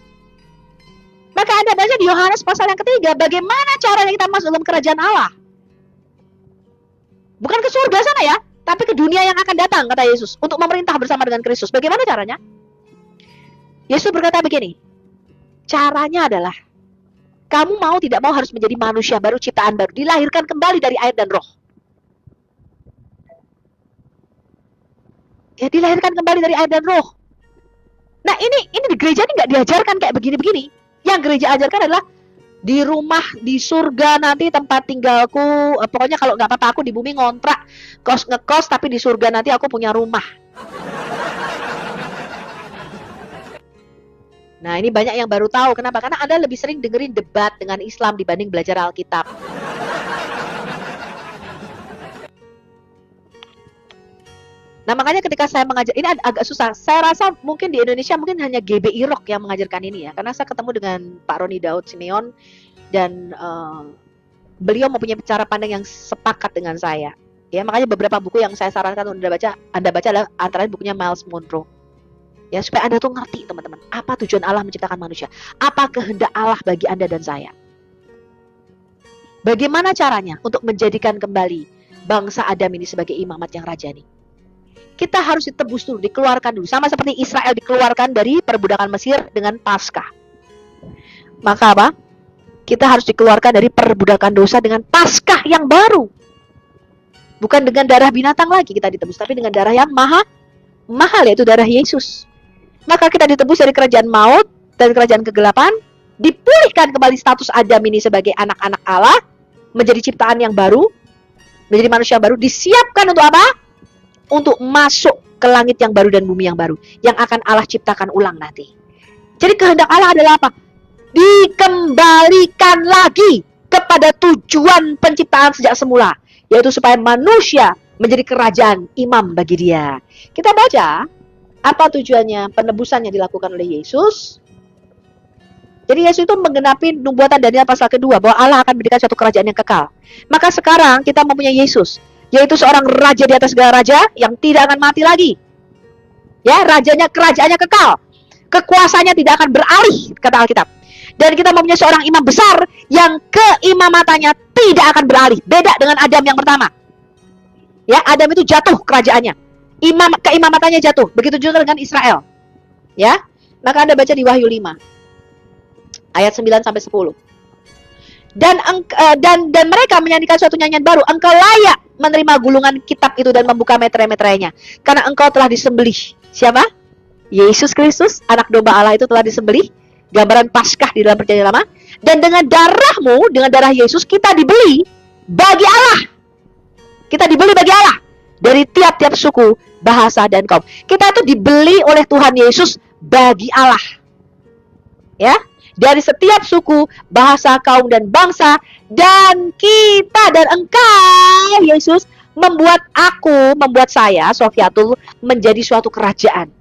Maka Anda baca di Yohanes pasal yang ketiga, bagaimana caranya kita masuk dalam kerajaan Allah. Bukan ke surga sana ya, tapi ke dunia yang akan datang, kata Yesus, untuk memerintah bersama dengan Kristus. Bagaimana caranya? Yesus berkata begini, caranya adalah, kamu mau tidak mau harus menjadi manusia baru, ciptaan baru, dilahirkan kembali dari air dan roh. Ya, dilahirkan kembali dari air dan roh. Nah, ini di gereja ini nggak diajarkan kayak begini-begini. Yang gereja ajarkan adalah di rumah di surga nanti tempat tinggalku. Pokoknya kalau nggak apa-apa aku di bumi ngontrak ngekos, tapi di surga nanti aku punya rumah. Nah, ini banyak yang baru tahu. Kenapa? Karena Anda lebih sering dengerin debat dengan Islam dibanding belajar Alkitab. Nah, makanya ketika saya mengajar, ini agak susah. Saya rasa mungkin di Indonesia mungkin hanya GBI Rock yang mengajarkan ini ya. Karena saya ketemu dengan Pak Roni Daud Simeon dan beliau mempunyai cara pandang yang sepakat dengan saya. Ya, makanya beberapa buku yang saya sarankan untuk Anda baca adalah antara bukunya Miles Monroe. Ya, supaya Anda tuh ngerti, teman-teman, apa tujuan Allah menciptakan manusia. Apa kehendak Allah bagi Anda dan saya. Bagaimana caranya untuk menjadikan kembali bangsa Adam ini sebagai imamat yang rajani. Kita harus ditebus dulu, dikeluarkan dulu. Sama seperti Israel dikeluarkan dari perbudakan Mesir dengan Paskah. Maka apa? Kita harus dikeluarkan dari perbudakan dosa dengan Paskah yang baru. Bukan dengan darah binatang lagi kita ditebus, tapi dengan darah yang mahal, yaitu darah Yesus. Maka kita ditebus dari kerajaan maut dan kerajaan kegelapan, dipulihkan kembali status Adam ini sebagai anak-anak Allah, menjadi ciptaan yang baru, menjadi manusia baru, disiapkan untuk apa? Untuk masuk ke langit yang baru dan bumi yang baru, yang akan Allah ciptakan ulang nanti. Jadi kehendak Allah adalah apa? Dikembalikan lagi kepada tujuan penciptaan sejak semula, yaitu supaya manusia menjadi kerajaan imam bagi Dia. Kita baca apa tujuannya penebusan yang dilakukan oleh Yesus. Jadi Yesus itu menggenapi nubuatan Daniel pasal kedua bahwa Allah akan mendirikan suatu kerajaan yang kekal. Maka sekarang kita mempunyai Yesus, yaitu seorang raja di atas segala raja yang tidak akan mati lagi. Ya, kerajaannya kekal. Kekuasaannya tidak akan beralih, kata Alkitab. Dan kita mempunyai seorang imam besar yang keimamatannya tidak akan beralih. Beda dengan Adam yang pertama. Ya, Adam itu jatuh kerajaannya. Keimamatannya jatuh. Begitu juga dengan Israel. Ya. Maka Anda baca di Wahyu 5 ayat 9 sampai 10. Dan mereka menyanyikan suatu nyanyian baru. Engkau layak menerima gulungan kitab itu dan membuka meterai-meterainya, karena engkau telah disembelih. Siapa? Yesus Kristus, anak domba Allah itu telah disembelih. Gambaran Paskah di dalam perjanjian lama. Dan dengan darahmu, dengan darah Yesus, kita dibeli bagi Allah. Kita dibeli bagi Allah. Dari tiap-tiap suku, bahasa, dan kaum. Kita itu dibeli oleh Tuhan Yesus bagi Allah. Ya, dari setiap suku, bahasa, kaum, dan bangsa. Dan kita dan engkau, Yesus, membuat saya, Sofiatul, menjadi suatu kerajaan.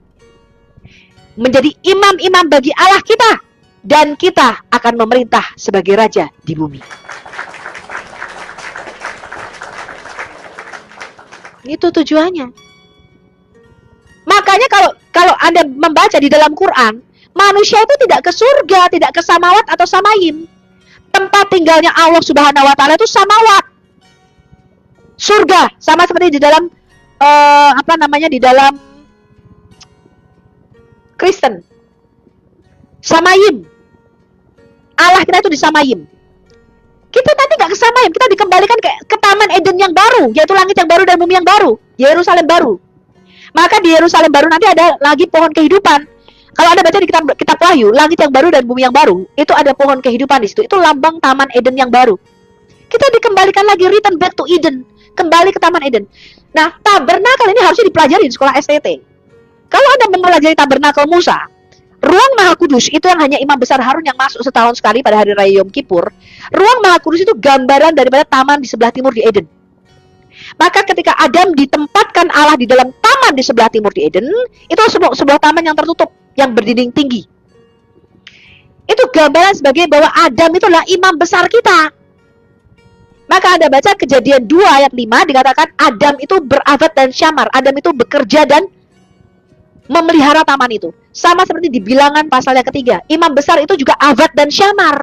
Menjadi imam-imam bagi Allah kita. Dan kita akan memerintah sebagai raja di bumi. Itu tujuannya. Makanya kalau Anda membaca di dalam Quran, manusia itu tidak ke surga, tidak ke samawat atau samayim. Tempat tinggalnya Allah Subhanahu wa taala itu samawat. Surga, sama seperti di dalam di dalam Kristen. Samayim. Allah kita itu di samayim. Kita nanti nggak ke samayim, kita dikembalikan ke Taman Eden yang baru, yaitu langit yang baru dan bumi yang baru, Yerusalem baru. Maka di Yerusalem baru nanti ada lagi pohon kehidupan. Kalau Anda baca di kitab Wahyu, langit yang baru dan bumi yang baru, itu ada pohon kehidupan di situ. Itu lambang Taman Eden yang baru. Kita dikembalikan lagi, return back to Eden, kembali ke Taman Eden. Nah, tabernakel ini harusnya dipelajari di sekolah STT. Kalau Anda mempelajari tabernakel Musa, ruang Maha Kudus itu yang hanya imam besar Harun yang masuk setahun sekali pada hari raya Yom Kippur. Ruang Maha Kudus itu gambaran daripada taman di sebelah timur di Eden. Maka ketika Adam ditempatkan Allah di dalam taman di sebelah timur di Eden, itu sebuah taman yang tertutup, yang berdinding tinggi. Itu gambaran sebagai bahwa Adam itulah imam besar kita. Maka Anda baca Kejadian 2 ayat 5 dikatakan Adam itu berabad dan syamar. Adam itu bekerja dan memelihara taman itu. Sama seperti di Bilangan pasal yang ketiga. Imam besar itu juga abad dan syamar.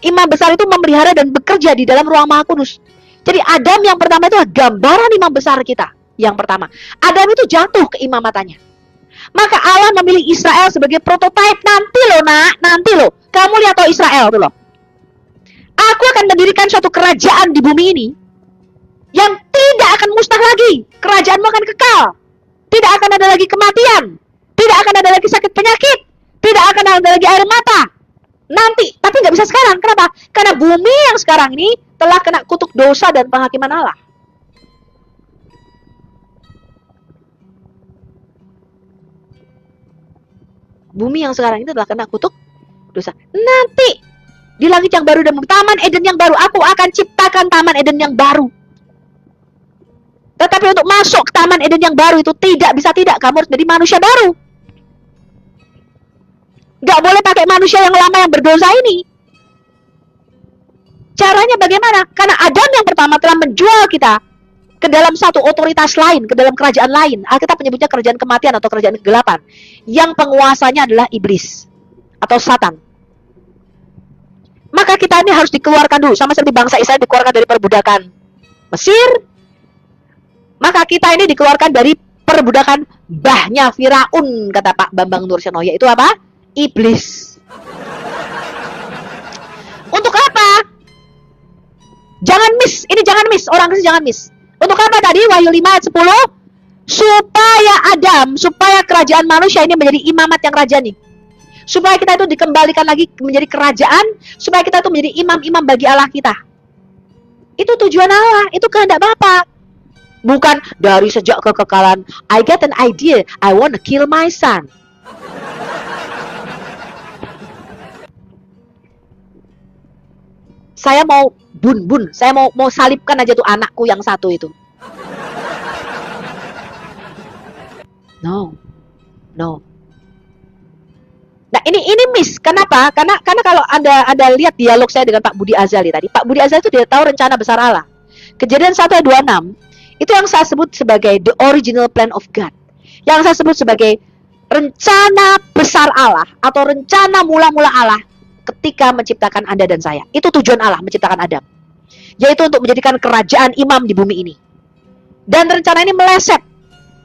Imam besar itu memelihara dan bekerja di dalam ruang Maha Kudus. Jadi Adam yang pertama itu gambaran imam besar kita. Yang pertama, Adam itu jatuh keimamatannya. Maka Allah memilih Israel sebagai prototipe. Nanti loh nak, nanti loh. Kamu lihat toh Israel tuh loh. Aku akan mendirikan suatu kerajaan di bumi ini yang tidak akan musnah lagi. Kerajaanmu akan kekal. Tidak akan ada lagi kematian. Tidak akan ada lagi sakit penyakit. Tidak akan ada lagi air mata. Nanti, tapi nggak bisa sekarang. Kenapa? Karena bumi yang sekarang ini telah kena kutuk dosa dan penghakiman Allah. Bumi yang sekarang ini telah kena kutuk dosa. Nanti di langit yang baru dan taman Eden yang baru, aku akan ciptakan taman Eden yang baru. Tetapi untuk masuk ke taman Eden yang baru itu tidak, kamu harus jadi manusia baru. Gak boleh pakai manusia yang lama yang berdosa ini. Caranya bagaimana? Karena Adam yang pertama telah menjual kita ke dalam satu otoritas lain, ke dalam kerajaan lain. Alkitab menyebutnya kerajaan kematian atau kerajaan kegelapan. Yang penguasanya adalah iblis atau Satan. Maka kita ini harus dikeluarkan dulu, sama seperti bangsa Israel dikeluarkan dari perbudakan Mesir. Maka kita ini dikeluarkan dari perbudakan mbahnya Firaun, kata Pak Bambang Nursiono, yaitu apa? Iblis. Untuk apa? Jangan miss, ini jangan miss, orang Kristen jangan miss. Untuk apa tadi Wahyu 5 ayat 10? Supaya kerajaan manusia ini menjadi imamat yang rajani. Supaya kita itu dikembalikan lagi menjadi kerajaan, supaya kita itu menjadi imam-imam bagi Allah kita. Itu tujuan Allah, itu kehendak Bapa. Bukan dari sejak kekekalan, I get an idea, I want to kill my son. Saya mau saya mau salibkan aja tuh anakku yang satu itu. No. Nah ini miss. Kenapa? Karena kalau Anda lihat dialog saya dengan Pak Budi Azali tadi, Pak Budi Azali itu dia tahu rencana besar Allah. Kejadian 1 ayat 26 itu yang saya sebut sebagai the original plan of God. Yang saya sebut sebagai rencana besar Allah atau rencana mula-mula Allah ketika menciptakan Anda dan saya. Itu tujuan Allah menciptakan Adam. Yaitu untuk menjadikan kerajaan imam di bumi ini. Dan rencana ini meleset.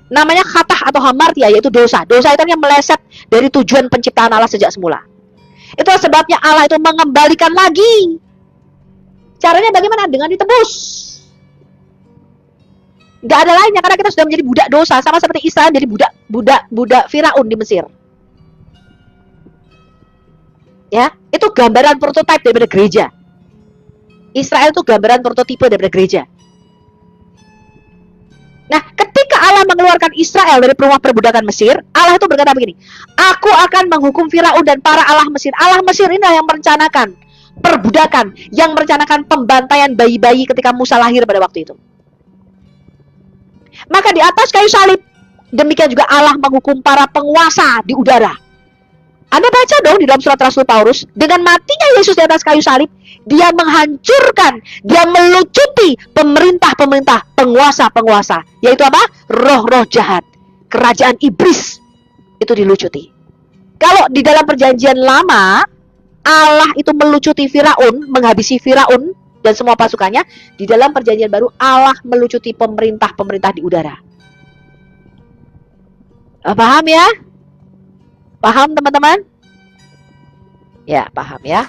Namanya khatah atau hamartia, yaitu dosa. Dosa itu yang meleset dari tujuan penciptaan Allah sejak semula. Itulah sebabnya Allah itu mengembalikan lagi. Caranya bagaimana? Dengan ditebus. Gak ada lainnya, karena kita sudah menjadi budak dosa, sama seperti Israel jadi budak Firaun di Mesir. Ya, itu gambaran prototipe daripada gereja. Israel itu gambaran prototipe daripada gereja. Nah, ketika Allah mengeluarkan Israel dari rumah perbudakan Mesir, Allah itu berkata begini, aku akan menghukum Firaun dan para Allah Mesir. Allah Mesir inilah yang merencanakan perbudakan, yang merencanakan pembantaian bayi-bayi ketika Musa lahir pada waktu itu. Maka di atas kayu salib, demikian juga Allah menghukum para penguasa di udara. Anda baca dong di dalam surat Rasul Paulus, dengan matinya Yesus di atas kayu salib, dia menghancurkan, dia melucuti pemerintah-pemerintah, penguasa-penguasa, yaitu apa? Roh-roh jahat, kerajaan iblis, itu dilucuti. Kalau di dalam perjanjian lama, Allah itu melucuti Firaun, menghabisi Firaun dan semua pasukannya. Di dalam perjanjian baru, Allah melucuti pemerintah-pemerintah di udara. Paham ya? Paham teman-teman? Ya, paham ya.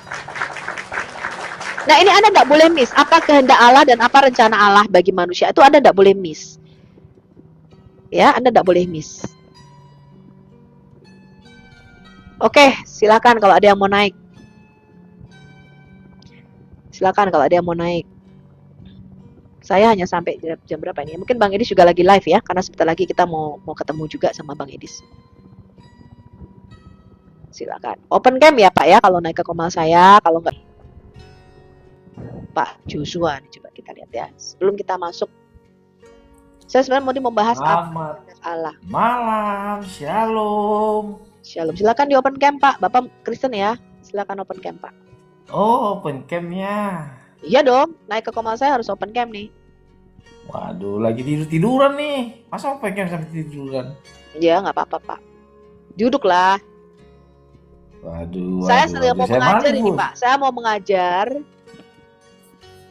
Nah, ini Anda tidak boleh miss. Apa kehendak Allah dan apa rencana Allah bagi manusia, itu Anda tidak boleh miss. Ya, Anda tidak boleh miss. Oke, silakan kalau ada yang mau naik. Silakan kalau ada yang mau naik. Saya hanya sampai jam berapa ini? Mungkin Bang Edis juga lagi live ya, karena sebentar lagi kita mau ketemu juga sama Bang Edis. Silakan. Open cam ya Pak ya, kalau naik ke komal saya, kalau enggak Pak Joshua nih, coba kita lihat ya. Sebelum kita masuk, saya sebenarnya mau membahas apa Allah. Malam, shalom. Shalom. Silakan di open cam Pak. Bapak Kristen ya. Silakan open cam Pak. Oh, open cam-nya. Iya dong, naik ke komal saya harus open cam nih. Waduh, lagi tiduran nih. Masa open cam sampai tiduran? Iya, nggak apa-apa Pak. Duduklah. Waduh. Saya sedang mau mengajar ini Pak. Saya mau mengajar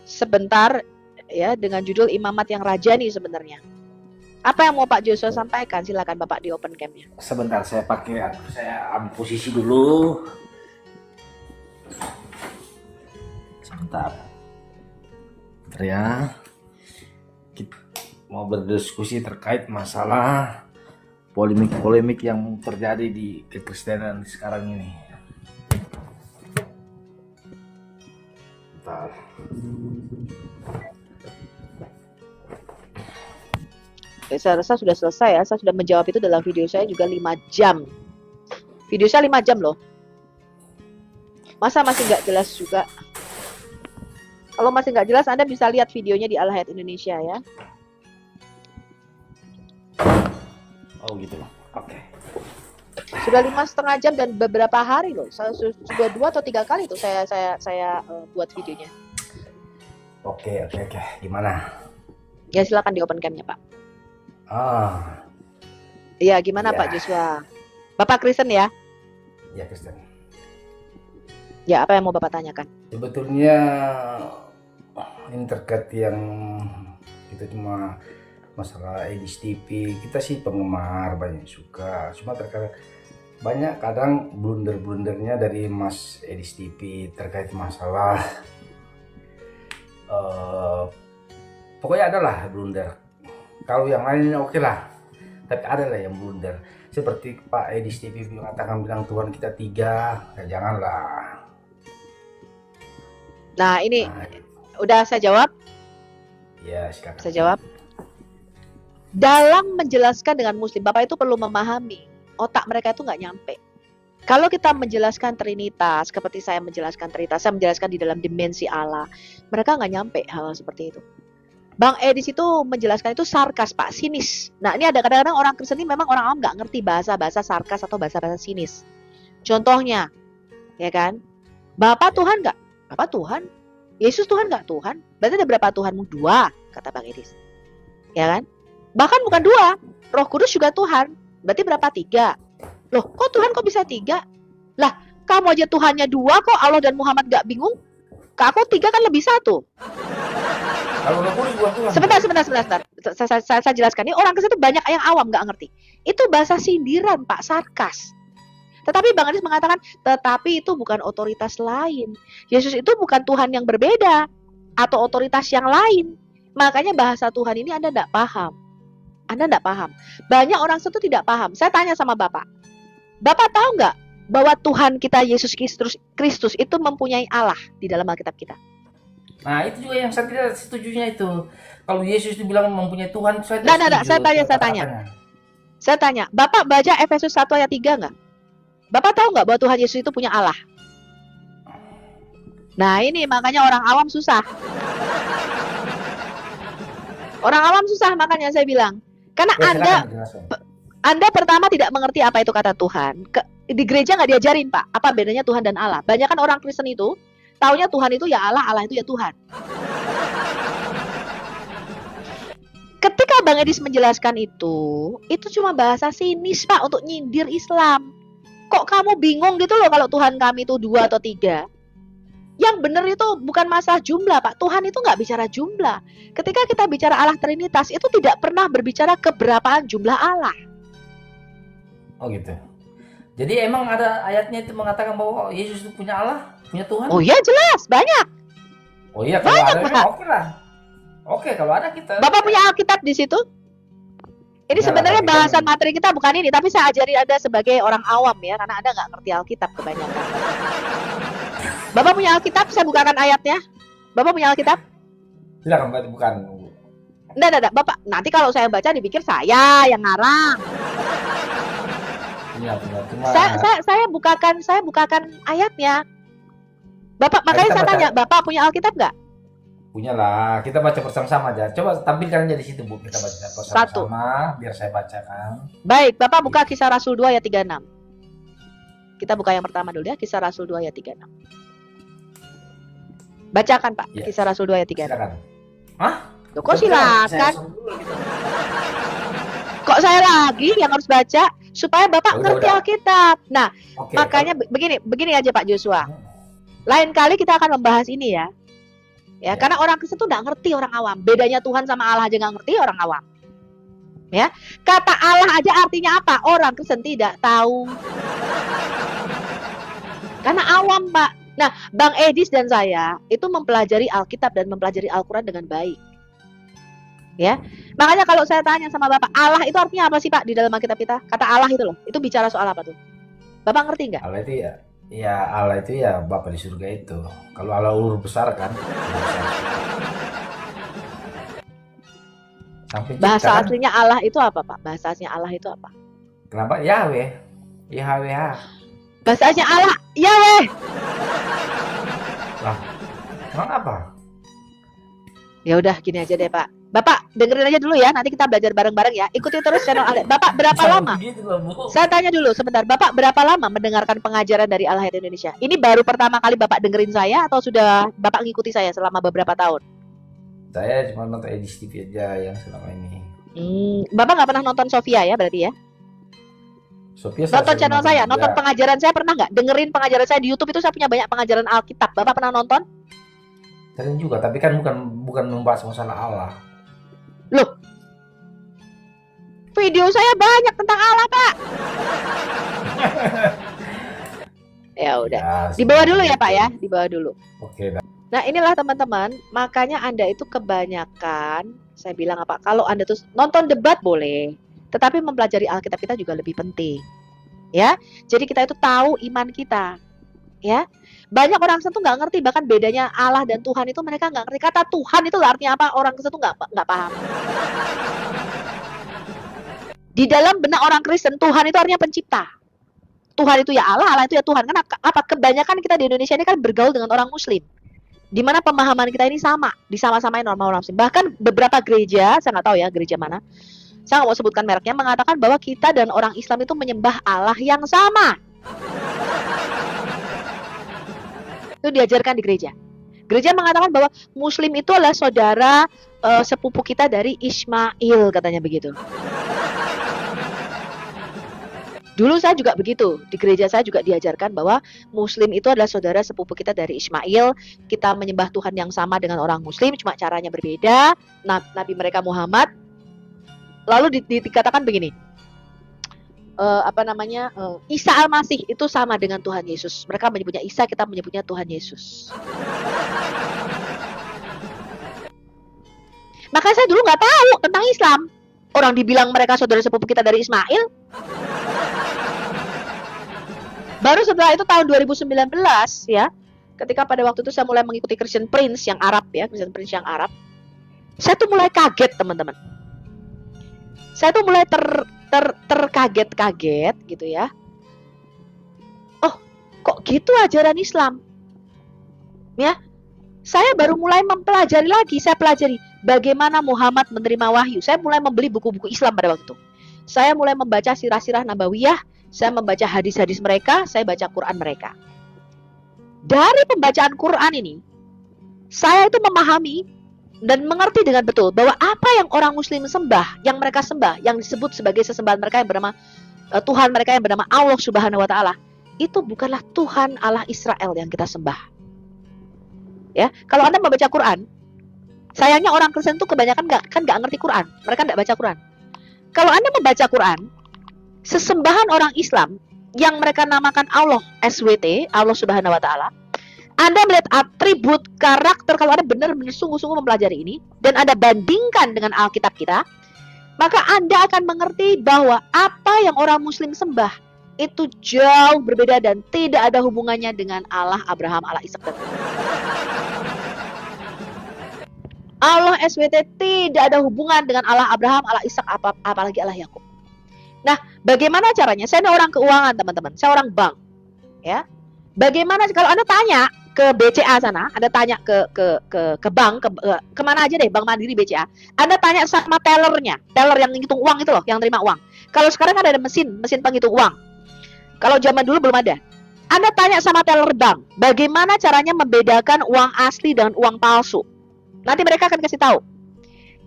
sebentar ya dengan judul Imamat yang Rajani sebenarnya. Apa yang mau Pak Joshua sampaikan? Silakan Bapak di open cam-nya. Sebentar saya ambil posisi dulu. Sebentar ya, kita mau berdiskusi terkait masalah polemik-polemik yang terjadi di kekristenan sekarang ini. Bentar. Saya rasa sudah selesai ya. Saya sudah menjawab itu dalam video saya juga 5 jam. Video saya 5 jam loh. Masa masih nggak jelas juga? Kalau masih nggak jelas, Anda bisa lihat videonya di Al-Hayat Indonesia ya. Oh gitu. Oke. Sudah 5,5 jam dan beberapa hari loh. Sudah 2 atau 3 kali tuh saya buat videonya. Oke. Gimana? Ya silakan di open cam-nya Pak. Iya gimana Ya. Pak Joshua? Bapak Kristen ya? Ya Kristen. Ya apa yang mau Bapak tanyakan? Sebetulnya ini terkait yang itu cuma masalah Edis TV. Kita sih penggemar, banyak suka. Cuma terkadang banyak kadang blunder-blundernya dari Mas Edis TV terkait masalah pokoknya adalah blunder. Kalau yang lainnya oke lah, tapi ada lah yang blunder. Seperti Pak Edis TV mengatakan bilang Tuhan kita 3, ya janganlah. Nah ini Nah, udah saya jawab. ya silakan. Saya jawab. Dalam menjelaskan dengan Muslim, Bapak itu perlu memahami otak mereka itu nggak nyampe. Kalau kita menjelaskan Trinitas, seperti saya menjelaskan Trinitas, saya menjelaskan di dalam dimensi Allah, mereka nggak nyampe hal seperti itu. Bang Edis itu menjelaskan itu sarkas Pak, sinis. Nah ini ada kadang-kadang orang Kristen ini memang orang awam nggak ngerti bahasa-bahasa sarkas atau bahasa-bahasa sinis. Contohnya, ya kan? Bapak Tuhan nggak? Bapak Tuhan? Yesus Tuhan nggak Tuhan? Berarti ada berapa Tuhanmu? 2, kata Bang Edis. Ya kan? Bahkan bukan 2, Roh Kudus juga Tuhan. Berarti berapa? 3. Loh, kok Tuhan kok bisa 3? Lah, kamu aja Tuhannya 2 kok Allah dan Muhammad nggak bingung? Ke aku 3 kan lebih 1. Kalau Roh Kudus bukan Tuhan. Sebentar. Saya jelaskan. Ini orang Kristen itu banyak yang awam nggak ngerti. Itu bahasa sindiran, Pak, sarkas. Tetapi Bang Edis mengatakan, tetapi itu bukan otoritas lain. Yesus itu bukan Tuhan yang berbeda atau otoritas yang lain. Makanya bahasa Tuhan ini Anda tidak paham. Anda tidak paham. Banyak orang itu tidak paham. Saya tanya sama Bapak. Bapak tahu nggak bahwa Tuhan kita Yesus Kristus itu mempunyai Allah di dalam Alkitab kita? Nah itu juga yang saya tidak setujunya itu. Kalau Yesus dibilang mempunyai Tuhan, saya Nah, tidak setuju. Saya tanya. Bapak baca Efesus 1 ayat 3 nggak? Bapak tahu nggak bahwa Tuhan Yesus itu punya Allah? Nah ini makanya orang awam susah. Orang awam susah makanya saya bilang. Karena Anda pertama tidak mengerti apa itu kata Tuhan. Di gereja nggak diajarin Pak, apa bedanya Tuhan dan Allah. Banyak kan orang Kristen itu, taunya Tuhan itu ya Allah, Allah itu ya Tuhan. Ketika Bang Edis menjelaskan itu cuma bahasa sinis Pak untuk nyindir Islam. Kok kamu bingung gitu loh kalau Tuhan kami itu 2 atau 3? Yang benar itu bukan masalah jumlah Pak. Tuhan itu nggak bicara jumlah. Ketika kita bicara Allah Trinitas itu tidak pernah berbicara keberapaan jumlah Allah. Oh gitu. Jadi emang ada ayatnya itu mengatakan bahwa Yesus itu punya Allah, punya Tuhan? Oh iya jelas, banyak. Oh iya kalau Banyak, ada Pak. oke lah. Oke kalau ada kita. Bapak punya Alkitab di situ? Ini Ya, sebenarnya kita- bahasan materi kita bukan ini, tapi saya ajari Anda sebagai orang awam ya, karena Anda nggak ngerti Alkitab kebanyakan. Bapak punya Alkitab, saya bukakan ayatnya. Bapak punya Alkitab? Silakan berarti bukan. Enggak, Bapak. Nanti kalau saya baca dipikir saya yang ngarang. Iya benar. Cuma Saya bukakan ayatnya. Bapak, makanya kita saya baca. tanya, Bapak punya Alkitab nggak? punya lah. Kita baca bersama-sama aja. Coba tampilkan aja di situ Bu. Kita baca bersama-sama biar saya bacakan. Baik, Bapak buka Kisah Rasul 2 ayat 36. Kita buka yang pertama dulu ya, Kisah Rasul 2 ayat 36. Bacakan Pak, Ya. Kisah Rasul 2 ayat 36. Silakan. Hah? Loh, kok silakan? Kok saya lagi yang harus baca supaya Bapak Udah, ngerti udah. Alkitab. Nah, Oke. makanya begini aja Pak Joshua. Lain kali kita akan membahas ini ya. Ya, Ya. karena orang Kristen tuh nggak ngerti orang awam. Bedanya Tuhan sama Allah aja nggak ngerti orang awam. Ya, kata Allah aja artinya apa? Orang Kristen tidak tahu. Karena awam, Pak. Nah, Bang Edis dan saya itu mempelajari Alkitab dan mempelajari Al-Quran dengan baik. Ya, makanya kalau saya tanya sama Bapak, Allah itu artinya apa sih Pak di dalam Alkitab kita? Kata Allah itu loh, itu bicara soal apa tuh? Bapak ngerti nggak? Allah itu ya Allah itu ya Bapa di surga itu. Kalau Allah ulur besar kan. Sampai Bahasa kan? aslinya Allah itu apa Pak? Bahasa aslinya Allah itu apa? Kenapa Yahweh? YHWH. Bahasa aslinya Allah, Yahweh. Lah, emang apa? Ya udah gini aja deh Pak. Bapak dengerin aja dulu ya, nanti kita belajar bareng-bareng ya. Ikuti terus channel Allah. Bapak berapa lama? Begitu loh, Bu. Saya tanya dulu sebentar, Bapak berapa lama mendengarkan pengajaran dari Al Hayat Indonesia? Ini baru pertama kali Bapak dengerin saya atau sudah Bapak ngikuti saya selama beberapa tahun? Saya cuma nonton Edis TV aja yang selama ini. Bapak nggak pernah nonton Sofia ya berarti ya? Sophia Nonton sering channel saya, juga. nonton pengajaran saya pernah nggak? Dengerin pengajaran saya di YouTube itu saya punya banyak pengajaran Alkitab. Bapak pernah nonton? Sering juga, tapi kan bukan membahas masalah Allah. Loh, video saya banyak tentang Allah Pak. Ya udah, Ya, di bawah dulu ya seperti Pak itu. ya, di bawah dulu. Oke, dah. Nah inilah teman-teman, makanya Anda itu kebanyakan, saya bilang apa, kalau Anda tuh nonton debat boleh, tetapi mempelajari Alkitab kita juga lebih penting. Ya, jadi kita itu tahu iman kita. Ya, banyak orang Kristen tuh nggak ngerti bahkan bedanya Allah dan Tuhan itu mereka nggak ngerti. Kata Tuhan itu artinya apa, orang Kristen tuh nggak paham. Di dalam benak orang Kristen, Tuhan itu artinya pencipta. Tuhan itu ya Allah, Allah itu ya Tuhan. Karena apa? Kebanyakan kita di Indonesia ini kan bergaul dengan orang Muslim, di mana pemahaman kita ini sama, disama-samain norma orang Muslim. Bahkan beberapa gereja, saya nggak tahu ya gereja mana, saya nggak mau sebutkan mereknya, mengatakan bahwa kita dan orang Islam itu menyembah Allah yang sama. Itu diajarkan di gereja. Gereja mengatakan bahwa Muslim itu adalah saudara sepupu kita dari Ismail, katanya begitu. Dulu saya juga begitu, di gereja saya juga diajarkan bahwa Muslim itu adalah saudara sepupu kita dari Ismail. Kita menyembah Tuhan yang sama dengan orang Muslim, cuma caranya berbeda. Nabi mereka Muhammad. Lalu dikatakan begini, Isa Al-Masih itu sama dengan Tuhan Yesus. Mereka menyebutnya Isa, kita menyebutnya Tuhan Yesus. Makanya saya dulu nggak tahu tentang Islam. Orang dibilang mereka saudara sepupu kita dari Ismail. Baru setelah itu tahun 2019 ya, ketika pada waktu itu saya mulai mengikuti Christian Prince yang Arab ya, Christian Prince yang Arab, saya tuh mulai kaget teman-teman. Saya tuh mulai terkaget-kaget gitu ya. Oh, kok gitu ajaran Islam? Ya, saya baru mulai mempelajari lagi. Saya pelajari bagaimana Muhammad menerima wahyu. Saya mulai membeli buku-buku Islam pada waktu itu. Saya mulai membaca sirah-sirah Nabawiyah. Saya membaca hadis-hadis mereka, saya baca Quran mereka. Dari pembacaan Quran ini, saya itu memahami dan mengerti dengan betul bahwa apa yang orang Muslim sembah, yang mereka sembah, yang disebut sebagai sesembahan mereka yang bernama Tuhan mereka yang bernama Allah Subhanahu Wa Taala, itu bukanlah Tuhan Allah Israel yang kita sembah. Ya, kalau Anda membaca Quran, sayangnya orang Kristen itu kebanyakan nggak ngerti Quran, mereka nggak baca Quran. Kalau Anda membaca Quran, sesembahan orang Islam yang mereka namakan Allah SWT, Allah Subhanahu Wa Taala, Anda melihat atribut karakter, kalau Anda benar-benar sungguh-sungguh mempelajari ini dan Anda bandingkan dengan Alkitab kita, maka Anda akan mengerti bahwa apa yang orang Muslim sembah itu jauh berbeda dan tidak ada hubungannya dengan Allah Abraham, Allah Ishak dan Allah SWT tidak ada hubungan dengan Allah Abraham, Allah Ishak, apalagi Allah Yakub. Nah, bagaimana caranya? Saya ini orang keuangan, teman-teman. Saya orang bank, ya. Bagaimana kalau Anda tanya ke BCA sana, Anda tanya ke bank, kemana aja deh, Bank Mandiri, BCA. Anda tanya sama tellernya, teller yang ngitung uang itu loh, yang terima uang. Kalau sekarang ada mesin penghitung uang. Kalau zaman dulu belum ada. Anda tanya sama teller bank, bagaimana caranya membedakan uang asli dengan uang palsu. Nanti mereka akan kasih tahu.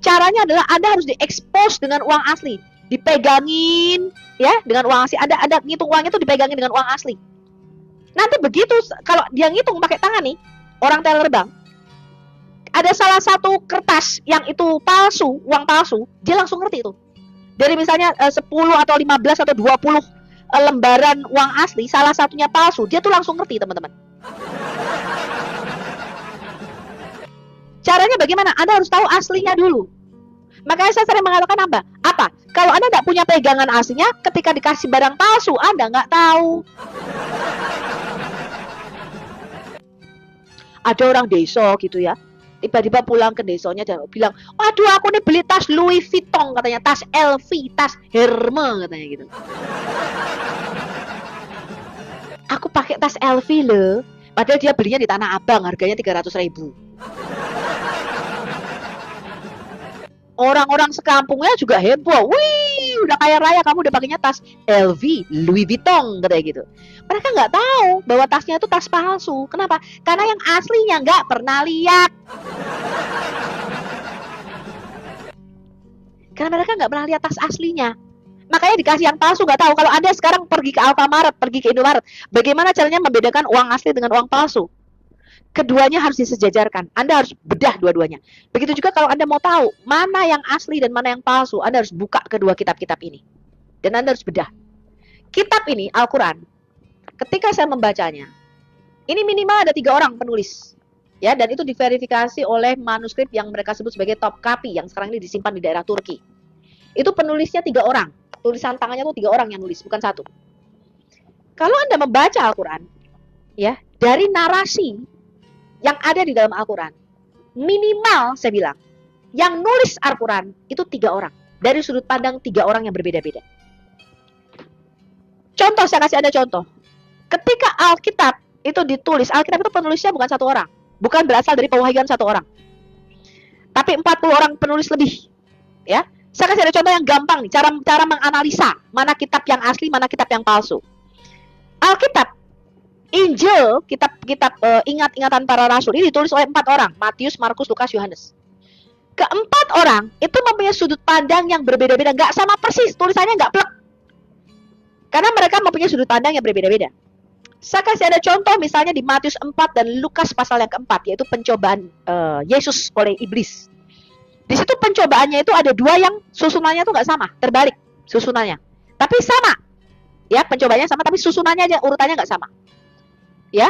Caranya adalah Anda harus diekspos dengan uang asli. Dipegangin ya dengan uang asli, ada ngitung uangnya tuh dipegangin dengan uang asli. Nanti begitu kalau dia ngitung pakai tangan nih, orang teller bank, ada salah satu kertas yang itu palsu, uang palsu, dia langsung ngerti itu. Dari misalnya 10 atau 15 atau 20 lembaran uang asli, salah satunya palsu, dia tuh langsung ngerti, teman-teman. Caranya bagaimana? Anda harus tahu aslinya dulu. Makanya saya sering mengatakan apa? Kalau Anda tidak punya pegangan aslinya, ketika dikasih barang palsu, Anda nggak tahu. Ada orang desa gitu ya, tiba-tiba pulang ke desanya dan bilang, waduh aku nih beli tas Louis Vuitton katanya, tas LV, tas Hermes katanya gitu. Aku pakai tas LV loh, padahal dia belinya di Tanah Abang, harganya 300.000. Orang-orang sekampungnya juga heboh. Wih, udah kaya raya kamu udah pakainya tas LV, Louis Vuitton katanya gitu. Mereka nggak tahu bahwa tasnya itu tas palsu. Kenapa? Karena yang aslinya nggak pernah lihat. Karena mereka nggak pernah lihat tas aslinya. Makanya dikasih yang palsu, nggak tahu. Kalau Anda sekarang pergi ke Alfamart, pergi ke Indomaret, bagaimana caranya membedakan uang asli dengan uang palsu? Keduanya harus disejajarkan. Anda harus bedah dua-duanya. Begitu juga kalau Anda mau tahu mana yang asli dan mana yang palsu, Anda harus buka kedua kitab-kitab ini. Dan Anda harus bedah. Kitab ini, Al-Quran, ketika saya membacanya, ini minimal ada 3 orang penulis. Ya, dan itu diverifikasi oleh manuskrip yang mereka sebut sebagai top copy, yang sekarang ini disimpan di daerah Turki. Itu penulisnya 3 orang. Tulisan tangannya tuh 3 orang yang nulis, bukan 1. Kalau Anda membaca Al-Quran, ya, dari narasi yang ada di dalam Al-Quran, minimal saya bilang, yang nulis Al-Quran itu 3 orang. Dari sudut pandang 3 orang yang berbeda-beda. Contoh, saya kasih Anda contoh. Ketika Alkitab itu ditulis, Alkitab itu penulisnya bukan 1 orang. Bukan berasal dari pewahyuan 1 orang. Tapi 40 orang penulis lebih. Ya, saya kasih ada contoh yang gampang nih, cara menganalisa mana kitab yang asli, mana kitab yang palsu. Alkitab, Injil, kitab ingat-ingatan para rasul ini ditulis oleh 4 orang, Matius, Markus, Lukas, Yohanes. Keempat orang itu mempunyai sudut pandang yang berbeda-beda, nggak sama persis, tulisannya nggak plek. Karena mereka mempunyai sudut pandang yang berbeda-beda. Saya kasih ada contoh misalnya di Matius 4 dan Lukas pasal yang keempat, yaitu pencobaan Yesus oleh iblis. Di situ pencobaannya itu ada 2 yang susunannya tuh nggak sama, terbalik susunannya. Tapi sama, ya pencobaannya sama, tapi susunannya aja urutannya nggak sama. Ya,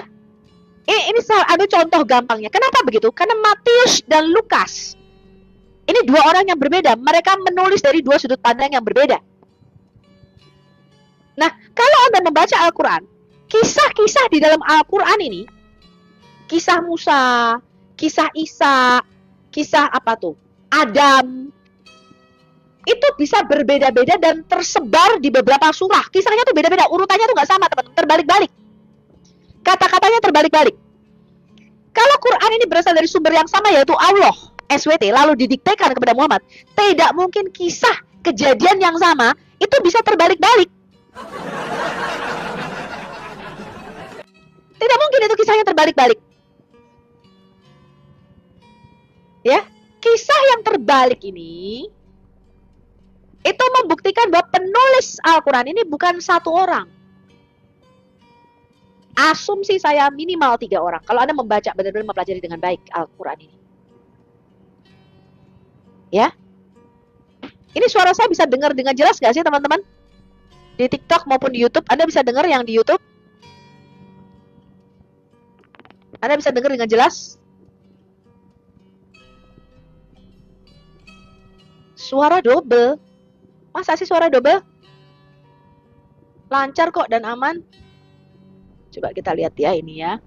ini ada contoh gampangnya. Kenapa begitu? Karena Matius dan Lukas ini 2 orang yang berbeda. Mereka menulis dari 2 sudut pandang yang berbeda. Nah, kalau Anda membaca Al-Quran, kisah-kisah di dalam Al-Quran ini, kisah Musa, kisah Isa, kisah apa tuh? Adam, itu bisa berbeda-beda dan tersebar di beberapa surah. Kisahnya tuh beda-beda, urutannya tuh nggak sama, teman-teman, terbalik-balik. Kata-katanya terbalik-balik. Kalau Quran ini berasal dari sumber yang sama, yaitu Allah, SWT, lalu didiktekan kepada Muhammad, tidak mungkin kisah kejadian yang sama itu bisa terbalik-balik. Tidak mungkin itu kisahnya terbalik-balik. Ya, kisah yang terbalik ini itu membuktikan bahwa penulis Al-Quran ini bukan 1 orang. Asumsi saya minimal 3 orang. Kalau Anda membaca, benar-benar mempelajari dengan baik Al-Quran ini. Ya. Ini suara saya bisa dengar dengan jelas gak sih teman-teman? Di TikTok maupun di YouTube, Anda bisa dengar yang di YouTube? Anda bisa dengar dengan jelas? Suara double. Masa sih suara double? Lancar kok dan aman. Coba kita lihat ya ini ya.